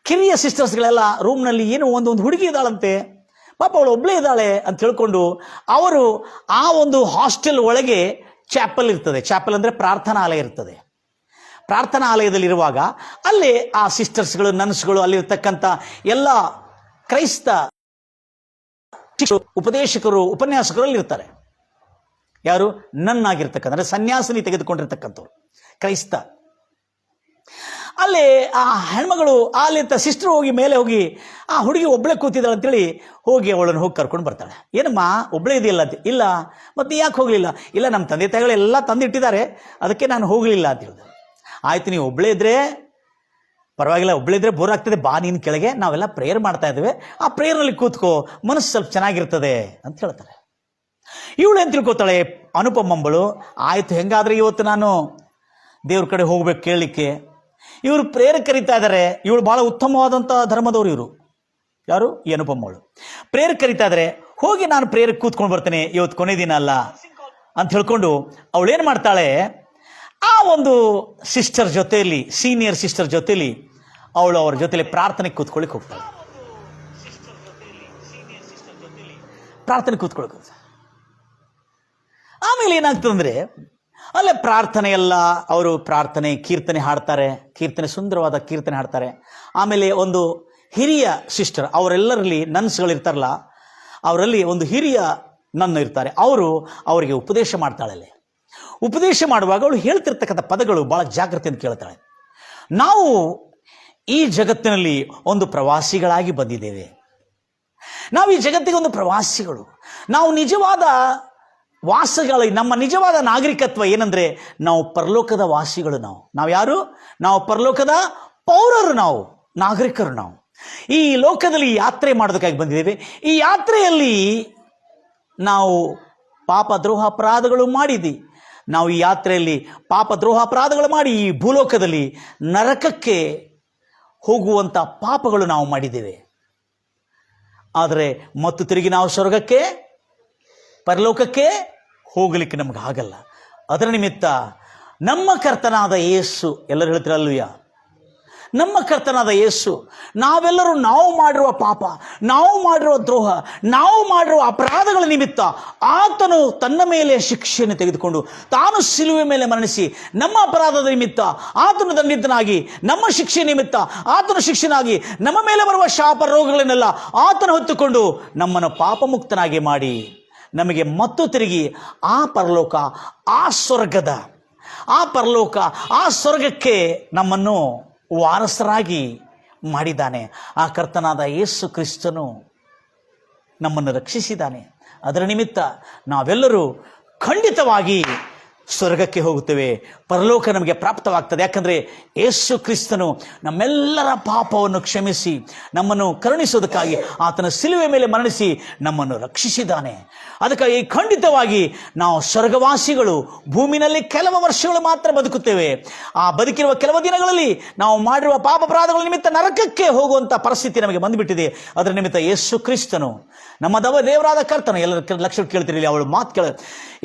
ಕಿರಿಯ ಸಿಸ್ಟರ್ಸ್ಗಳೆಲ್ಲ ರೂಮ್ನಲ್ಲಿ ಏನು ಒಂದು ಹುಡುಗಿ ಇದ್ದಾಳಂತೆ, ಪಾಪ ಅವಳು ಒಬ್ಬಳೇ ಇದ್ದಾಳೆ ಅಂತ ಹೇಳ್ಕೊಂಡು ಅವರು ಆ ಒಂದು ಹಾಸ್ಟೆಲ್ ಒಳಗೆ ಚಾಪಲ್ ಇರ್ತದೆ. ಚಾಪಲ್ ಅಂದರೆ ಪ್ರಾರ್ಥನಾಲಯ ಇರ್ತದೆ. ಪ್ರಾರ್ಥನಾಲಯದಲ್ಲಿರುವಾಗ ಅಲ್ಲಿ ಆ ಸಿಸ್ಟರ್ಸ್ಗಳು, ನನ್ಸ್ಗಳು, ಅಲ್ಲಿರ್ತಕ್ಕಂಥ ಎಲ್ಲ ಕ್ರೈಸ್ತ ಉಪದೇಶಕರು, ಉಪನ್ಯಾಸಕರು ಅಲ್ಲಿ ಇರ್ತಾರೆ. ಯಾರು? ನನ್ನಾಗಿರ್ತಕ್ಕಂಥ, ಅಂದರೆ ಸನ್ಯಾಸಿನಿ ತೆಗೆದುಕೊಂಡಿರ್ತಕ್ಕಂಥವ್ರು ಕ್ರೈಸ್ತ. ಅಲ್ಲಿ ಆ ಹೆಣ್ಮಗಳು ಅಲ್ಲಿ ಸಿಸ್ಟರ್ ಹೋಗಿ ಮೇಲೆ ಹೋಗಿ ಆ ಹುಡುಗಿ ಒಬ್ಬಳೇ ಕೂತಿದ್ದಾಳೆ ಅಂತೇಳಿ ಹೋಗಿ ಅವಳನ್ನು ಹೋಗಿ ಕರ್ಕೊಂಡು ಬರ್ತಾಳೆ. ಏನಮ್ಮ ಒಬ್ಬಳೇ ಇದೆಯಲ್ಲ ಅಂತ. ಇಲ್ಲ, ಮತ್ತೆ ಯಾಕೆ ಹೋಗಲಿಲ್ಲ? ಇಲ್ಲ, ನಮ್ಮ ತಂದೆ ತಾಯಿಗಳೆಲ್ಲ ತಂದಿಟ್ಟಿದ್ದಾರೆ, ಅದಕ್ಕೆ ನಾನು ಹೋಗಲಿಲ್ಲ ಅಂತ ಹೇಳಿದೆ. ಆಯ್ತು, ನೀವು ಒಬ್ಬಳೇ ಇದ್ರೆ ಪರವಾಗಿಲ್ಲ, ಒಬ್ಬಳೇ ಇದ್ರೆ ಬೋರ್ ಆಗ್ತದೆ, ಬಾ ನೀನು ಕೆಳಗೆ, ನಾವೆಲ್ಲ ಪ್ರೇಯರ್ ಮಾಡ್ತಾ ಇದ್ದೇವೆ, ಆ ಪ್ರೇಯರ್ನಲ್ಲಿ ಕೂತ್ಕೋ, ಮನಸ್ಸು ಸ್ವಲ್ಪ ಚೆನ್ನಾಗಿರ್ತದೆ ಅಂತ ಹೇಳ್ತಾರೆ. ಇವಳು ಏನು ತಿಳ್ಕೊತಾಳೆ, ಅನುಪಮಂಬಳು, ಆಯಿತು ಹೆಂಗಾದ್ರೆ ಇವತ್ತು ನಾನು ದೇವ್ರ ಕಡೆ ಹೋಗ್ಬೇಕು ಕೇಳಲಿಕ್ಕೆ. ಇವರು ಪ್ರೇಯರ್ ಕರೀತಾ ಇದ್ದಾರೆ. ಇವಳು ಭಾಳ ಉತ್ತಮವಾದಂಥ ಧರ್ಮದವರು ಇವರು. ಯಾರು? ಈ ಅನುಪಮಗಳು. ಪ್ರೇಯರ್ ಕರೀತಾ ಇದ್ದಾರೆ, ಹೋಗಿ ನಾನು ಪ್ರೇಯರ್ ಕೂತ್ಕೊಂಡು ಬರ್ತೇನೆ, ಇವತ್ತು ಕೊನೆ ದಿನ ಅಲ್ಲ ಅಂತ ಹೇಳ್ಕೊಂಡು ಅವಳು ಏನು ಮಾಡ್ತಾಳೆ, ಆ ಒಂದು ಸಿಸ್ಟರ್ ಜೊತೆಯಲ್ಲಿ, ಸೀನಿಯರ್ ಸಿಸ್ಟರ್ ಜೊತೆಯಲ್ಲಿ ಅವಳು ಅವ್ರ ಜೊತೆಲಿ ಪ್ರಾರ್ಥನೆಗೆ ಕೂತ್ಕೊಳ್ಳಿಕ್ಕೆ ಹೋಗ್ತಾಳೆ. ಪ್ರಾರ್ಥನೆ ಕೂತ್ಕೊಳ್ಳಿಕ್ಕೆ ಹೋಗ್ತಾಳೆ. ಆಮೇಲೆ ಏನಾಗ್ತದಂದ್ರೆ ಅಲ್ಲೇ ಪ್ರಾರ್ಥನೆ ಎಲ್ಲ, ಅವರು ಪ್ರಾರ್ಥನೆ ಕೀರ್ತನೆ ಹಾಡ್ತಾರೆ, ಕೀರ್ತನೆ ಸುಂದರವಾದ ಕೀರ್ತನೆ ಹಾಡ್ತಾರೆ. ಆಮೇಲೆ ಒಂದು ಹಿರಿಯ ಸಿಸ್ಟರ್, ಅವರೆಲ್ಲರಲ್ಲಿ ನನ್ಸ್ಗಳಿರ್ತಾರಲ್ಲ, ಅವರಲ್ಲಿ ಒಂದು ಹಿರಿಯ ನನ್ನ ಇರ್ತಾರೆ, ಅವರು ಅವರಿಗೆ ಉಪದೇಶ ಮಾಡ್ತಾಳಲ್ಲಿ. ಉಪದೇಶ ಮಾಡುವಾಗ ಅವಳು ಹೇಳ್ತಿರ್ತಕ್ಕಂಥ ಪದಗಳು ಭಾಳ ಜಾಗ್ರತೆಯಿಂದ ಕೇಳ್ತಾಳೆ. ನಾವು ಈ ಜಗತ್ತಿನಲ್ಲಿ ಒಂದು ಪ್ರವಾಸಿಗಳಾಗಿ ಬಂದಿದ್ದೇವೆ. ನಾವು ಈ ಜಗತ್ತಿಗೆ ಒಂದು ಪ್ರವಾಸಿಗಳು. ನಾವು ನಿಜವಾದ ವಾಸಗಳು, ನಮ್ಮ ನಿಜವಾದ ನಾಗರಿಕತ್ವ ಏನಂದ್ರೆ ನಾವು ಪರಲೋಕದ ವಾಸಿಗಳು. ನಾವು ಯಾರು? ನಾವು ಪರಲೋಕದ ಪೌರರು, ನಾವು ನಾಗರಿಕರು. ನಾವು ಈ ಲೋಕದಲ್ಲಿ ಯಾತ್ರೆ ಮಾಡೋದಕ್ಕಾಗಿ ಬಂದಿದ್ದೇವೆ. ಈ ಯಾತ್ರೆಯಲ್ಲಿ ನಾವು ಪಾಪ ದ್ರೋಹ ಅಪರಾಧಗಳು ಮಾಡಿದ್ವಿ. ನಾವು ಈ ಯಾತ್ರೆಯಲ್ಲಿ ಪಾಪ ದ್ರೋಹ ಅಪರಾಧಗಳು ಮಾಡಿ ಈ ಭೂಲೋಕದಲ್ಲಿ ನರಕಕ್ಕೆ ಹೋಗುವಂಥ ಪಾಪಗಳು ನಾವು ಮಾಡಿದ್ದೇವೆ. ಆದರೆ ಮತ್ತು ತಿರುಗಿ ನಾವು ಸ್ವರ್ಗಕ್ಕೆ, ಪರಲೋಕಕ್ಕೆ ಹೋಗಲಿಕ್ಕೆ ನಮ್ಗೆ ಆಗಲ್ಲ. ಅದರ ನಿಮಿತ್ತ ನಮ್ಮ ಕರ್ತನಾದ ಯೇಸು, ಎಲ್ಲರೂ ಹೇಳ್ತಿರಲ್ಲೂಯ್ಯ, ನಮ್ಮ ಕರ್ತನಾದ ಯೇಸು, ನಾವೆಲ್ಲರೂ ನಾವು ಮಾಡಿರುವ ಪಾಪ, ನಾವು ಮಾಡಿರುವ ದ್ರೋಹ, ನಾವು ಮಾಡಿರುವ ಅಪರಾಧಗಳ ನಿಮಿತ್ತ ಆತನು ತನ್ನ ಮೇಲೆ ಶಿಕ್ಷೆಯನ್ನು ತೆಗೆದುಕೊಂಡು ತಾನು ಶಿಲುವೆ ಮೇಲೆ ಮರಣಿಸಿ, ನಮ್ಮ ಅಪರಾಧದ ನಿಮಿತ್ತ ಆತನು ದಂಡಿತನಾಗಿ, ನಮ್ಮ ಶಿಕ್ಷೆ ನಿಮಿತ್ತ ಆತನು ಶಿಕ್ಷೆನಾಗಿ, ನಮ್ಮ ಮೇಲೆ ಬರುವ ಶಾಪ ರೋಗಗಳನ್ನೆಲ್ಲ ಆತನು ಹೊತ್ತುಕೊಂಡು ನಮ್ಮನ್ನು ಪಾಪಮುಕ್ತನಾಗಿ ಮಾಡಿ ನಮಗೆ ಮತ್ತು ತಿರುಗಿ ಆ ಪರಲೋಕ, ಆ ಸ್ವರ್ಗದ, ಆ ಪರಲೋಕ, ಆ ಸ್ವರ್ಗಕ್ಕೆ ನಮ್ಮನ್ನು ವಾರಸರಾಗಿ ಮಾಡಿದ್ದಾನೆ. ಆ ಕರ್ತನಾದ ಯೇಸು ಕ್ರಿಸ್ತನು ನಮ್ಮನ್ನು ರಕ್ಷಿಸಿದ್ದಾನೆ. ಅದರ ನಿಮಿತ್ತ ನಾವೆಲ್ಲರೂ ಖಂಡಿತವಾಗಿ ಸ್ವರ್ಗಕ್ಕೆ ಹೋಗುತ್ತೇವೆ, ಪರಲೋಕ ನಮಗೆ ಪ್ರಾಪ್ತವಾಗ್ತದೆ. ಯಾಕಂದರೆ ಯೇಸು ಕ್ರಿಸ್ತನು ನಮ್ಮೆಲ್ಲರ ಪಾಪವನ್ನು ಕ್ಷಮಿಸಿ ನಮ್ಮನ್ನು ಕರುಣಿಸೋದಕ್ಕಾಗಿ ಆತನ ಶಿಲುವೆ ಮೇಲೆ ಮರಣಿಸಿ ನಮ್ಮನ್ನು ರಕ್ಷಿಸಿದ್ದಾನೆ. ಅದಕ್ಕಾಗಿ ಖಂಡಿತವಾಗಿ ನಾವು ಸ್ವರ್ಗವಾಸಿಗಳು. ಭೂಮಿನಲ್ಲಿ ಕೆಲವು ವರ್ಷಗಳು ಮಾತ್ರ ಬದುಕುತ್ತೇವೆ. ಆ ಬದುಕಿರುವ ಕೆಲವು ದಿನಗಳಲ್ಲಿ ನಾವು ಮಾಡಿರುವ ಪಾಪ ಅಪರಾಧಗಳ ನಿಮಿತ್ತ ನರಕಕ್ಕೆ ಹೋಗುವಂಥ ಪರಿಸ್ಥಿತಿ ನಮಗೆ ಬಂದುಬಿಟ್ಟಿದೆ. ಅದರ ನಿಮಿತ್ತ ಯೇಸು ಕ್ರಿಸ್ತನು ನಮ್ಮ ದೇವರಾದ ಕರ್ತನು, ಎಲ್ಲರ ಲಕ್ಷ ಕೇಳ್ತಿರಲಿ ಅವಳು ಮಾತು ಕೇಳ,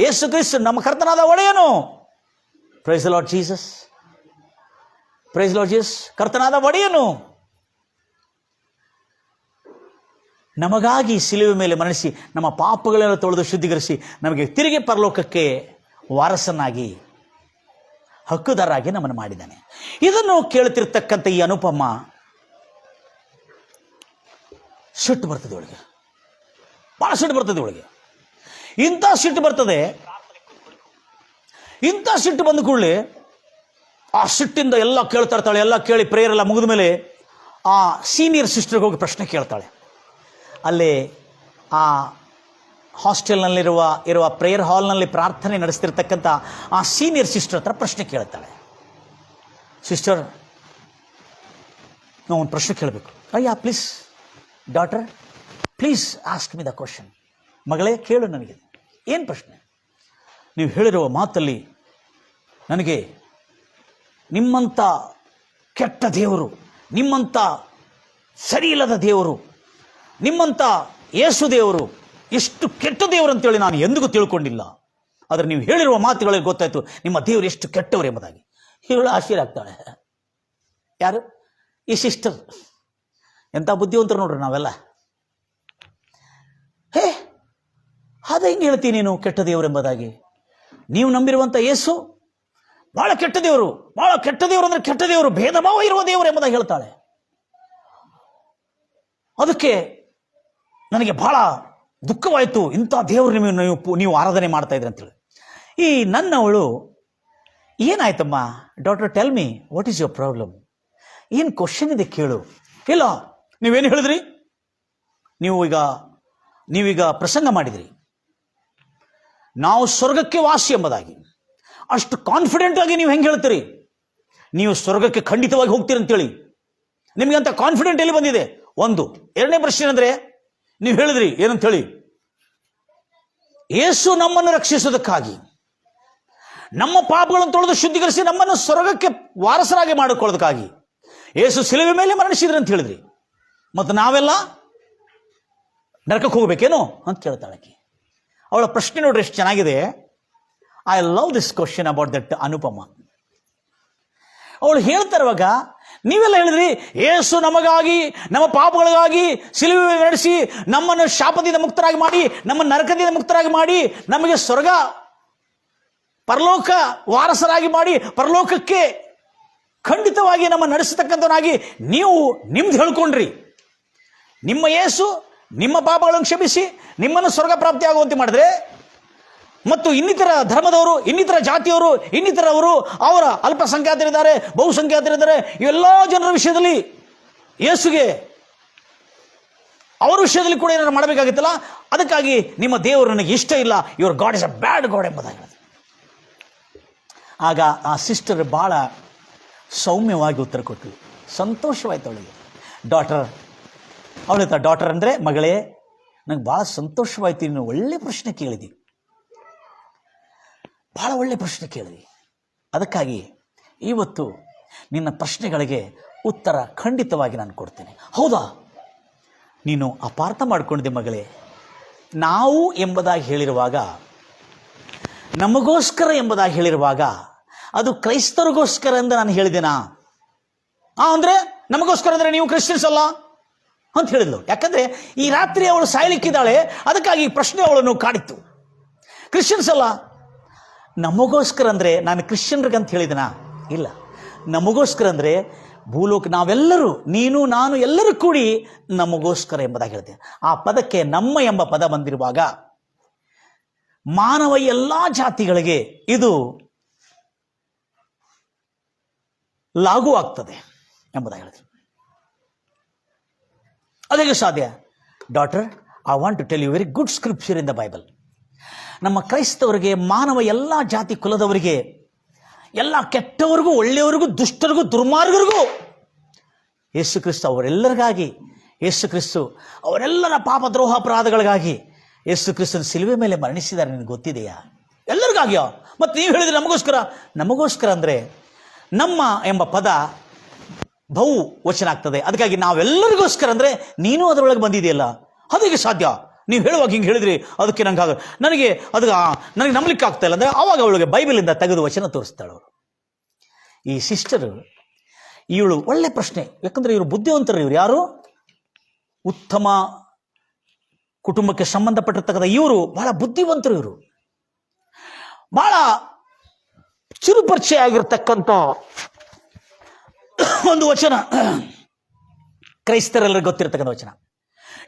ಯೇಸು ಕ್ರಿಸ್ತನು ನಮ್ಮ ಕರ್ತನಾದ ಒಡೆಯನು. Praise the lord Jesus, praise the lord Jesus. ಕರ್ತನಾದ ಒಡೆಯನು ನಮಗಾಗಿ ಶಿಲುವೆ ಮೇಲೆ ಮರಣಿಸಿ ನಮ್ಮ ಪಾಪಗಳೆಲ್ಲ ತೊಳೆದು ಶುದ್ಧೀಕರಿಸಿ ನಮಗೆ ತಿರುಗಿ ಪರಲೋಕಕ್ಕೆ ವಾರಸನಾಗಿ, ಹಕ್ಕುದಾರರಾಗಿ ನಮ್ಮನ್ನು ಮಾಡಿದ್ದಾನೆ. ಇದನ್ನು ಕೇಳ್ತಿರ್ತಕ್ಕಂಥ ಈ ಅನುಪಮ ಸಿಟ್ಟು ಬರ್ತದೆ ಒಳಗೆ, ಭಾಳ ಸಿಟ್ಟು ಬರ್ತದೆ ಒಳಗೆ. ಇಂಥ ಸಿಟ್ಟು ಬರ್ತದೆ, ಇಂಥ ಸಿಟ್ಟು ಬಂದ ಕೂಡಲೇ ಆ ಸಿಟ್ಟಿಂದ ಎಲ್ಲ ಕೇಳ್ತಾ ಇರ್ತಾಳೆ. ಎಲ್ಲ ಕೇಳಿ ಪ್ರೇಯರ್ ಎಲ್ಲ ಮುಗಿದ ಮೇಲೆ ಆ ಸೀನಿಯರ್ ಸಿಸ್ಟರ್ಗೆ ಹೋಗಿ ಪ್ರಶ್ನೆ ಕೇಳ್ತಾಳೆ. ಅಲ್ಲೇ ಆ ಹಾಸ್ಟೆಲ್ನಲ್ಲಿರುವ ಪ್ರೇಯರ್ ಹಾಲ್ನಲ್ಲಿ ಪ್ರಾರ್ಥನೆ ನಡೆಸ್ತಿರ್ತಕ್ಕಂಥ ಆ ಸೀನಿಯರ್ ಸಿಸ್ಟರ್ ಹತ್ರ ಪ್ರಶ್ನೆ ಕೇಳ್ತಾಳೆ. ಸಿಸ್ಟರ್, ನಾವು ಒಂದು ಪ್ರಶ್ನೆ ಕೇಳಬೇಕು. ಅಯ್ಯ please daughter, please ask me the question. ಮಗಳೇ ಕೇಳು, ನನಗೆ ಏನು ಪ್ರಶ್ನೆ? ನೀವು ಹೇಳಿರುವ ಮಾತಲ್ಲಿ ನನಗೆ ನಿಮ್ಮಂಥ ಕೆಟ್ಟ ದೇವರು, ನಿಮ್ಮಂಥ ಸರಿ ಇಲ್ಲದ ದೇವರು, ನಿಮ್ಮಂಥ ಯೇಸು ದೇವರು ಎಷ್ಟು ಕೆಟ್ಟ ದೇವರು ಅಂತೇಳಿ ನಾನು ಎಂದಿಗೂ ತಿಳ್ಕೊಂಡಿಲ್ಲ. ಆದರೆ ನೀವು ಹೇಳಿರುವ ಮಾತುಗಳಲ್ಲಿ ಗೊತ್ತಾಯ್ತು ನಿಮ್ಮ ದೇವರು ಎಷ್ಟು ಕೆಟ್ಟವರು ಎಂಬುದಾಗಿ. ಹೇಳು ಆಶ್ಚರ್ಯ ಆಗ್ತಾಳೆ. ಯಾರು? ಈ ಸಿಸ್ಟರ್. ಎಂಥ ಬುದ್ಧಿವಂತರು ನೋಡ್ರಿ ನಾವೆಲ್ಲ. ಹೇ, ಅದ ಹೆಂಗೆ ಹೇಳ್ತೀನಿ ನೀನು ಕೆಟ್ಟ ದೇವರು ಎಂಬುದಾಗಿ? ನೀವು ನಂಬಿರುವಂಥ ಯೇಸು ಬಹಳ ಕೆಟ್ಟ ದೇವರು, ಬಹಳ ಕೆಟ್ಟ ದೇವರು ಅಂದರೆ ಕೆಟ್ಟ ದೇವರು, ಭೇದ ಭಾವ ಇರುವ ದೇವರು ಎಂಬುದಾಗಿ ಹೇಳ್ತಾಳೆ. ಅದಕ್ಕೆ ನನಗೆ ಬಹಳ ದುಃಖವಾಯಿತು, ಇಂಥ ದೇವರು ನೀವು ಆರಾಧನೆ ಮಾಡ್ತಾ ಇದ್ರಿ ಅಂತೇಳಿ. ಈ ನನ್ನವಳು, ಏನಾಯ್ತಮ್ಮ doctor, tell me what is your problem, ಏನು ಕ್ವಶನ್ ಇದೆ ಕೇಳು. ಇಲ್ಲ, ನೀವೇನು ಹೇಳಿದ್ರಿ? ನೀವೀಗ ಪ್ರಸಂಗ ಮಾಡಿದ್ರಿ ನಾವು ಸ್ವರ್ಗಕ್ಕೆ ವಾಸಿ ಎಂಬುದಾಗಿ. ಅಷ್ಟು ಕಾನ್ಫಿಡೆಂಟ್ ಆಗಿ ನೀವು ಹೆಂಗೆ ಹೇಳ್ತೀರಿ? ನೀವು ಸ್ವರ್ಗಕ್ಕೆ ಖಂಡಿತವಾಗಿ ಹೋಗ್ತೀರಿ ಅಂತೇಳಿ ನಿಮಗೆ ಅಂತ ಕಾನ್ಫಿಡೆಂಟ್ ಎಲ್ಲಿ ಬಂದಿದೆ? ಒಂದು. ಎರಡನೇ ಪ್ರಶ್ನೆ ಅಂದರೆ, ನೀವು ಹೇಳಿದ್ರಿ ಏನಂತ ಹೇಳಿ, ಯೇಸು ನಮ್ಮನ್ನು ರಕ್ಷಿಸೋದಕ್ಕಾಗಿ, ನಮ್ಮ ಪಾಪಗಳನ್ನು ತೊಳೆದು ಶುದ್ಧೀಕರಿಸಿ ನಮ್ಮನ್ನು ಸ್ವರ್ಗಕ್ಕೆ ವಾರಸರಾಗಿ ಮಾಡಿಕೊಳ್ಳೋದಕ್ಕಾಗಿ ಯೇಸು ಶಿಲುಬೆ ಮೇಲೆ ಮರಣಿಸಿದ್ರಿ ಅಂತ ಹೇಳಿದ್ರಿ. ಮತ್ತು ನಾವೆಲ್ಲ ನರಕಕ್ಕೆ ಹೋಗ್ಬೇಕೇನೋ ಅಂತ ಕೇಳ್ತಾಳೆ. ಅವಳ ಪ್ರಶ್ನೆ ನೋಡ್ರಿ ಎಷ್ಟು ಚೆನ್ನಾಗಿದೆ. I love this question about that Anupama. ಅವಳು ಹೇಳ್ತಾರುವಾಗ ನೀವೆಲ್ಲ ಹೇಳಿದ್ರಿ ಯೇಸು ನಮಗಾಗಿ, ನಮ್ಮ ಪಾಪಗಳಿಗಾಗಿ ಶಿಲುಬೆ ನಡೆಸಿ ನಮ್ಮನ್ನು ಶಾಪದಿಂದ ಮುಕ್ತರಾಗಿ ಮಾಡಿ, ನಮ್ಮ ನರಕದಿಂದ ಮುಕ್ತರಾಗಿ ಮಾಡಿ, ನಮಗೆ ಸ್ವರ್ಗ ಪರಲೋಕ ವಾರಸರಾಗಿ ಮಾಡಿ, ಪರಲೋಕಕ್ಕೆ ಖಂಡಿತವಾಗಿ ನಮ್ಮ ನಡೆಸತಕ್ಕಂಥವನಾಗಿ ನೀವು ನಿಮ್ದು ಹೇಳ್ಕೊಂಡ್ರಿ. ನಿಮ್ಮ ಯೇಸು ನಿಮ್ಮ ಪಾಪಗಳನ್ನು ಕ್ಷಮಿಸಿ ನಿಮ್ಮನ್ನು ಸ್ವರ್ಗ ಪ್ರಾಪ್ತಿ ಆಗುವಂತೆ ಮಾಡಿದ್ರೆ, ಮತ್ತು ಇನ್ನಿತರ ಧರ್ಮದವರು, ಇನ್ನಿತರ ಜಾತಿಯವರು, ಇನ್ನಿತರವರು, ಅವರ ಅಲ್ಪಸಂಖ್ಯಾತರಿದ್ದಾರೆ, ಬಹುಸಂಖ್ಯಾತರಿದ್ದಾರೆ, ಇವೆಲ್ಲ ಜನರ ವಿಷಯದಲ್ಲಿ ಯೇಸುಗೆ ಅವರ ವಿಷಯದಲ್ಲಿ ಕೂಡ ಏನಾದ್ರು ಮಾಡಬೇಕಾಗಿತ್ತಲ್ಲ. ಅದಕ್ಕಾಗಿ ನಿಮ್ಮ ದೇವರು ನನಗೆ ಇಷ್ಟ ಇಲ್ಲ, your god is a bad god ಎಂಬುದಾಗಿ. ಆಗ ಆ ಸಿಸ್ಟರ್ ಭಾಳ ಸೌಮ್ಯವಾಗಿ ಉತ್ತರ ಕೊಟ್ಟಳು. ಸಂತೋಷವಾಯ್ತು ಅವಳಿಗೆ. ಅವಳು ಹೇಳ್ತಾ, ಡಾಕ್ಟರ್ ಅಂದರೆ ಮಗಳೇ, ನಂಗೆ ಭಾಳ ಸಂತೋಷವಾಯ್ತು, ನೀನು ಒಳ್ಳೆ ಪ್ರಶ್ನೆ ಕೇಳಿದಿ, ಭಾಳ ಒಳ್ಳೆ ಪ್ರಶ್ನೆ ಕೇಳಿದಿ. ಅದಕ್ಕಾಗಿ ಇವತ್ತು ನಿನ್ನ ಪ್ರಶ್ನೆಗಳಿಗೆ ಉತ್ತರ ಖಂಡಿತವಾಗಿ ನಾನು ಕೊಡ್ತೇನೆ. ಹೌದಾ? ನೀನು ಅಪಾರ್ಥ ಮಾಡಿಕೊಂಡಿದ್ದೆ ಮಗಳೇ. ನಾವು ಎಂಬುದಾಗಿ ಹೇಳಿರುವಾಗ, ನಮಗೋಸ್ಕರ ಎಂಬುದಾಗಿ ಹೇಳಿರುವಾಗ, ಅದು ಕ್ರೈಸ್ತರಿಗೋಸ್ಕರ ಎಂದು ನಾನು ಹೇಳಿದೆನಾ? ಅಂದರೆ ನಮಗೋಸ್ಕರ ಅಂದರೆ ನೀವು ಕ್ರಿಶ್ಚಿಯನ್ಸ್ ಅಲ್ಲ ಅಂತ ಹೇಳಿದ್ಲು. ಯಾಕಂದರೆ ಈ ರಾತ್ರಿ ಅವಳು ಸಾಯಲಿಕ್ಕಿದ್ದಾಳೆ, ಅದಕ್ಕಾಗಿ ಪ್ರಶ್ನೆ ಅವಳನ್ನು ಕಾಡಿತ್ತು. ಕ್ರಿಶ್ಚಿಯನ್ಸ್ ಅಲ್ಲ, ನಮಗೋಸ್ಕರ ಅಂದರೆ ನಾನು ಕ್ರಿಶ್ಚಿಯನ್ರಿಗೆ ಅಂತ ಹೇಳಿದೆನಾ? ಇಲ್ಲ, ನಮಗೋಸ್ಕರ ಅಂದರೆ ಭೂಲೋಕ, ನಾವೆಲ್ಲರೂ, ನೀನು ನಾನು ಎಲ್ಲರೂ ಕೂಡಿ ನಮಗೋಸ್ಕರ ಎಂಬುದಾಗಿ ಹೇಳಿದೆ. ಆ ಪದಕ್ಕೆ ನಮ್ಮ ಎಂಬ ಪದ ಬಂದಿರುವಾಗ ಮಾನವ ಎಲ್ಲ ಜಾತಿಗಳಿಗೆ ಇದು ಲಾಗೂ ಆಗ್ತದೆ ಎಂಬುದಾಗಿ ಹೇಳಿದ್ರು. ಅದೇಗೆ ಸಾಧ್ಯ? Doctor, I want to tell you very good scripture in the Bible. ನಮ್ಮ ಕ್ರೈಸ್ತವರಿಗೆ, ಮಾನವ ಎಲ್ಲ ಜಾತಿ ಕುಲದವರಿಗೆ, ಎಲ್ಲ ಕೆಟ್ಟವರಿಗೂ, ಒಳ್ಳೆಯವರಿಗೂ, ದುಷ್ಟರಿಗೂ, ದುರ್ಮಾರ್ಗರಿಗೂ ಯೇಸು ಕ್ರಿಸ್ತು ಅವರೆಲ್ಲರಿಗಾಗಿ, ಯೇಸು ಕ್ರಿಸ್ತು ಅವರೆಲ್ಲರ ಪಾಪ ದ್ರೋಹ ಅಪರಾಧಗಳಿಗಾಗಿ ಯೇಸು ಕ್ರಿಸ್ತನ ಶಿಲುಬೆ ಮೇಲೆ ಮರಣಿಸಿದ್ದಾರೆ. ನಿನಗೆ ಗೊತ್ತಿದೆಯಾ? ಎಲ್ಲರಿಗಾಗಿಯೋ. ಮತ್ತು ನೀವು ಹೇಳಿದ್ರೆ ನಮಗೋಸ್ಕರ ಅಂದರೆ ನಮ್ಮ ಎಂಬ ಪದ ಬಹು ವಚನ ಆಗ್ತದೆ. ಅದಕ್ಕಾಗಿ ನಾವೆಲ್ಲರಿಗೋಸ್ಕರ ಅಂದರೆ ನೀನು ಅದರೊಳಗೆ ಬಂದಿದೆಯಲ್ಲ, ಅದಕ್ಕೆ ಸಾಧ್ಯ. ನೀವು ಹೇಳುವಾಗ ಹಿಂಗೆ ಹೇಳಿದ್ರಿ, ಅದಕ್ಕೆ ನನಗೆ ನಂಬಲಿಕ್ಕೆ ಆಗ್ತಾ ಇಲ್ಲ ಅಂದರೆ ಆವಾಗ ಅವಳಿಗೆ ಬೈಬಲಿಂದ ತೆಗೆದು ವಚನ ತೋರಿಸ್ತಾಳೆ ಅವರು. ಈ ಸಿಸ್ಟರು, ಇವಳು ಒಳ್ಳೆ ಪ್ರಶ್ನೆ, ಯಾಕಂದರೆ ಇವರು ಬುದ್ಧಿವಂತರು. ಇವರು ಯಾರು? ಉತ್ತಮ ಕುಟುಂಬಕ್ಕೆ ಸಂಬಂಧಪಟ್ಟಿರ್ತಕ್ಕಂಥ ಇವರು ಬಹಳ ಬುದ್ಧಿವಂತರು. ಇವರು ಬಹಳ ಚಿರುಪರಿಚಯ ಆಗಿರ್ತಕ್ಕಂಥ ಒಂದು ವಚನ, ಕ್ರೈಸ್ತರೆಲ್ಲರಿಗೂ ಗೊತ್ತಿರತಕ್ಕಂಥ ವಚನ.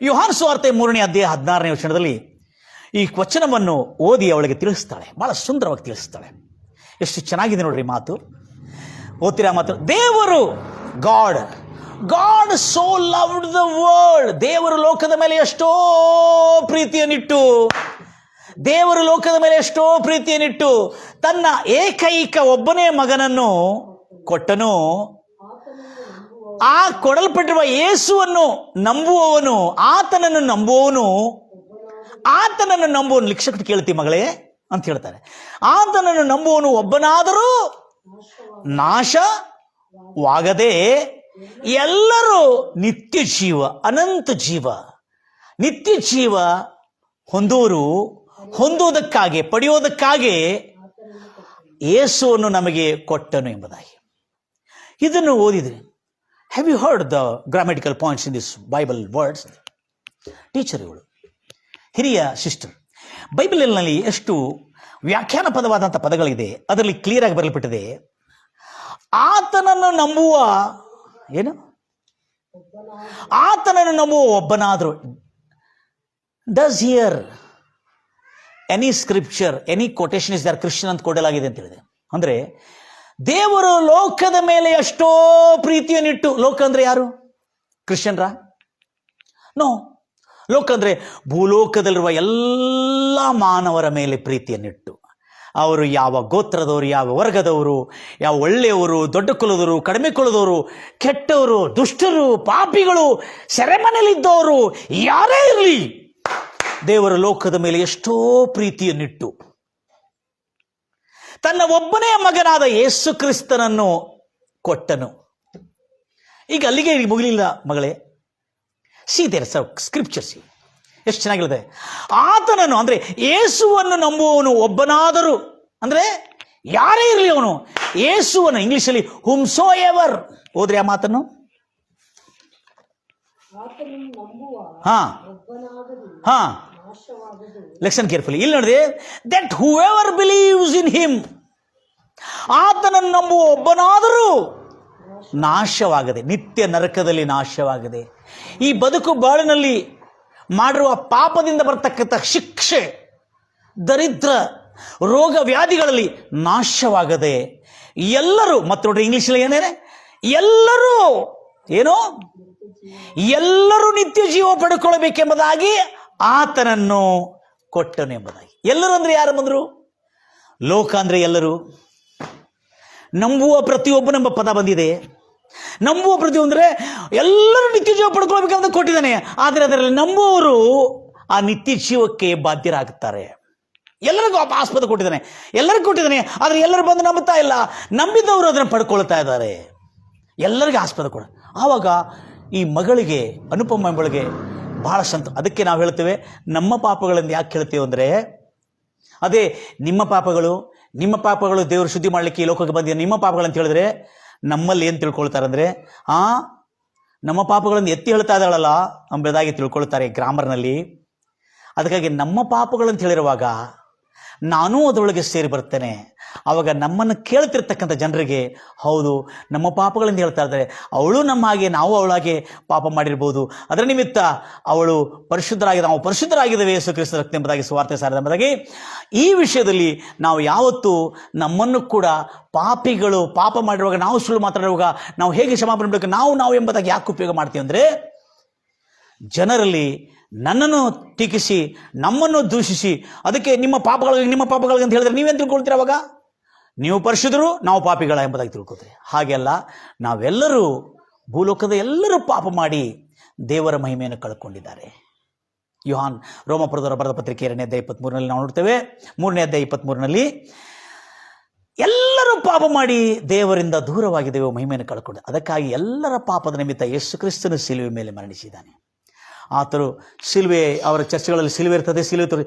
ಯೋಹಾನ ಸುವಾರ್ತೆ 3ನೇ ಅಧ್ಯಾಯ 16ನೇ ವಚನದಲ್ಲಿ ಈ ವಚನವನ್ನು ಓದಿ ಅವಳಿಗೆ ತಿಳಿಸ್ತಾಳೆ. ಬಹಳ ಸುಂದರವಾಗಿ ತಿಳಿಸ್ತಾಳೆ. ಎಷ್ಟು ಚೆನ್ನಾಗಿದೆ ನೋಡ್ರಿ ಮಾತು. ಓದ್ತೀರಾ ಮಾತು? ದೇವರು, god so loved the world. ದೇವರು ಲೋಕದ ಮೇಲೆ ಎಷ್ಟೋ ಪ್ರೀತಿಯನ್ನಿಟ್ಟು ತನ್ನ ಏಕೈಕ ಒಬ್ಬನೇ ಮಗನನ್ನು ಕೊಟ್ಟನು. ಆ ಕೊಡಲ್ಪಟ್ಟಿರುವ ಯೇಸುವನ್ನು ನಂಬುವವನು, ಆತನನ್ನು ನಂಬುವವನು ಲಿಕ್ಷಕ ಕೇಳ್ತೀವಿ ಮಗಳೇ ಅಂತ ಹೇಳ್ತಾರೆ. ಆತನನ್ನು ನಂಬುವವನು ಒಬ್ಬನಾದರೂ ನಾಶವಾಗದೆ ಎಲ್ಲರೂ ನಿತ್ಯ ಜೀವ, ಅನಂತ ಜೀವ, ನಿತ್ಯ ಜೀವ ಹೊಂದುವುದಕ್ಕಾಗಿ ಪಡೆಯೋದಕ್ಕಾಗಿ ಯೇಸುವನ್ನು ನಮಗೆ ಕೊಟ್ಟನು ಎಂಬುದಾಗಿ. ಇದನ್ನು ಓದಿದ್ರೆ, have you heard the grammatical points in this Bible words? Teacher ಇವಳು, ಹಿರಿಯ ಸಿಸ್ಟರ್, ಬೈಬಲಿನಲ್ಲಿ ಎಷ್ಟು ವ್ಯಾಖ್ಯಾನ ಪದವಾದಂಥ ಪದಗಳಿದೆ, ಅದರಲ್ಲಿ ಕ್ಲಿಯರ್ ಆಗಿ ಬರಲ್ಪಟ್ಟಿದೆ. ಆತನನ್ನು ನಂಬುವ ಒಬ್ಬನಾದರೂ. Does here any scripture, any quotation is there Christian ಅಂತ ಕೊಡಲಾಗಿದೆ ಅಂತ ಹೇಳಿದೆ. ಅಂದ್ರೆ ದೇವರು ಲೋಕದ ಮೇಲೆ ಎಷ್ಟೋ ಪ್ರೀತಿಯನ್ನಿಟ್ಟು, ಲೋಕ ಅಂದ್ರೆ ಯಾರು? ಕ್ರಿಶ್ಚಿಯನ್ರ? ನೋ. ಲೋಕ ಅಂದ್ರೆ ಭೂಲೋಕದಲ್ಲಿರುವ ಎಲ್ಲ ಮಾನವರ ಮೇಲೆ ಪ್ರೀತಿಯನ್ನಿಟ್ಟು, ಅವರು ಯಾವ ಗೋತ್ರದವರು, ಯಾವ ವರ್ಗದವರು, ಯಾವ ಒಳ್ಳೆಯವರು, ದೊಡ್ಡ ಕುಲದವರು, ಕಡಿಮೆ ಕುಲದವರು, ಕೆಟ್ಟವರು, ದುಷ್ಟರು, ಪಾಪಿಗಳು, ಸೆರೆಮನೆಯಲ್ಲಿದ್ದವರು, ಯಾರೇ ಇರಲಿ, ದೇವರು ಲೋಕದ ಮೇಲೆ ಎಷ್ಟೋ ಪ್ರೀತಿಯನ್ನಿಟ್ಟು ತನ್ನ ಒಬ್ಬನೇ ಮಗನಾದ ಯೇಸು ಕ್ರಿಸ್ತನನ್ನು ಕೊಟ್ಟನು. ಈಗ ಅಲ್ಲಿಗೆ ಮುಗಿಲಿಲ್ಲ ಮಗಳೇ. ಸೀದೇರ್ ಸ್ಕ್ರಿಪ್ಚರ್ಸ್ ಎಷ್ಟು ಚೆನ್ನಾಗಿರುತ್ತೆ. ಆತನನ್ನು ಅಂದ್ರೆ ಯೇಸುವನ್ನು ನಂಬುವವನು ಒಬ್ಬನಾದರೂ, ಅಂದ್ರೆ ಯಾರೇ ಇರಲಿ ಅವನು ಯೇಸುವನ್ನು, ಇಂಗ್ಲಿಷಲ್ಲಿ ಹುಮ್ಸೋ ಎವರ್ ಓದ್ರಿ ಆ ಮಾತನ್ನು. Lesson carefully. ಇಲ್ಲಿ ನೋಡಿದೆ, that whoever believes in him, ಆತನನ್ನು ನಂಬುವ ಒಬ್ಬನಾದರೂ ನಾಶವಾಗದೆ, ನಿತ್ಯ ನರಕದಲ್ಲಿ ನಾಶವಾಗದೆ, ಈ ಬದುಕು ಬಾಳಿನಲ್ಲಿ ಮಾಡಿರುವ ಪಾಪದಿಂದ ಬರ್ತಕ್ಕಂಥ ಶಿಕ್ಷೆ, ದರಿದ್ರ, ರೋಗ ವ್ಯಾಧಿಗಳಲ್ಲಿ ನಾಶವಾಗದೆ ಎಲ್ಲರೂ, ಮತ್ತೆ ನೋಡ್ರಿ ಇಂಗ್ಲಿಷಲ್ಲಿ ಏನೇನೆ, ಎಲ್ಲರೂ ಎಲ್ಲರೂ ನಿತ್ಯ ಜೀವ ಪಡ್ಕೊಳ್ಬೇಕೆಂಬುದಾಗಿ ಆತನನ್ನು ಕೊಟ್ಟನು ಎಂಬುದಾಗಿ. ಎಲ್ಲರೂ ಅಂದ್ರೆ ಯಾರು ಬಂದರು? ಲೋಕ ಅಂದ್ರೆ ಎಲ್ಲರೂ. ನಂಬುವ ಪ್ರತಿಯೊಬ್ಬನೆಂಬ ಪದ ಬಂದಿದೆ. ನಂಬುವ ಪ್ರತಿಯೊಂದು ಅಂದ್ರೆ ಎಲ್ಲರೂ ನಿತ್ಯ ಜೀವ ಪಡ್ಕೊಳ್ಬೇಕಂತ ಕೊಟ್ಟಿದ್ದಾನೆ. ಆದರೆ ಅದರಲ್ಲಿ ನಂಬುವವರು ಆ ನಿತ್ಯ ಜೀವಕ್ಕೆ ಬಾಧ್ಯರಾಗುತ್ತಾರೆ. ಎಲ್ಲರಿಗೂ ಆಸ್ಪದ ಕೊಟ್ಟಿದ್ದಾನೆ, ಎಲ್ಲರಿಗೂ ಕೊಟ್ಟಿದ್ದಾನೆ. ಆದರೆ ಎಲ್ಲರೂ ಬಂದು ನಂಬುತ್ತಾ ಇಲ್ಲ. ನಂಬಿದವರು ಅದನ್ನು ಪಡ್ಕೊಳ್ತಾ ಇದ್ದಾರೆ. ಎಲ್ಲರಿಗೂ ಆಸ್ಪದ ಕೊಡ. ಆವಾಗ ಈ ಮಗಳಿಗೆ, ಅನುಪಮ ಎಂಬಳಿಗೆ ಬಹಳ ಅದಕ್ಕೆ ನಾವು ಹೇಳ್ತೇವೆ, ನಮ್ಮ ಪಾಪಗಳನ್ನು ಯಾಕೆ ಹೇಳ್ತೇವೆ ಅಂದರೆ, ಅದೇ ನಿಮ್ಮ ಪಾಪಗಳು ದೇವರು ಶುದ್ಧಿ ಮಾಡಲಿಕ್ಕೆ ಈ ಲೋಕಕ್ಕೆ ಬಂದಿದೆ, ನಿಮ್ಮ ಪಾಪಗಳಂತ ಹೇಳಿದ್ರೆ ನಮ್ಮಲ್ಲಿ ಏನು ತಿಳ್ಕೊಳ್ತಾರೆ ಅಂದರೆ, ನಮ್ಮ ಪಾಪಗಳನ್ನು ಎತ್ತಿ ಹೇಳ್ತಾ ಇದ್ದಾಳಲ್ಲ ಎಂಬುದಾಗಿ ತಿಳ್ಕೊಳ್ತಾರೆ ಗ್ರಾಮರ್ನಲ್ಲಿ. ಅದಕ್ಕಾಗಿ ನಮ್ಮ ಪಾಪಗಳಂತ ಹೇಳಿರುವಾಗ ನಾನೂ ಅದರೊಳಗೆ ಸೇರಿ ಬರ್ತೇನೆ. ಆವಾಗ ನಮ್ಮನ್ನು ಕೇಳ್ತಿರ್ತಕ್ಕಂಥ ಜನರಿಗೆ, ಹೌದು ನಮ್ಮ ಪಾಪಗಳಿಂದ ಹೇಳ್ತಾ ಇದ್ದಾರೆ, ಅವಳು ನಮ್ಮ ಹಾಗೆ, ನಾವು ಅವಳಾಗೆ ಪಾಪ ಮಾಡಿರ್ಬೋದು, ಅದರ ನಿಮಿತ್ತ ಅವಳು ನಾವು ಪರಿಶುದ್ಧರಾಗಿದ್ದೇವೆ ಯೇಸು ಕ್ರಿಸ್ತ ರಕ್ತ ಎಂಬುದಾಗಿ ಸುವಾರ್ತೆ ಸಾರಿದ ಎಂಬುದಾಗಿ. ಈ ವಿಷಯದಲ್ಲಿ ನಾವು ಯಾವತ್ತೂ ನಮ್ಮನ್ನು ಕೂಡ ಪಾಪಿಗಳು, ಪಾಪ ಮಾಡಿರುವಾಗ, ನಾವು ಸುಳ್ಳು ಮಾತಾಡುವಾಗ ನಾವು ಹೇಗೆ ಕ್ಷಮಾಪಣೆ ಮಾಡಬೇಕು, ನಾವು ಎಂಬುದಾಗಿ ಯಾಕೆ ಉಪಯೋಗ ಮಾಡ್ತೀವಿ ಅಂದರೆ, ಜನರಲ್ಲಿ ನನ್ನನ್ನು ಟೀಕಿಸಿ, ನಮ್ಮನ್ನು ದೂಷಿಸಿ, ಅದಕ್ಕೆ ನಿಮ್ಮ ಪಾಪಗಳಿಗೆ ಅಂತ ಹೇಳಿದ್ರೆ ನೀವೇನು ತಿಳ್ಕೊಳ್ತೀರ? ಅವಾಗ ನೀವು ಪರಿಶುದ್ಧರು, ನಾವು ಪಾಪಿಗಳ ಎಂಬುದಾಗಿ ತಿಳ್ಕೊತೀರಿ. ಹಾಗೆಲ್ಲ ನಾವೆಲ್ಲರೂ, ಭೂಲೋಕದ ಎಲ್ಲರೂ ಪಾಪ ಮಾಡಿ ದೇವರ ಮಹಿಮೆಯನ್ನು ಕಳ್ಕೊಂಡಿದ್ದಾರೆ. ಯೋಹಾನ್ ರೋಮಪುರದವರ ಬರೆದ ಪತ್ರಿಕೆ 2ನೇ ಅಧ್ಯಾಯ 23ರಲ್ಲಿ ನಾವು ನೋಡ್ತೇವೆ. 3ನೇ ಅಧ್ಯಾಯ 23ರಲ್ಲಿ ಎಲ್ಲರೂ ಪಾಪ ಮಾಡಿ ದೇವರಿಂದ ದೂರವಾಗಿದ್ದೇವೆ, ಮಹಿಮೆಯನ್ನು ಕಳ್ಕೊಂಡು. ಅದಕ್ಕಾಗಿ ಎಲ್ಲರ ಪಾಪದ ನಿಮಿತ್ತ ಯೇಸು ಕ್ರಿಸ್ತನು ಶಿಲುವೆ ಮೇಲೆ ಮರಣಿಸಿದ್ದಾನೆ. ಆತನು ಶಿಲುವೆ, ಅವರ ಚರ್ಚೆಗಳಲ್ಲಿ ಶಿಲುವೆ ಇರ್ತದೆ, ಶಿಲುವೆ ತೋರಿ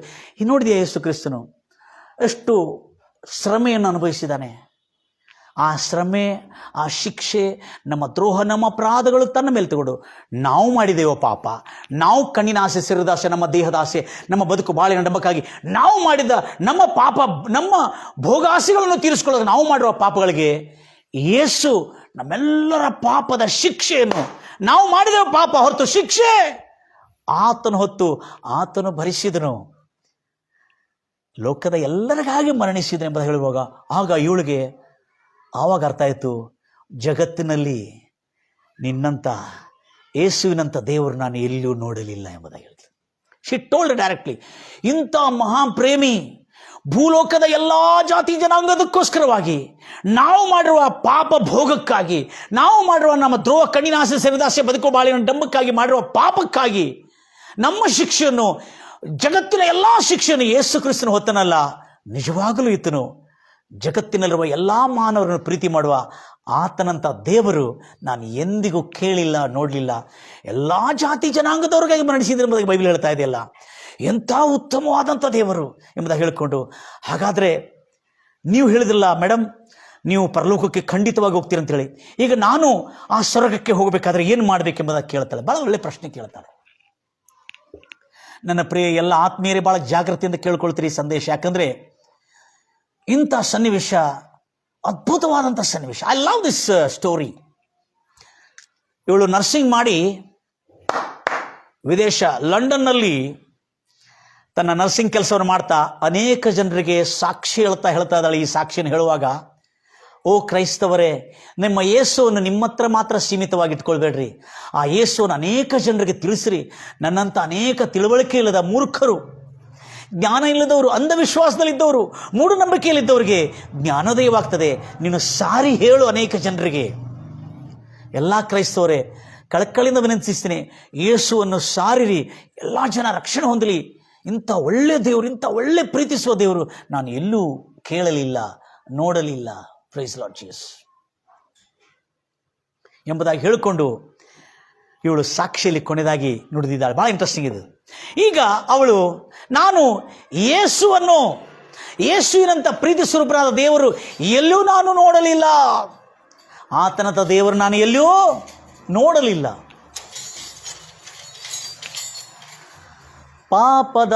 ನೋಡಿದೆಯಾ ಯೇಸು ಕ್ರಿಸ್ತನು ಎಷ್ಟು ಶ್ರಮೆಯನ್ನು ಅನುಭವಿಸಿದ್ದಾನೆ. ಆ ಶ್ರಮೆ, ಆ ಶಿಕ್ಷೆ, ನಮ್ಮ ದ್ರೋಹ, ನಮ್ಮ ಅಪರಾಧಗಳು ತನ್ನ ಮೇಲೆ ತಗೊಂಡು ನಾವು ಮಾಡಿದ್ದೇವೋ ಪಾಪ, ನಾವು ಕಣ್ಣಿನ ಆಸೆ, ಶರೀರದ ಆಸೆ, ನಮ್ಮ ದೇಹದ ಆಸೆ, ನಮ್ಮ ಬದುಕು ಬಾಳಿನ ಡಂಬಕ್ಕಾಗಿ ನಾವು ಮಾಡಿದ ನಮ್ಮ ಪಾಪ, ನಮ್ಮ ಭೋಗಾಸೆಗಳನ್ನು ತೀರಿಸಿಕೊಳ್ಳೋದು ನಾವು ಮಾಡುವ ಪಾಪಗಳಿಗೆ ಯೇಸು ನಮ್ಮೆಲ್ಲರ ಪಾಪದ ಶಿಕ್ಷೆಯನ್ನು, ನಾವು ಮಾಡಿದ ಪಾಪ ಹೊರತು ಶಿಕ್ಷೆ ಆತನು ಹೊತ್ತು ಆತನು ಭರಿಸಿದನು, ಲೋಕದ ಎಲ್ಲರಿಗಾಗಿ ಮರಣಿಸಿದನು ಎಂಬುದು ಹೇಳುವಾಗ ಆಗ ಇವಳಿಗೆ ಆವಾಗ ಅರ್ಥ ಆಯಿತು, ಜಗತ್ತಿನಲ್ಲಿ ನಿನ್ನಂಥ ಯೇಸುವಿನಂಥ ದೇವರು ನಾನು ಎಲ್ಲಿಯೂ ನೋಡಲಿಲ್ಲ ಎಂಬುದಾಗಿ ಹೇಳ್ತೀನಿ. She told directly. ಇಂಥ ಮಹಾಪ್ರೇಮಿ ಭೂಲೋಕದ ಎಲ್ಲ ಜಾತಿ ಜನಾಂಗದಕ್ಕೋಸ್ಕರವಾಗಿ, ನಾವು ಮಾಡಿರುವ ಪಾಪ ಭೋಗಕ್ಕಾಗಿ, ನಾವು ಮಾಡಿರುವ ನಮ್ಮ ದ್ರೋಹ, ಕಣ್ಣಿನಾಸೆ, ಶರೀರದಾಸೆ, ಬದುಕೋ ಬಾಳಿನ ಡಂಬಕ್ಕಾಗಿ ಮಾಡಿರುವ ಪಾಪಕ್ಕಾಗಿ ನಮ್ಮ ಶಿಕ್ಷೆಯನ್ನು, ಜಗತ್ತಿನ ಎಲ್ಲ ಶಿಕ್ಷೆಯನ್ನು ಯೇಸು ಕ್ರಿಸ್ತನು ಹೊತ್ತನಲ್ಲ, ನಿಜವಾಗಲೂ ಈತನು ಜಗತ್ತಿನಲ್ಲಿರುವ ಎಲ್ಲ ಮಾನವರನ್ನು ಪ್ರೀತಿ ಮಾಡುವ ಆತನಂಥ ದೇವರು ನಾನು ಎಂದಿಗೂ ಕೇಳಿಲ್ಲ, ನೋಡಲಿಲ್ಲ. ಎಲ್ಲ ಜಾತಿ ಜನಾಂಗದವ್ರಿಗಾಗಿ ಮರಣಿಸಿದ್ರೆ ಎಂಬುದಾಗಿ ಬೈಬಲ್ ಹೇಳ್ತಾ ಇದೆಯಲ್ಲ. ಎಂಥ ಉತ್ತಮವಾದಂಥ ದೇವರು ಎಂಬುದಾಗಿ ಹೇಳಿಕೊಂಡು, ಹಾಗಾದರೆ ನೀವು ಹೇಳಿದ್ರಲ್ಲ ಮೇಡಮ್, ನೀವು ಪರಲೋಕಕ್ಕೆ ಖಂಡಿತವಾಗಿ ಹೋಗ್ತೀರ ಅಂತೇಳಿ, ಈಗ ನಾನು ಆ ಸ್ವರ್ಗಕ್ಕೆ ಹೋಗಬೇಕಾದ್ರೆ ಏನು ಮಾಡಬೇಕೆಂಬುದಾಗಿ ಕೇಳ್ತಾಳೆ. ಭಾಳ ಒಳ್ಳೆ ಪ್ರಶ್ನೆ ಕೇಳ್ತಾಳೆ. ನನ್ನ ಪ್ರಿಯ ಎಲ್ಲ ಆತ್ಮೀಯರೇ, ಭಾಳ ಜಾಗೃತಿಯಿಂದ ಕೇಳ್ಕೊಳ್ತೀರಿ ಸಂದೇಶ. ಯಾಕಂದರೆ ಇಂಥ ಸನ್ನಿವೇಶ ಅದ್ಭುತವಾದಂಥ ಸನ್ನಿವೇಶ. I love this story. ಇವಳು ನರ್ಸಿಂಗ್ ಮಾಡಿ ವಿದೇಶ ಲಂಡನ್ನಲ್ಲಿ ತನ್ನ ನರ್ಸಿಂಗ್ ಕೆಲಸವನ್ನು ಮಾಡ್ತಾ ಅನೇಕ ಜನರಿಗೆ ಸಾಕ್ಷಿ ಹೇಳ್ತಾ ಇದ್ದಾಳೆ. ಈ ಸಾಕ್ಷಿಯನ್ನು ಹೇಳುವಾಗ, ಓ ಕ್ರೈಸ್ತವರೇ, ನಿಮ್ಮ ಯೇಸುವನ್ನು ನಿಮ್ಮ ಹತ್ರ ಮಾತ್ರ ಸೀಮಿತವಾಗಿ ಇಟ್ಕೊಳ್ಬೇಡ್ರಿ. ಆ ಯೇಸುವನ್ನು ಅನೇಕ ಜನರಿಗೆ ತಿಳಿಸ್ರಿ. ನನ್ನಂಥ ಅನೇಕ ತಿಳುವಳಿಕೆ ಇಲ್ಲದ ಮೂರ್ಖರು, ಜ್ಞಾನ ಇಲ್ಲದವರು, ಅಂಧವಿಶ್ವಾಸದಲ್ಲಿದ್ದವರು, ಮೂಢನಂಬಿಕೆಯಲ್ಲಿದ್ದವರಿಗೆ ಜ್ಞಾನೋದಯವಾಗ್ತದೆ. ನೀನು ಸಾರಿ ಹೇಳು ಅನೇಕ ಜನರಿಗೆ. ಎಲ್ಲ ಕ್ರೈಸ್ತವರೇ, ಕಳಕಳಿಯಿಂದ ವಿನಂತಿಸ್ತೀನಿ, ಯೇಸುವನ್ನು ಸಾರಿರಿ, ಎಲ್ಲ ಜನ ರಕ್ಷಣೆ ಹೊಂದಲಿ. ಇಂಥ ಒಳ್ಳೆ ದೇವರು, ಇಂಥ ಒಳ್ಳೆ ಪ್ರೀತಿಸುವ ದೇವರು ನಾನು ಎಲ್ಲೂ ಕೇಳಲಿಲ್ಲ, ನೋಡಲಿಲ್ಲ. ಪ್ರೈಸ್ ಲಾರ್ಡ್ ಜೀಸಸ್ ಎಂಬುದಾಗಿ ಹೇಳಿಕೊಂಡು ಇವಳು ಸಾಕ್ಷಿಯಲ್ಲಿ ಕೊನೆಯದಾಗಿ ನುಡಿದಿದ್ದಾಳೆ. ಭಾಳ ಇಂಟ್ರೆಸ್ಟಿಂಗ್ ಇದು. ಈಗ ಅವಳು, ನಾನು ಯೇಸುವಿನಂಥ ಪ್ರೀತಿ ಸ್ವರೂಪರಾದ ದೇವರು ಎಲ್ಲೂ ನಾನು ನೋಡಲಿಲ್ಲ, ಆತನಂಥ ದೇವರು ನಾನು ಎಲ್ಲೂ ನೋಡಲಿಲ್ಲ. ಪಾಪದ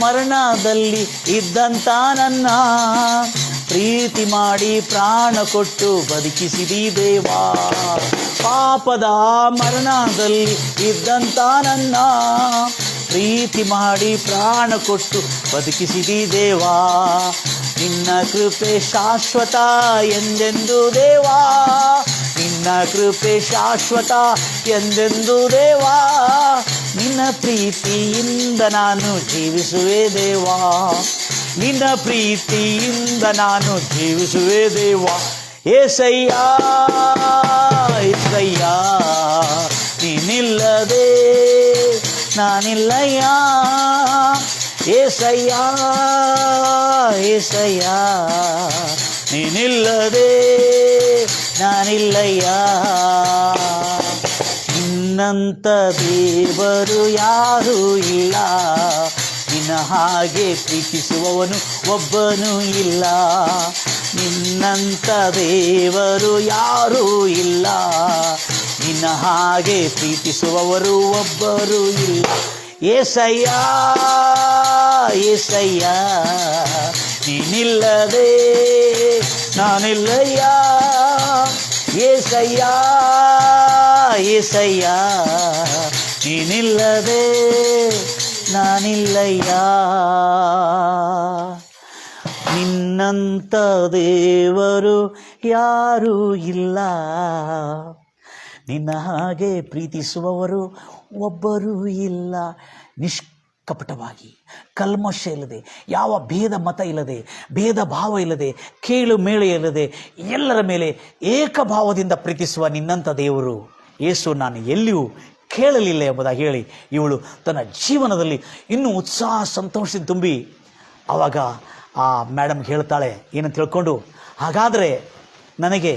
ಮರಣದಲ್ಲಿ ಇದ್ದಂಥ ನನ್ನ ಪ್ರೀತಿ ಮಾಡಿ ಪ್ರಾಣ ಕೊಟ್ಟು ಬದುಕಿಸಿದಿ ದೇವಾ. ಪಾಪದ ಮರಣದಲ್ಲಿ ಇದ್ದಂಥ ನನ್ನ ಪ್ರೀತಿ ಮಾಡಿ ಪ್ರಾಣ ಕೊಟ್ಟು ಬದುಕಿಸಿದಿ ದೇವಾ. ನಿನ್ನ ಕೃಪೆ ಶಾಶ್ವತ ಎಂದೆಂದು ದೇವಾ, ನಿನ್ನ ಕೃಪೆ ಶಾಶ್ವತ ಎಂದೆಂದು ದೇವಾ. ನಿನ್ನ ಪ್ರೀತಿಯಿಂದ ನಾನು ಜೀವಿಸುವೆ ದೇವಾ, ನಿನ್ನ ಪ್ರೀತಿಯಿಂದ ನಾನು ಜೀವಿಸುವೆ ದೇವಾ. ಏಸಯ್ಯ ಏಸಯ್ಯ, ನೀನಿಲ್ಲದೆ ನಾನಿಲ್ಲಯ್ಯ. ಏಸಯ್ಯ ಏಸಯ್ಯ, ನೀನಿಲ್ಲದೆ ನಾನಿಲ್ಲಯ್ಯ. ನಿನ್ನಂಥ ದೇವರು ಯಾರೂ ಇಲ್ಲ, ನಿನ್ನ ಹಾಗೆ ಪ್ರೀತಿಸುವವನು ಒಬ್ಬನೂ ಇಲ್ಲ. ನಿನ್ನಂಥ ದೇವರು ಯಾರೂ ಇಲ್ಲ, ನಿನ್ನ ಹಾಗೆ ಪ್ರೀತಿಸುವವರು ಒಬ್ಬರೂ ಇಲ್ಲ. ಏಸಯ್ಯ ಏಸಯ್ಯ, ನೀನಿಲ್ಲದೆ ನಾನಿಲ್ಲಯ್ಯ. ಏಸಯ್ಯ ಏಸಯ್ಯ, ನೀನಿಲ್ಲದೆ ನಾನಿಲ್ಲಯ್ಯ. ನಿನ್ನಂಥ ದೇವರು ಯಾರೂ ಇಲ್ಲ, ನಿನ್ನ ಹಾಗೆ ಪ್ರೀತಿಸುವವರು ಒಬ್ಬರೂ ಇಲ್ಲ. ನಿಷ್ಕಪಟವಾಗಿ, ಕಲ್ಮಶ ಇಲ್ಲದೆ, ಯಾವ ಭೇದ ಮತ ಇಲ್ಲದೆ, ಭೇದ ಭಾವ ಇಲ್ಲದೆ, ಕೇಳು ಮೇಳೆ ಇಲ್ಲದೆ, ಎಲ್ಲರ ಮೇಲೆ ಏಕಭಾವದಿಂದ ಪ್ರೀತಿಸುವ ನಿನ್ನಂಥ ದೇವರು ಯೇಸು ನಾನು ಎಲ್ಲಿಯೂ ಕೇಳಲಿಲ್ಲ ಎಂಬುದಾಗಿ ಹೇಳಿ ಇವಳು ತನ್ನ ಜೀವನದಲ್ಲಿ ಇನ್ನೂ ಉತ್ಸಾಹ ಸಂತೋಷದಿಂದ ತುಂಬಿ ಆವಾಗ ಆ ಮೇಡಮ್ಗೆ ಹೇಳ್ತಾಳೆ ಏನಂತ ತಿಳ್ಕೊಂಡು, ಹಾಗಾದರೆ ನನಗೆ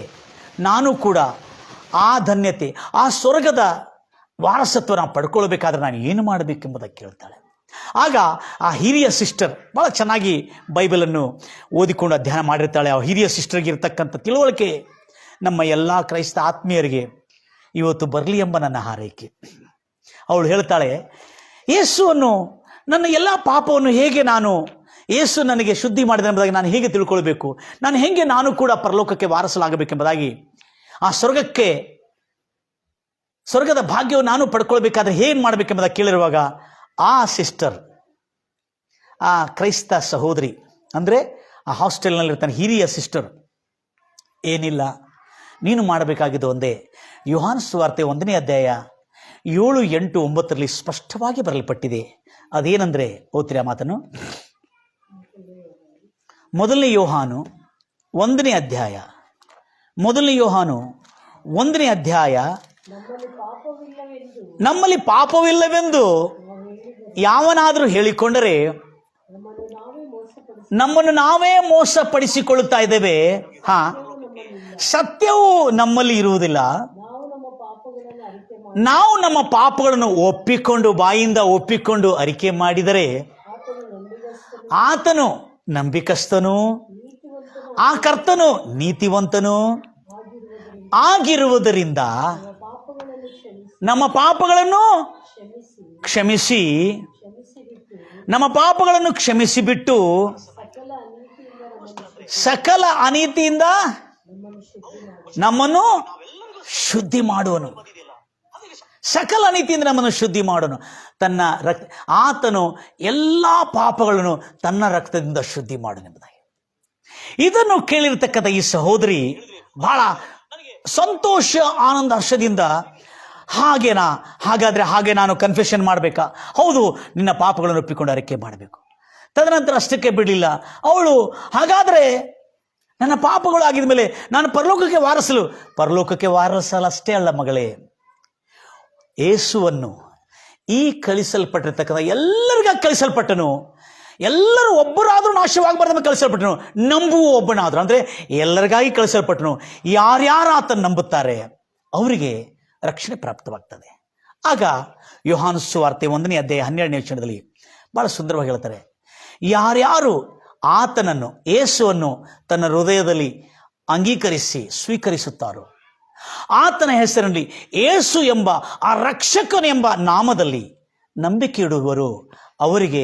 ನಾನು ಕೂಡ ಆ ಧನ್ಯತೆ, ಆ ಸ್ವರ್ಗದ ವಾರಸತ್ವ ನಾನು ಪಡ್ಕೊಳ್ಬೇಕಾದ್ರೆ ನಾನು ಏನು ಮಾಡಬೇಕೆಂಬುದಾಗಿ ಕೇಳ್ತಾಳೆ. ಆಗ ಆ ಹಿರಿಯ ಸಿಸ್ಟರ್ ಭಾಳ ಚೆನ್ನಾಗಿ ಬೈಬಲನ್ನು ಓದಿಕೊಂಡು ಅಧ್ಯಯನ ಮಾಡಿರ್ತಾಳೆ. ಆ ಹಿರಿಯ ಸಿಸ್ಟರ್ಗೆ ಇರ್ತಕ್ಕಂಥ ತಿಳುವಳಿಕೆ ನಮ್ಮ ಎಲ್ಲ ಕ್ರೈಸ್ತ ಆತ್ಮೀಯರಿಗೆ ಇವತ್ತು ಬರಲಿ ಎಂಬ ನನ್ನ ಹಾರೈಕೆ. ಅವಳು ಹೇಳ್ತಾಳೆ, ಯೇಸುವನ್ನು, ನನ್ನ ಎಲ್ಲ ಪಾಪವನ್ನು ಹೇಗೆ ಯೇಸು ನನಗೆ ಶುದ್ಧಿ ಮಾಡಿದ ಎಂಬುದಾಗಿ ನಾನು ಹೇಗೆ ತಿಳ್ಕೊಳ್ಬೇಕು, ನಾನು ಹೇಗೆ ನಾನು ಕೂಡ ಪರಲೋಕಕ್ಕೆ ವಾರಸಲಾಗಬೇಕೆಂಬುದಾಗಿ, ಆ ಸ್ವರ್ಗದ ಭಾಗ್ಯವನ್ನು ನಾನು ಪಡ್ಕೊಳ್ಬೇಕಾದ್ರೆ ಏನು ಮಾಡಬೇಕೆಂಬುದಾಗಿ ಕೇಳಿರುವಾಗ ಆ ಸಿಸ್ಟರ್, ಆ ಕ್ರೈಸ್ತ ಸಹೋದರಿ, ಅಂದರೆ ಆ ಹಾಸ್ಟೆಲ್ನಲ್ಲಿರ್ತಾನೆ ಹಿರಿಯ ಸಿಸ್ಟರ್, ಏನಿಲ್ಲ, ನೀನು ಮಾಡಬೇಕಾಗಿದ್ದು ಒಂದೇ. ಯೋಹಾನ ಸುವಾರ್ತೆ 1ನೇ ಅಧ್ಯಾಯ 7, 8, 9ರಲ್ಲಿ ಸ್ಪಷ್ಟವಾಗಿ ಬರಲ್ಪಟ್ಟಿದೆ. ಅದೇನೆಂದರೆ, ಓದ್ತೀರಿ ಆ ಮಾತನ್ನು? ಮೊದಲನೇ ಯೋಹಾನು 1ನೇ ಅಧ್ಯಾಯ, ನಮ್ಮಲ್ಲಿ ಪಾಪವಿಲ್ಲವೆಂದು ಯಾವನಾದರೂ ಹೇಳಿಕೊಂಡರೆ ನಮ್ಮನ್ನು ನಾವೇ ಮೋಸಪಡಿಸಿಕೊಳ್ಳುತ್ತಾ ಇದ್ದೇವೆ. ಸತ್ಯವು ನಮ್ಮಲ್ಲಿ ಇರುವುದಿಲ್ಲ. ನಾವು ನಮ್ಮ ಪಾಪಗಳನ್ನು ಒಪ್ಪಿಕೊಂಡು ಬಾಯಿಂದ ಒಪ್ಪಿಕೊಂಡು ಅರಿಕೆ ಮಾಡಿದರೆ ಆತನು ನಂಬಿಕಸ್ಥನು, ಆ ಕರ್ತನು ನೀತಿವಂತನು ಆಗಿರುವುದರಿಂದ ನಮ್ಮ ಪಾಪಗಳನ್ನು ಕ್ಷಮಿಸಿ, ನಮ್ಮ ಪಾಪಗಳನ್ನು ಕ್ಷಮಿಸಿಬಿಟ್ಟು ಸಕಲ ಅನೀತಿಯಿಂದ ನಮ್ಮನ್ನು ಶುದ್ಧಿ ಮಾಡುವನು. ಸಕಲ ಅನೀತಿಯಿಂದ ನಮ್ಮನ್ನು ಶುದ್ಧಿ ಮಾಡೋನು. ತನ್ನ ರಕ್ತ, ಆತನು ಎಲ್ಲ ಪಾಪಗಳನ್ನು ತನ್ನ ರಕ್ತದಿಂದ ಶುದ್ಧಿ ಮಾಡೋನೆಂಬುದಾಗಿ. ಇದನ್ನು ಕೇಳಿರ್ತಕ್ಕಂಥ ಈ ಸಹೋದರಿ ಬಹಳ ಸಂತೋಷ, ಆನಂದ, ಹರ್ಷದಿಂದ ಹಾಗಾದ್ರೆ ಹಾಗೆ ನಾನು ಕನ್ಫೆಷನ್ ಮಾಡಬೇಕಾ? ಹೌದು, ನಿನ್ನ ಪಾಪಗಳನ್ನು ಒಪ್ಪಿಕೊಂಡು ಅರಿಕೆ ಮಾಡಬೇಕು. ತದನಂತರ ಅಷ್ಟಕ್ಕೆ ಬಿಡಲಿಲ್ಲ ಅವಳು. ಹಾಗಾದ್ರೆ ನನ್ನ ಪಾಪಗಳು ಆಗಿದ ಮೇಲೆ ನಾನು ಪರಲೋಕಕ್ಕೆ ವಾರಸಲಷ್ಟೇ ಅಲ್ಲ ಮಗಳೇ, ಯೇಸುವನ್ನು ಈ ಕಳಿಸಲ್ಪಟ್ಟಿರ್ತಕ್ಕಂಥ ಎಲ್ಲರಿಗಾಗಿ ಕಳಿಸಲ್ಪಟ್ಟನು. ಎಲ್ಲರೂ ಒಬ್ಬರಾದರೂ ನಾಶವಾಗಬಾರ್ದು ಕಳಿಸಲ್ಪಟ್ಟನು. ನಂಬುವ ಒಬ್ಬನಾದರೂ, ಅಂದರೆ ಎಲ್ಲರಿಗಾಗಿ ಕಳಿಸಲ್ಪಟ್ಟನು. ಯಾರ್ಯಾರು ಆತನ ನಂಬುತ್ತಾರೆ ಅವರಿಗೆ ರಕ್ಷಣೆ ಪ್ರಾಪ್ತವಾಗ್ತದೆ. ಆಗ ಯೋಹಾನ ಸುವಾರ್ತೆ 1ನೇ ಅಧ್ಯಾಯ 12ನೇ ವಚನದಲ್ಲಿ ಬಹಳ ಸುಂದರವಾಗಿ ಹೇಳ್ತಾರೆ, ಯಾರ್ಯಾರು ಆತನನ್ನು, ಯೇಸುವನ್ನು ತನ್ನ ಹೃದಯದಲ್ಲಿ ಅಂಗೀಕರಿಸಿ ಸ್ವೀಕರಿಸುತ್ತಾರೋ, ಆತನ ಹೆಸರಿನಲ್ಲಿ ಯೇಸು ಎಂಬ ಆ ರಕ್ಷಕನೆಂಬ ನಾಮದಲ್ಲಿ ನಂಬಿಕೆ ಇಡುವವರು ಅವರಿಗೆ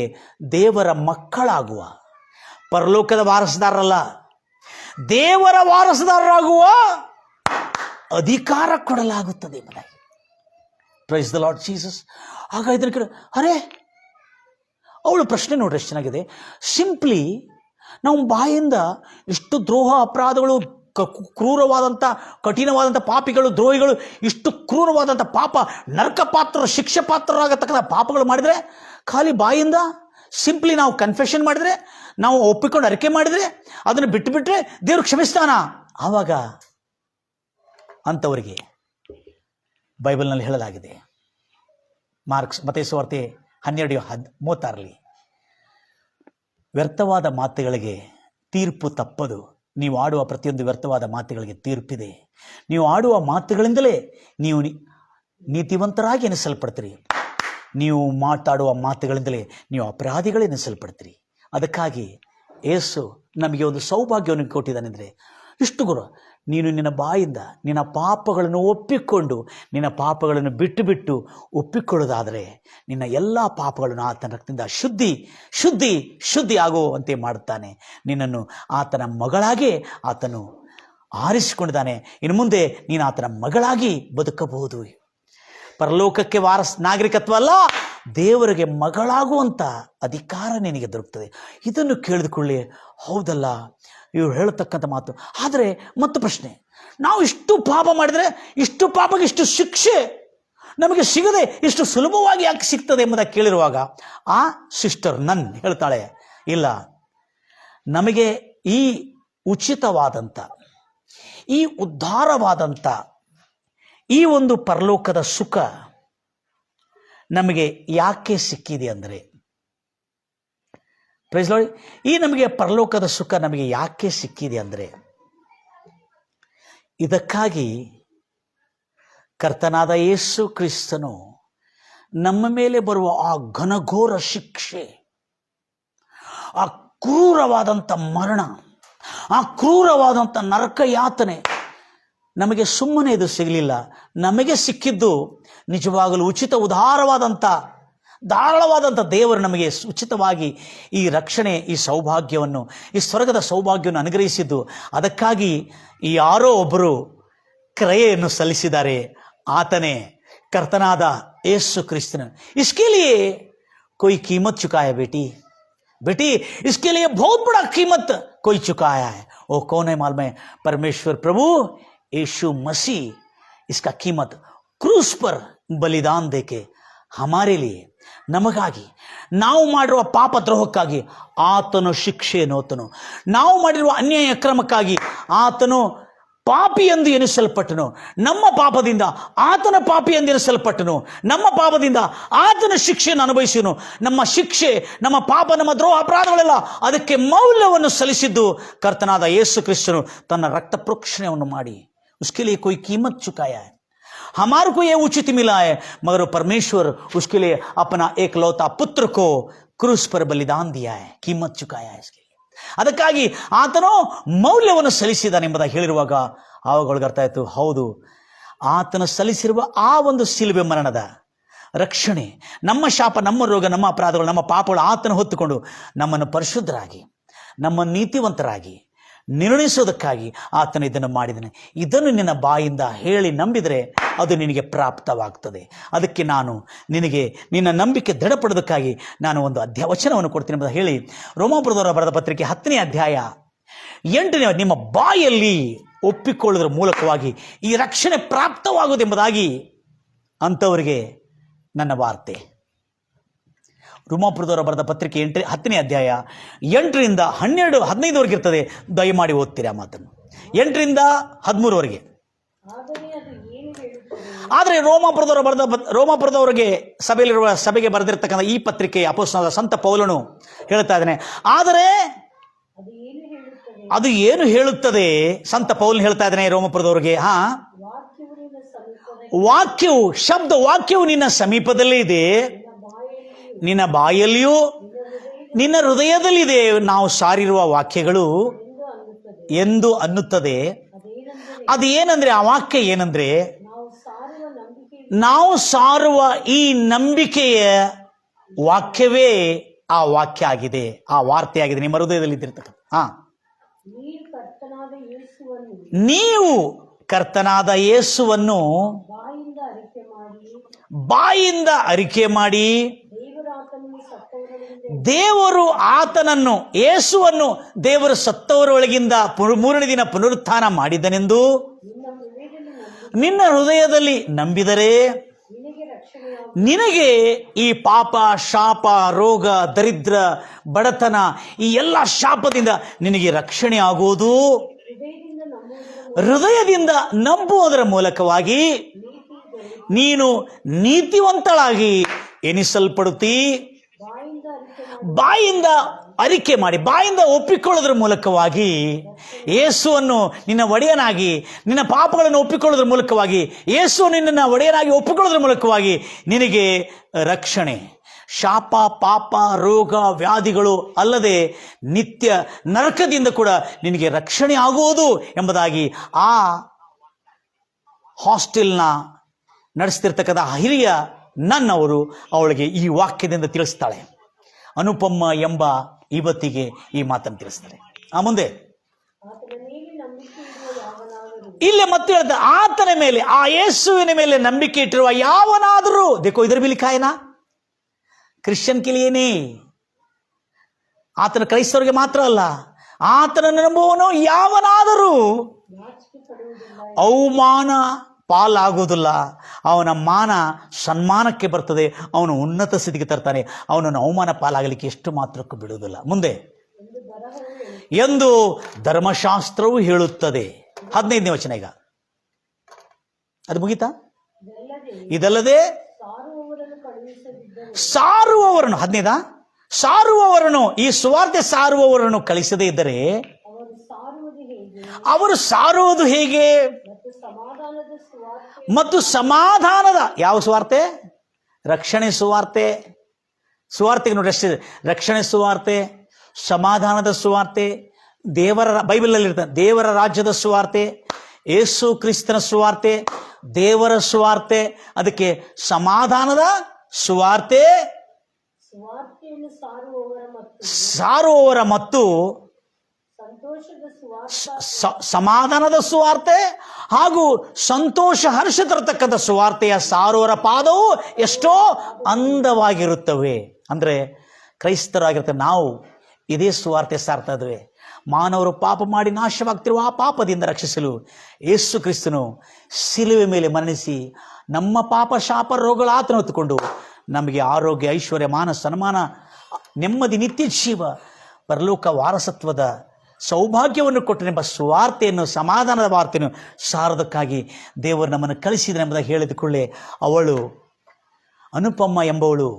ದೇವರ ಮಕ್ಕಳಾಗುವ, ಪರಲೋಕದ ವಾರಸುದಾರರಲ್ಲ, ದೇವರ ವಾರಸುದಾರರಾಗುವ ಅಧಿಕಾರ ಕೊಡಲಾಗುತ್ತದೆ ಎಂಬುದಾಗಿ. Praise the lord Jesus. ಆಗ ಇದನ್ನು ಕೇಳಿ, ಅರೆ, ಅವಳು ಪ್ರಶ್ನೆ ನೋಡ್ರಿ ಎಷ್ಟು ಚೆನ್ನಾಗಿದೆ. ಸಿಂಪ್ಲಿ ನಾವು ಬಾಯಿಂದ ಇಷ್ಟು ದ್ರೋಹ, ಅಪರಾಧಗಳು, ಕ್ರೂರವಾದಂಥ, ಕಠಿಣವಾದಂಥ ಪಾಪಿಗಳು, ದ್ರೋಹಿಗಳು, ಇಷ್ಟು ಕ್ರೂರವಾದಂಥ ಪಾಪ, ನರಕ ಪಾತ್ರ, ಶಿಕ್ಷೆ ಪಾತ್ರರಾಗತಕ್ಕಂಥ ಪಾಪಗಳು ಮಾಡಿದರೆ, ಖಾಲಿ ಬಾಯಿಂದ ಸಿಂಪ್ಲಿ ನಾವು ಕನ್ಫೆಷನ್ ಮಾಡಿದರೆ, ನಾವು ಒಪ್ಪಿಕೊಂಡು ಅರಿಕೆ ಮಾಡಿದರೆ, ಅದನ್ನು ಬಿಟ್ಟುಬಿಟ್ರೆ ದೇವರು ಕ್ಷಮಿಸ್ತಾನ? ಆವಾಗ ಅಂಥವರಿಗೆ ಬೈಬಲ್ನಲ್ಲಿ ಹೇಳಲಾಗಿದೆ, ಮತ್ತಾಯ ಸುವಾರ್ತೆ 12:36, ವ್ಯರ್ಥವಾದ ಮಾತುಗಳಿಗೆ ತೀರ್ಪು ತಪ್ಪದು. ನೀವು ಆಡುವ ಪ್ರತಿಯೊಂದು ವ್ಯರ್ಥವಾದ ಮಾತುಗಳಿಗೆ ತೀರ್ಪಿದೆ. ನೀವು ಆಡುವ ಮಾತುಗಳಿಂದಲೇ ನೀವು ನೀತಿವಂತರಾಗಿ ಎನಿಸಲ್ಪಡ್ತೀರಿ. ನೀವು ಮಾತಾಡುವ ಮಾತುಗಳಿಂದಲೇ ನೀವು ಅಪರಾಧಿಗಳೇ ಎನಿಸಲ್ಪಡ್ತೀರಿ. ಅದಕ್ಕಾಗಿ ಯೇಸು ನಮಗೆ ಒಂದು ಸೌಭಾಗ್ಯವನ್ನು ಕೊಟ್ಟಿದ್ದಾನೆಂದರೆ ಇಷ್ಟು ಗುರು, ನೀನು ನಿನ್ನ ಬಾಯಿಂದ ನಿನ್ನ ಪಾಪಗಳನ್ನು ಒಪ್ಪಿಕೊಂಡು, ನಿನ್ನ ಪಾಪಗಳನ್ನು ಬಿಟ್ಟು ಒಪ್ಪಿಕೊಳ್ಳೋದಾದರೆ ನಿನ್ನ ಎಲ್ಲ ಪಾಪಗಳನ್ನು ಆತನ ರಕ್ತದಿಂದ ಶುದ್ಧಿ ಆಗುವಂತೆ ಮಾಡುತ್ತಾನೆ. ನಿನ್ನನ್ನು ಆತನ ಮಗಳಾಗಿ ಆತನು ಆರಿಸಿಕೊಂಡಿದ್ದಾನೆ. ಇನ್ನು ಮುಂದೆ ನೀನು ಆತನ ಮಗಳಾಗಿ ಬದುಕಬಹುದು. ಪರಲೋಕಕ್ಕೆ ನಾಗರಿಕತ್ವ ಅಲ್ಲ, ದೇವರಿಗೆ ಮಗಳಾಗುವಂಥ ಅಧಿಕಾರ ನಿನಗೆ ದೊರಕುತ್ತದೆ. ಇದನ್ನು ಕೇಳಿದುಕೊಳ್ಳಿ, ಹೌದಲ್ಲ ಇವ್ರು ಹೇಳತಕ್ಕಂಥ ಮಾತು. ಆದರೆ ಮತ್ತು ಪ್ರಶ್ನೆ, ನಾವು ಇಷ್ಟು ಪಾಪ ಮಾಡಿದರೆ, ಇಷ್ಟು ಪಾಪಕ್ಕೆ ಇಷ್ಟು ಶಿಕ್ಷೆ ನಮಗೆ ಸಿಗದೆ ಇಷ್ಟು ಸುಲಭವಾಗಿ ಯಾಕೆ ಸಿಗ್ತದೆ ಎಂಬುದಾಗಿ ಕೇಳಿರುವಾಗ ಆ ಸಿಸ್ಟರ್ ಹೇಳ್ತಾಳೆ, ಇಲ್ಲ, ನಮಗೆ ಈ ಉಚಿತವಾದಂಥ, ಈ ಉದ್ಧಾರವಾದಂಥ ಈ ಒಂದು ಪರಲೋಕದ ಸುಖ ನಮಗೆ ಯಾಕೆ ಸಿಕ್ಕಿದೆ ಅಂದರೆ, ಪ್ರೈಸ್ ಲಾರ್ಡ್, ಈ ನಮಗೆ ಪರಲೋಕದ ಸುಖ ನಮಗೆ ಯಾಕೆ ಸಿಕ್ಕಿದೆ ಅಂದರೆ, ಇದಕ್ಕಾಗಿ ಕರ್ತನಾದ ಯೇಸು ಕ್ರಿಸ್ತನು ನಮ್ಮ ಮೇಲೆ ಬರುವ ಆ ಘನಘೋರ ಶಿಕ್ಷೆ, ಆ ಕ್ರೂರವಾದಂಥ ಮರಣ, ಆ ಕ್ರೂರವಾದಂಥ ನರಕ ಯಾತನೆ ನಮಗೆ ಸುಮ್ಮನೆ ಇದು ಸಿಗಲಿಲ್ಲ. ನಮಗೆ ಸಿಕ್ಕಿದ್ದು ನಿಜವಾಗಲೂ ಉಚಿತ, ಉದಾರವಾದಂಥ, ಧಾರಾಳವಾದಂಥ ದೇವರು ನಮಗೆ ಉಚಿತವಾಗಿ ಈ ರಕ್ಷಣೆ, ಈ ಸೌಭಾಗ್ಯವನ್ನು, ಈ ಸ್ವರ್ಗದ ಸೌಭಾಗ್ಯವನ್ನು ಅನುಗ್ರಹಿಸಿದ್ದು. ಅದಕ್ಕಾಗಿ ಯಾರೋ ಒಬ್ಬರು ಕ್ರಯೆಯನ್ನು ಸಲ್ಲಿಸಿದ್ದಾರೆ, ಆತನೇ ಕರ್ತನಾದ ಯೇಸು ಕ್ರಿಸ್ತನ. इसके लिए कोई कीमत चुकाया बेटी, इसके लिए बहुत बड़ा कीमत कोई चुकाया है. वो कौन है मालूम है? परमेश्वर प्रभु यीशु मसीह. इसका कीमत क्रूस पर बलिदान देके हमारे लिए, ನಮಗಾಗಿ, ನಾವು ಮಾಡಿರುವ ಪಾಪ ದ್ರೋಹಕ್ಕಾಗಿ ಆತನು ಶಿಕ್ಷೆಯನ್ನು ಹೊತ್ತನು. ನಾವು ಮಾಡಿರುವ ಅನ್ಯಾಯ ಅಕ್ರಮಕ್ಕಾಗಿ ಆತನು ಪಾಪಿ ಎಂದು ಎನಿಸಲ್ಪಟ್ಟನು. ನಮ್ಮ ಪಾಪದಿಂದ ಆತನ ಪಾಪಿ ಎಂದು ಎನಿಸಲ್ಪಟ್ಟನು. ನಮ್ಮ ಪಾಪದಿಂದ ಆತನ ಶಿಕ್ಷೆಯನ್ನು ಅನುಭವಿಸಿನು. ನಮ್ಮ ಶಿಕ್ಷೆ, ನಮ್ಮ ಪಾಪ, ನಮ್ಮ ದ್ರೋಹ, ಅಪರಾಧಗಳೆಲ್ಲ ಅದಕ್ಕೆ ಮೌಲ್ಯವನ್ನು ಸಲ್ಲಿಸಿದ್ದು ಕರ್ತನಾದ ಯೇಸು ಕ್ರಿಸ್ತನು ತನ್ನ ರಕ್ತ ಪ್ರೋಕ್ಷಣೆಯನ್ನು ಮಾಡಿ. उसके लिए कोई कीमत चुकाया है. हमारे को ये उचित मिला है, मगर परमेश्वर उसके लिए अपना एकलौता पुत्र को क्रूस पर बलिदान दिया है, कीमत चुकाया है इसके लिए. ಅದಕ್ಕಾಗಿ ಆತನು ಮೌಲ್ಯವನ್ನು ಸಲ್ಲಿಸಿದಾನೆಂಬುದಾಗಿ ಹೇಳಿರುವಾಗ ಆವಾಗಳಿಗೆ ಅರ್ಥ ಆಯಿತು, ಹೌದು, ಆತನು ಸಲ್ಲಿಸಿರುವ ಆ ಒಂದು ಶಿಲುಬೆ ಮರಣದ ರಕ್ಷಣೆ, ನಮ್ಮ ಶಾಪ, ನಮ್ಮ ರೋಗ, ನಮ್ಮ ಅಪರಾಧಗಳು, ನಮ್ಮ ಪಾಪಗಳು ಆತನು ಹೊತ್ತುಕೊಂಡು ನಮ್ಮನ್ನು ಪರಿಶುದ್ಧರಾಗಿ, ನಮ್ಮ ನೀತಿವಂತರಾಗಿ ನಿರ್ಣಯಿಸೋದಕ್ಕಾಗಿ ಆತನು ಇದನ್ನು ಮಾಡಿದ್ದಾನೆ. ಇದನ್ನು ನಿನ್ನ ಬಾಯಿಂದ ಹೇಳಿ ನಂಬಿದರೆ ಅದು ನಿನಗೆ ಪ್ರಾಪ್ತವಾಗ್ತದೆ. ಅದಕ್ಕೆ ನಾನು ನಿನಗೆ ನಿನ್ನ ನಂಬಿಕೆ ದೃಢಪಡೋದಕ್ಕಾಗಿ ನಾನು ಒಂದು ವಚನವನ್ನು ಕೊಡ್ತೀನಿ ಎಂಬುದು ಹೇಳಿ, ರೋಮಾಪುರದವರ ಬರೆದ ಪತ್ರಿಕೆ 10ನೇ ಅಧ್ಯಾಯ 8ನೇ, ನಿಮ್ಮ ಬಾಯಲ್ಲಿ ಒಪ್ಪಿಕೊಳ್ಳೋದ್ರ ಮೂಲಕವಾಗಿ ಈ ರಕ್ಷಣೆ ಪ್ರಾಪ್ತವಾಗುವುದೆಂಬುದಾಗಿ ಅಂಥವರಿಗೆ ನನ್ನ ವಾರ್ತೆ. ರೋಮಾಪುರದವರ ಬರೆದ ಪತ್ರಿಕೆ 10ನೇ ಅಧ್ಯಾಯ 8ರಿಂದ 12-15 ಇರ್ತದೆ. ದಯಮಾಡಿ ಓದ್ತೀರಾ ಮಾತನ್ನು. 8ರಿಂದ 13 ಆದರೆ ರೋಮಾಪುರದವರಿಗೆ ಸಭೆಗೆ ಬರೆದಿರ್ತಕ್ಕಂಥ ಈ ಪತ್ರಿಕೆ ಅಪೊಸ್ತಲನಾದ ಸಂತ ಪೌಲನು ಹೇಳ್ತಾ ಇದ್ದಾನೆ. ಆದರೆ ಅದು ಏನು ಹೇಳುತ್ತದೆ? ಸಂತ ಪೌಲನು ಹೇಳ್ತಾ ಇದ್ದಾನೆ ರೋಮಾಪುರದವರಿಗೆ, ವಾಕ್ಯವು ನಿನ್ನ ಸಮೀಪದಲ್ಲೇ ಇದೆ, ನಿನ್ನ ಬಾಯಲ್ಲಿಯೂ ನಿನ್ನ ಹೃದಯದಲ್ಲಿದೆ, ನಾವು ಸಾರಿರುವ ವಾಕ್ಯಗಳು ಎಂದು ಅನ್ನುತ್ತದೆ. ಅದು ಏನಂದ್ರೆ, ಆ ವಾಕ್ಯ ಏನಂದ್ರೆ, ನಾವು ಸಾರುವ ಈ ನಂಬಿಕೆಯ ವಾಕ್ಯವೇ ಆ ವಾಕ್ಯ ಆಗಿದೆ, ಆ ವಾರ್ತೆ ಆಗಿದೆ, ನಿಮ್ಮ ಹೃದಯದಲ್ಲಿ ಇದ್ದಿರ್ತಕ್ಕಂಥ. ನೀವು ಕರ್ತನಾದ ಯೇಸುವನ್ನು ಬಾಯಿಂದ ಅರಿಕೆ ಮಾಡಿ, ದೇವರು ಆತನನ್ನು, ಯೇಸುವನ್ನು ದೇವರು ಸತ್ತವರ ಒಳಗಿಂದ 3ನೇ ದಿನ ಪುನರುತ್ಥಾನ ಮಾಡಿದನೆಂದು ನಿನ್ನ ಹೃದಯದಲ್ಲಿ ನಂಬಿದರೆ ನಿನಗೆ ಈ ಪಾಪ, ಶಾಪ, ರೋಗ, ದರಿದ್ರ, ಬಡತನ, ಈ ಎಲ್ಲ ಶಾಪದಿಂದ ನಿನಗೆ ರಕ್ಷಣೆ ಆಗುವುದು. ಹೃದಯದಿಂದ ನಂಬುವುದರ ಮೂಲಕವಾಗಿ ನೀನು ನೀತಿವಂತಳಾಗಿ ಎನಿಸಲ್ಪಡುತ್ತಿ. ಬಾಯಿಂದ ಅರಿಕೆ ಮಾಡಿ, ಬಾಯಿಂದ ಒಪ್ಪಿಕೊಳ್ಳೋದ್ರ ಮೂಲಕವಾಗಿ ಯೇಸುವನ್ನು ನಿನ್ನ ಒಡೆಯನಾಗಿ, ನಿನ್ನ ಪಾಪಗಳನ್ನು ಒಪ್ಪಿಕೊಳ್ಳೋದ್ರ ಮೂಲಕವಾಗಿ, ಯೇಸುವನ್ನು ನಿನ್ನ ಒಡೆಯನಾಗಿ ಒಪ್ಪಿಕೊಳ್ಳೋದ್ರ ಮೂಲಕವಾಗಿ ನಿನಗೆ ರಕ್ಷಣೆ. ಶಾಪ, ಪಾಪ, ರೋಗ, ವ್ಯಾಧಿಗಳು ಅಲ್ಲದೆ ನಿತ್ಯ ನರಕದಿಂದ ಕೂಡ ನಿನಗೆ ರಕ್ಷಣೆ ಆಗುವುದು ಎಂಬುದಾಗಿ ಆ ಹಾಸ್ಟೆಲ್ನ ನಡೆಸ್ತಿರ್ತಕ್ಕಂಥ ಹಿರಿಯ ನನ್ನವರು ಅವಳಿಗೆ ಈ ವಾಕ್ಯದಿಂದ ತಿಳಿಸ್ತಾಳೆ. ಅನುಪಮ್ಮ ಎಂಬ ಯುವತಿಗೆ ಈ ಮಾತನ್ನು ತಿಳಿಸ್ತಾರೆ. ಮುಂದೆ ಇಲ್ಲೇ ಮತ್ತೆ ಹೇಳ್ತಾರೆ, ಆತನ ಮೇಲೆ, ಆ ಯೇಸುವಿನ ಮೇಲೆ ನಂಬಿಕೆ ಇಟ್ಟಿರುವ ಯಾವನಾದರೂ, देखो इधर भी लिखा है ना, ಕ್ರಿಶ್ಚಿಯನ್ के लिए नहीं, ಆತನ ಕ್ರೈಸ್ತವರಿಗೆ ಮಾತ್ರ ಅಲ್ಲ, ಆತನನ್ನು ನಂಬುವವನು ಯಾವನಾದರೂ ಅವಮಾನ ಪಾಲಾಗುವುದಿಲ್ಲ, ಅವನ ಮಾನ ಸನ್ಮಾನಕ್ಕೆ ಬರ್ತದೆ, ಅವನು ಉನ್ನತ ಸ್ಥಿತಿಗೆ ತರ್ತಾನೆ, ಅವನನ್ನು ಅವಮಾನ ಪಾಲಾಗಲಿಕ್ಕೆ ಎಷ್ಟು ಮಾತ್ರಕ್ಕೂ ಬಿಡುವುದಿಲ್ಲ. ಮುಂದೆ ಎಂದು ಧರ್ಮಶಾಸ್ತ್ರವು ಹೇಳುತ್ತದೆ. 15ನೇ ವಚನ. ಈಗ ಅದು ಮುಗೀತಾ? ಇದಲ್ಲದೆ ಸಾರುವವರನ್ನು, 15 ಸಾರುವವರನ್ನು, ಈ ಸುವಾರ್ತೆ ಸಾರುವವರನ್ನು ಕಳಿಸದೇ ಇದ್ದರೆ ಅವರು ಸಾರುವುದು ಹೇಗೆ? ಮತ್ತು ಸಮಾಧಾನದ ಯಾವ ಸುವಾರ್ತೆ? ರಕ್ಷಣೆ ಸುವಾರ್ತೆ. ಸುವಾರ್ತೆಗೆ ನೋಡಿ, ರಕ್ಷಣೆ ಸುವಾರ್ತೆ, ಸಮಾಧಾನದ ಸುವಾರ್ತೆ, ದೇವರ, ಬೈಬಲಲ್ಲಿ ಇರ್ತಾರೆ, ದೇವರ ರಾಜ್ಯದ ಸುವಾರ್ತೆ, ಯೇಸು ಕ್ರಿಸ್ತನ ಸುವಾರ್ತೆ, ದೇವರ ಸುವಾರ್ತೆ, ಅದಕ್ಕೆ ಸಮಾಧಾನದ ಸುವಾರ್ತೆ, ಸಾರುವವರ ಮತ್ತು ಸಮಾಧಾನದ ಸುವಾರ್ತೆ ಹಾಗೂ ಸಂತೋಷ ಹರ್ಷ ತರತಕ್ಕಂಥ ಸುವಾರ್ತೆಯ ಸಾರುವವರ ಪಾದವು ಎಷ್ಟೋ ಅಂದವಾಗಿರುತ್ತವೆ. ಅಂದ್ರೆ ಕ್ರೈಸ್ತರಾಗಿರ್ತೇವೆ ನಾವು, ಇದೇ ಸುವಾರ್ತೆ ಸಾರ್ತಾ ಇದ್ದೇವೆ. ಮಾನವರು ಪಾಪ ಮಾಡಿ ನಾಶವಾಗ್ತಿರುವ ಆ ಪಾಪದಿಂದ ರಕ್ಷಿಸಲು ಯೇಸು ಕ್ರಿಸ್ತನು ಶಿಲುವೆ ಮೇಲೆ ಮರಣಿಸಿ ನಮ್ಮ ಪಾಪ, ಶಾಪ, ರೋಗಗಳ ಆತನ ಹೊತ್ತುಕೊಂಡು ನಮಗೆ ಆರೋಗ್ಯ, ಐಶ್ವರ್ಯ, ಮಾನ, ಸನ್ಮಾನ, ನೆಮ್ಮದಿ, ನಿತ್ಯ ಜೀವ, ಪರಲೋಕ ವಾರಸತ್ವದ ಸೌಭಾಗ್ಯವನ್ನು ಕೊಟ್ಟನೆಂಬ ಸುವಾರ್ತೆಯನ್ನು, ಸಮಾಧಾನದ ವಾರ್ತೆಯನ್ನು ಸಾರೋದಕ್ಕಾಗಿ ದೇವರು ನಮ್ಮನ್ನು ಕಳಿಸಿದ ಎಂಬುದಾಗಿ ಹೇಳಿದ ಕೂಡಲೇ ಅವಳು, ಅನುಪಮ್ಮ ಎಂಬವಳು,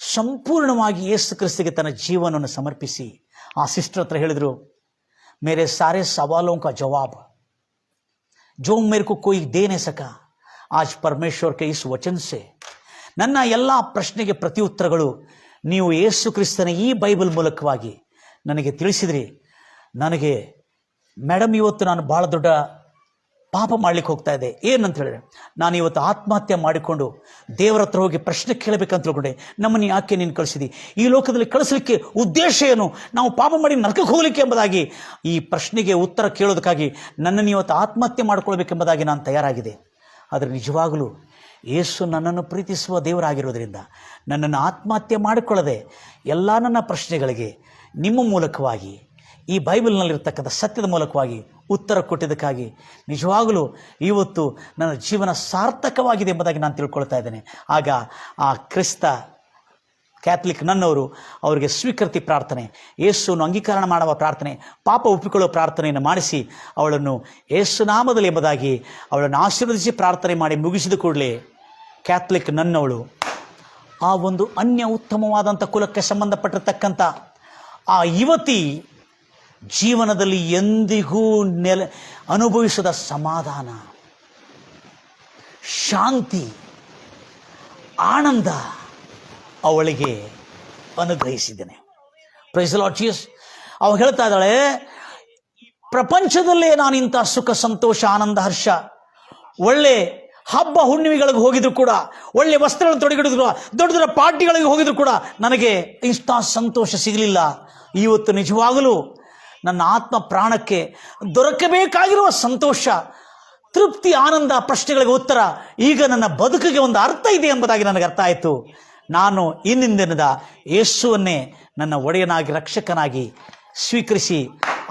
ಸಂಪೂರ್ಣವಾಗಿ ಯೇಸು ಕ್ರಿಸ್ತಿಗೆ ತನ್ನ ಜೀವನವನ್ನು ಸಮರ್ಪಿಸಿ ಆ ಸಿಸ್ಟರ್ ಹತ್ರ ಹೇಳಿದರು, ಮೇರೆ ಸಾರೆ ಸವಾಲೋं का जवाब जो मेरे को कोई दे नहीं सका आज परमेश्वर के इस वचन से, ನನ್ನ ಎಲ್ಲ ಪ್ರಶ್ನೆಗೆ ಪ್ರತಿ ಉತ್ತರಗಳು ನೀವು ಯೇಸು ಕ್ರಿಸ್ತನ ಈ ಬೈಬಲ್ ಮೂಲಕವಾಗಿ ನನಗೆ ತಿಳಿಸಿದ್ರಿ. ನನಗೆ ಮೇಡಮ್, ಇವತ್ತು ನಾನು ಭಾಳ ದೊಡ್ಡ ಪಾಪ ಮಾಡಲಿಕ್ಕೆ ಹೋಗ್ತಾ ಇದ್ದೆ. ಏನಂತ ಹೇಳಿದ್ರೆ, ನಾನು ಇವತ್ತು ಆತ್ಮಹತ್ಯೆ ಮಾಡಿಕೊಂಡು ದೇವರ ಹತ್ರ ಹೋಗಿ ಪ್ರಶ್ನೆ ಕೇಳಬೇಕಂತ ತಿಳ್ಕೊಂಡೆ. ನಮ್ಮನ್ನು ಯಾಕೆ ನೀನು ಕಳಿಸಿದಿ? ಈ ಲೋಕದಲ್ಲಿ ಕಳಿಸಲಿಕ್ಕೆ ಉದ್ದೇಶ ಏನು? ನಾವು ಪಾಪ ಮಾಡಿ ನರಕಕ್ಕೆ ಹೋಗಲಿಕ್ಕೆ ಎಂಬುದಾಗಿ ಈ ಪ್ರಶ್ನೆಗೆ ಉತ್ತರ ಕೇಳೋದಕ್ಕಾಗಿ ನನ್ನನ್ನು ಇವತ್ತು ಆತ್ಮಹತ್ಯೆ ಮಾಡಿಕೊಳ್ಬೇಕೆಂಬುದಾಗಿ ನಾನು ತಯಾರಾಗಿದೆ. ಆದರೆ ನಿಜವಾಗಲೂ ಯೇಸು ನನ್ನನ್ನು ಪ್ರೀತಿಸುವ ದೇವರಾಗಿರೋದ್ರಿಂದ ನನ್ನನ್ನು ಆತ್ಮಹತ್ಯೆ ಮಾಡಿಕೊಳ್ಳದೆ ಎಲ್ಲ ನನ್ನ ಪ್ರಶ್ನೆಗಳಿಗೆ ನಿಮ್ಮ ಮೂಲಕವಾಗಿ, ಈ ಬೈಬಲ್ನಲ್ಲಿರ್ತಕ್ಕಂಥ ಸತ್ಯದ ಮೂಲಕವಾಗಿ ಉತ್ತರ ಕೊಟ್ಟಿದ್ದಕ್ಕಾಗಿ ನಿಜವಾಗಲೂ ಇವತ್ತು ನನ್ನ ಜೀವನ ಸಾರ್ಥಕವಾಗಿದೆ ಎಂಬುದಾಗಿ ನಾನು ತಿಳ್ಕೊಳ್ತಾ ಇದ್ದೇನೆ. ಆಗ ಆ ಕ್ರಿಸ್ತ ಕ್ಯಾಥಲಿಕ್ ನನ್ನವರು ಅವರಿಗೆ ಸ್ವೀಕೃತಿ ಪ್ರಾರ್ಥನೆ, ಯೇಸುವನ್ನು ಅಂಗೀಕಾರ ಮಾಡುವ ಪ್ರಾರ್ಥನೆ, ಪಾಪ ಒಪ್ಪಿಕೊಳ್ಳುವ ಪ್ರಾರ್ಥನೆಯನ್ನು ಮಾಡಿಸಿ ಅವಳನ್ನು ಯೇಸು ನಾಮದಲ್ಲಿ ಎಂಬುದಾಗಿ ಅವಳನ್ನು ಆಶೀರ್ವದಿಸಿ ಪ್ರಾರ್ಥನೆ ಮಾಡಿ ಮುಗಿಸಿದ ಕೂಡಲೇ ಕ್ಯಾಥಲಿಕ್ ನನ್ನವಳು ಆ ಒಂದು ಅನ್ಯ ಉತ್ತಮವಾದಂಥ ಕುಲಕ್ಕೆ ಸಂಬಂಧಪಟ್ಟಿರ್ತಕ್ಕಂಥ ಆ ಯುವತಿ ಜೀವನದಲ್ಲಿ ಎಂದಿಗೂ ಅನುಭವಿಸದ ಸಮಾಧಾನ, ಶಾಂತಿ, ಆನಂದ ಅವಳಿಗೆ ಅನುಗ್ರಹಿಸಿದ್ದೇನೆ. Praise the Lord Jesus. ಅವಳು ಹೇಳ್ತಾ ಇದ್ದಾಳೆ, ಪ್ರಪಂಚದಲ್ಲೇ ನಾನು ಇಂಥ ಸುಖ, ಸಂತೋಷ, ಆನಂದ, ಹರ್ಷ, ಒಳ್ಳೆ ಹಬ್ಬ ಹುಣ್ಣಿಮೆಗಳಿಗೆ ಹೋಗಿದ್ರು ಕೂಡ, ಒಳ್ಳೆ ವಸ್ತ್ರಗಳನ್ನು ತೊಡಗಿಡಿದ್ರು, ದೊಡ್ಡ ದೊಡ್ಡ ಪಾರ್ಟಿಗಳಿಗೆ ಹೋಗಿದ್ರು ಕೂಡ ನನಗೆ ಇಂಥ ಸಂತೋಷ ಸಿಗಲಿಲ್ಲ. ಇವತ್ತು ನಿಜವಾಗಲೂ ನನ್ನ ಆತ್ಮ ಪ್ರಾಣಕ್ಕೆ ದೊರಕಬೇಕಾಗಿರುವ ಸಂತೋಷ, ತೃಪ್ತಿ, ಆನಂದ, ಪ್ರಶ್ನೆಗಳಿಗೆ ಉತ್ತರ, ಈಗ ನನ್ನ ಬದುಕಿಗೆ ಒಂದು ಅರ್ಥ ಇದೆ ಎಂಬುದಾಗಿ ನನಗೆ ಅರ್ಥ ಆಯಿತು. ನಾನು ಇನ್ನಿಂದಿನದ ಯೇಸುವನ್ನೇ ನನ್ನ ಒಡೆಯನಾಗಿ, ರಕ್ಷಕನಾಗಿ ಸ್ವೀಕರಿಸಿ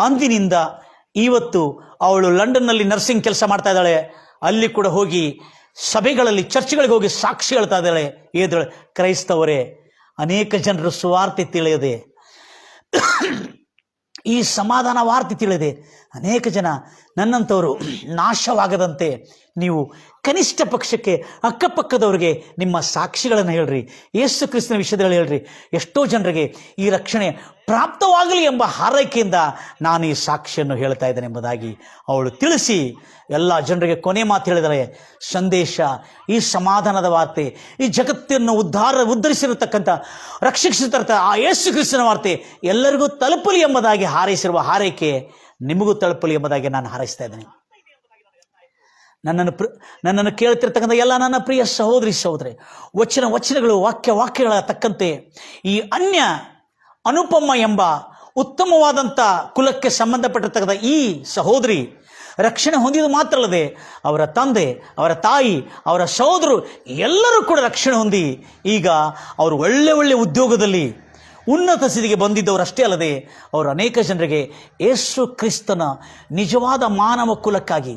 ಅಂದಿನಿಂದ ಇವತ್ತು ಅವಳು ಲಂಡನ್ನಲ್ಲಿ ನರ್ಸಿಂಗ್ ಕೆಲಸ ಮಾಡ್ತಾ ಇದ್ದಾಳೆ. ಅಲ್ಲಿ ಕೂಡ ಹೋಗಿ ಸಭೆಗಳಲ್ಲಿ, ಚರ್ಚ್ಗಳಿಗೆ ಹೋಗಿ ಸಾಕ್ಷಿ ಹೇಳ್ತಾ ಇದ್ದಾಳೆ. ಏದಳು, ಕ್ರೈಸ್ತವರೇ, ಅನೇಕ ಜನರು ಸುವಾರ್ತೆ ತಿಳಿಯದೆ, ಈ ಸಮಾಧಾನ ವಾರ್ತೆ ತಿಳಿದೆ ಅನೇಕ ಜನ ನನ್ನಂಥವರು ನಾಶವಾಗದಂತೆ ನೀವು ಕನಿಷ್ಠ ಪಕ್ಷಕ್ಕೆ ಅಕ್ಕಪಕ್ಕದವರಿಗೆ ನಿಮ್ಮ ಸಾಕ್ಷಿಗಳನ್ನು ಹೇಳ್ರಿ, ಯೇಸು ಕ್ರಿಸ್ತನ ವಿಷಯದಲ್ಲಿ ಹೇಳ್ರಿ. ಎಷ್ಟೋ ಜನರಿಗೆ ಈ ರಕ್ಷಣೆ ಪ್ರಾಪ್ತವಾಗಲಿ ಎಂಬ ಹಾರೈಕೆಯಿಂದ ನಾನು ಈ ಸಾಕ್ಷಿಯನ್ನು ಹೇಳ್ತಾ ಇದ್ದೇನೆ ಎಂಬುದಾಗಿ ಅವಳು ತಿಳಿಸಿ ಎಲ್ಲ ಜನರಿಗೆ ಕೊನೆ ಮಾತು ಹೇಳಿದರೆ, ಸಂದೇಶ, ಈ ಸಮಾಧಾನದ ವಾರ್ತೆ, ಈ ಜಗತ್ತನ್ನು ಉದ್ಧರಿಸಿರತಕ್ಕಂಥ, ರಕ್ಷಿಸಿರ್ತಕ್ಕ ಆ ಯೇಸು ಕ್ರಿಸ್ತನ ವಾರ್ತೆ ಎಲ್ಲರಿಗೂ ತಲುಪಲಿ ಎಂಬುದಾಗಿ ಹಾರೈಸಿರುವ ಹಾರೈಕೆ ನಿಮಗೂ ತಲುಪಲಿ ಎಂಬುದಾಗಿ ನಾನು ಹಾರೈಸ್ತಾ ಇದ್ದೇನೆ. ನನ್ನನ್ನು ಕೇಳ್ತಿರ್ತಕ್ಕಂಥ ಎಲ್ಲ ನನ್ನ ಪ್ರಿಯ ಸಹೋದರಿ ಸಹೋದರಿ, ವಚನಗಳು ವಾಕ್ಯಗಳ ತಕ್ಕಂತೆ ಈ ಅನ್ಯ ಅನುಪಮ್ಮ ಎಂಬ ಉತ್ತಮವಾದಂಥ ಕುಲಕ್ಕೆ ಸಂಬಂಧಪಟ್ಟಿರ್ತಕ್ಕಂಥ ಈ ಸಹೋದರಿ ರಕ್ಷಣೆ ಹೊಂದಿದ್ದು ಮಾತ್ರ ಅಲ್ಲದೆ ಅವರ ತಂದೆ, ಅವರ ತಾಯಿ, ಅವರ ಸಹೋದರು ಎಲ್ಲರೂ ಕೂಡ ರಕ್ಷಣೆ ಹೊಂದಿ ಈಗ ಅವರು ಒಳ್ಳೆ ಉದ್ಯೋಗದಲ್ಲಿ ಉನ್ನತ ಸ್ಥಿತಿಗೆ ಬಂದಿದ್ದವರು ಅಷ್ಟೇ ಅಲ್ಲದೆ ಅವರು ಅನೇಕ ಜನರಿಗೆ ಯೇಸು ಕ್ರಿಸ್ತನ ನಿಜವಾದ ಮಾನವ ಕುಲಕ್ಕಾಗಿ,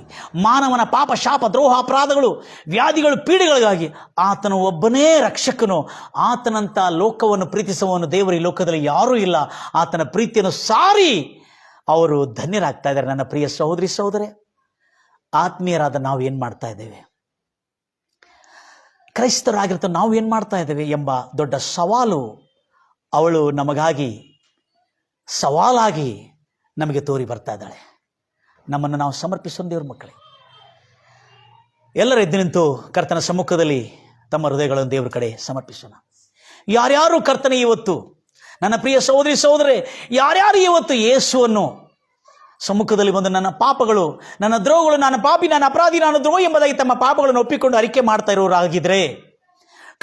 ಮಾನವನ ಪಾಪ, ಶಾಪ, ದ್ರೋಹ, ಅಪರಾಧಗಳು, ವ್ಯಾಧಿಗಳು, ಪೀಡೆಗಳಿಗಾಗಿ ಆತನು ಒಬ್ಬನೇ ರಕ್ಷಕನು. ಆತನಂಥ ಲೋಕವನ್ನು ಪ್ರೀತಿಸುವವನು ದೇವರು ಈ ಲೋಕದಲ್ಲಿ ಯಾರೂ ಇಲ್ಲ. ಆತನ ಪ್ರೀತಿಯನ್ನು ಸಾರಿ ಅವರು ಧನ್ಯರಾಗ್ತಾ ಇದ್ದಾರೆ. ನನ್ನ ಪ್ರಿಯ ಸಹೋದರಿ ಸಹೋದರೇ, ಆತ್ಮೀಯರಾದ ನಾವು ಏನು ಮಾಡ್ತಾ ಇದ್ದೇವೆ, ಕ್ರೈಸ್ತರಾಗಿರ್ತ ನಾವು ಏನು ಮಾಡ್ತಾ ಇದ್ದೇವೆ ಎಂಬ ದೊಡ್ಡ ಸವಾಲು ಅವಳು ನಮಗಾಗಿ ಸವಾಲಾಗಿ ನಮಗೆ ತೋರಿ ಬರ್ತಾ ಇದ್ದಾಳೆ. ನಮ್ಮನ್ನು ನಾವು ಸಮರ್ಪಿಸೋಣ ದೇವ್ರ ಮಕ್ಕಳೇ. ಎಲ್ಲರ ಎದ್ದು ನಿಂತು ಕರ್ತನ ಸಮ್ಮುಖದಲ್ಲಿ ತಮ್ಮ ಹೃದಯಗಳನ್ನು ದೇವರ ಕಡೆ ಸಮರ್ಪಿಸೋಣ. ಯಾರ್ಯಾರು ಕರ್ತನೆ ಇವತ್ತು, ನನ್ನ ಪ್ರಿಯ ಸಹೋದರಿ ಸಹೋದರೇ, ಯಾರ್ಯಾರು ಇವತ್ತು ಯೇಸುವನ್ನು ಸಮ್ಮುಖದಲ್ಲಿ ಬಂದು ನನ್ನ ಪಾಪಗಳು, ನನ್ನ ದ್ರೋಹಗಳು, ನಾನು ಪಾಪಿ, ನಾನು ಅಪರಾಧಿ, ನಾನು ದ್ರೋಹ ಎಂಬುದಾಗಿ ತಮ್ಮ ಪಾಪಗಳನ್ನು ಒಪ್ಪಿಕೊಂಡು ಅರಿಕೆ ಮಾಡ್ತಾ ಇರೋರಾಗಿದ್ರೆ,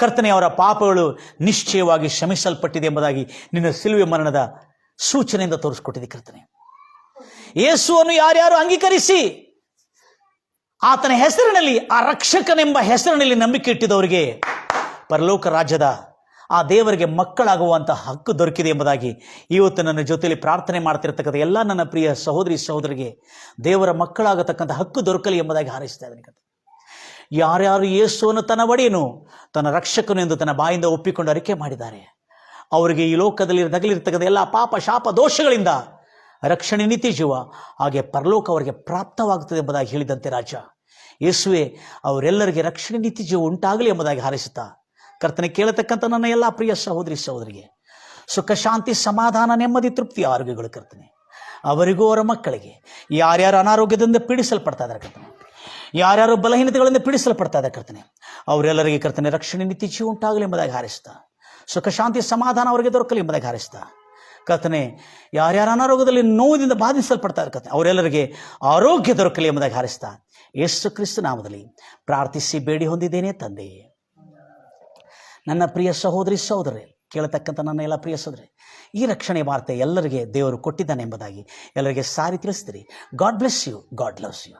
ಕರ್ತನೆ ಅವರ ಪಾಪಗಳು ನಿಶ್ಚಯವಾಗಿ ಕ್ಷಮಿಸಲ್ಪಟ್ಟಿದೆ ಎಂಬುದಾಗಿ ನಿನ್ನ ಸಿಲುವೆ ಮರಣದ ಸೂಚನೆಯಿಂದ ತೋರಿಸ್ಕೊಟ್ಟಿದೆ. ಕರ್ತನೆ, ಯೇಸುವನ್ನು ಯಾರ್ಯಾರು ಅಂಗೀಕರಿಸಿ ಆತನ ಹೆಸರಿನಲ್ಲಿ, ಆ ರಕ್ಷಕನೆಂಬ ಹೆಸರಿನಲ್ಲಿ ನಂಬಿಕೆ ಇಟ್ಟಿದವರಿಗೆ ಪರಲೋಕ ರಾಜ್ಯದ ಆ ದೇವರಿಗೆ ಮಕ್ಕಳಾಗುವಂಥ ಹಕ್ಕು ದೊರಕಿದೆ ಎಂಬುದಾಗಿ ಇವತ್ತು ನನ್ನ ಜೊತೆಯಲ್ಲಿ ಪ್ರಾರ್ಥನೆ ಮಾಡ್ತಿರ್ತಕ್ಕಂಥ ಎಲ್ಲ ನನ್ನ ಪ್ರಿಯ ಸಹೋದರಿ ಸಹೋದರಿಗೆ ದೇವರ ಮಕ್ಕಳಾಗತಕ್ಕಂಥ ಹಕ್ಕು ದೊರಕಲಿ ಎಂಬುದಾಗಿ ಹಾರೈಸ್ತಾ ಇದ್ದೇನೆ. ಯಾರ್ಯಾರು ಯೇಸುವನ್ನು ತನ್ನ ಒಡೆಯನು, ತನ್ನ ರಕ್ಷಕನು ಎಂದು ತನ್ನ ಬಾಯಿಂದ ಒಪ್ಪಿಕೊಂಡು ಅರಿಕೆ ಮಾಡಿದ್ದಾರೆ, ಅವರಿಗೆ ಈ ಲೋಕದಲ್ಲಿ ನಗಲಿರ್ತಕ್ಕಂಥ ಎಲ್ಲ ಪಾಪ, ಶಾಪ, ದೋಷಗಳಿಂದ ರಕ್ಷಣೆ ನಿತ್ಯ ಜೀವ, ಹಾಗೆ ಪರಲೋಕ ಅವರಿಗೆ ಪ್ರಾಪ್ತವಾಗುತ್ತದೆ ಎಂಬುದಾಗಿ ಹೇಳಿದಂತೆ ರಾಜ ಯೇಸುವೆ, ಅವರೆಲ್ಲರಿಗೆ ರಕ್ಷಣೆ ನಿತ್ಯ ಜೀವ ಉಂಟಾಗಲಿ ಎಂಬುದಾಗಿ ಹಾರೈಸುತ್ತಾ ಕರ್ತನೆ, ಕೇಳತಕ್ಕಂಥ ನನ್ನ ಎಲ್ಲ ಪ್ರಿಯ ಸಹೋದರಿ ಸಹೋದರಿಗೆ ಸುಖ, ಶಾಂತಿ, ಸಮಾಧಾನ, ನೆಮ್ಮದಿ, ತೃಪ್ತಿ, ಆರೋಗ್ಯಗಳು ಕರ್ತನೆ ಅವರಿಗೂ ಅವರ ಮಕ್ಕಳಿಗೆ. ಯಾರ್ಯಾರು ಅನಾರೋಗ್ಯದಿಂದ ಪೀಡಿಸಲ್ಪಡ್ತಾ ಇದ್ದಾರೆ ಕರ್ತನೆ, ಯಾರ್ಯಾರು ಬಲಹೀನತೆಗಳಿಂದ ಪೀಡಿಸಲ್ಪಡ್ತಾ ಇದ್ದಾರೆ ಕರ್ತನೆ, ಅವರೆಲ್ಲರಿಗೆ ಕರ್ತನೆ ರಕ್ಷಣೆ ನಿತ್ಯ ಜೀವ ಉಂಟಾಗಲಿ ಎಂಬುದಾಗಿ ಹಾರೈಸ್ತಾ, ಸುಖ, ಶಾಂತಿ, ಸಮಾಧಾನ ಅವರಿಗೆ ದೊರಕಲಿ ಎಂಬುದಾಗಿ ಹಾರೈಸ್ತಾ ಕರ್ತನೆ, ಯಾರ್ಯಾರ ಅನಾರೋಗ್ಯದಲ್ಲಿ ನೋವಿನಿಂದ ಬಾಧಿಸಲ್ಪಡ್ತಾ ಇದ್ದಾರೆ ಕರ್ತನೆ, ಅವರೆಲ್ಲರಿಗೆ ಆರೋಗ್ಯ ದೊರಕಲಿ ಎಂಬುದಾಗಿ ಹಾರೈಸ್ತಾ ಯೇಸು ಕ್ರಿಸ್ತ ನಾಮದಲ್ಲಿ ಪ್ರಾರ್ಥಿಸಿ ಬೇಡಿ ಹೊಂದಿದ್ದೇನೆ ತಂದೆ. ನನ್ನ ಪ್ರಿಯ ಸಹೋದರಿ ಸಹೋದರರೇ, ಕೇಳತಕ್ಕಂಥ ನನ್ನ ಎಲ್ಲ ಪ್ರಿಯ ಸಹೋದರಿ, ಈ ರಕ್ಷಣೆ ವಾರ್ತೆ ಎಲ್ಲರಿಗೆ ದೇವರು ಕೊಟ್ಟಿದ್ದಾನೆ ಎಂಬುದಾಗಿ ಎಲ್ಲರಿಗೆ ಸಾರಿ ತಿಳಿಸ್ತೀರಿ. God bless you, God loves you.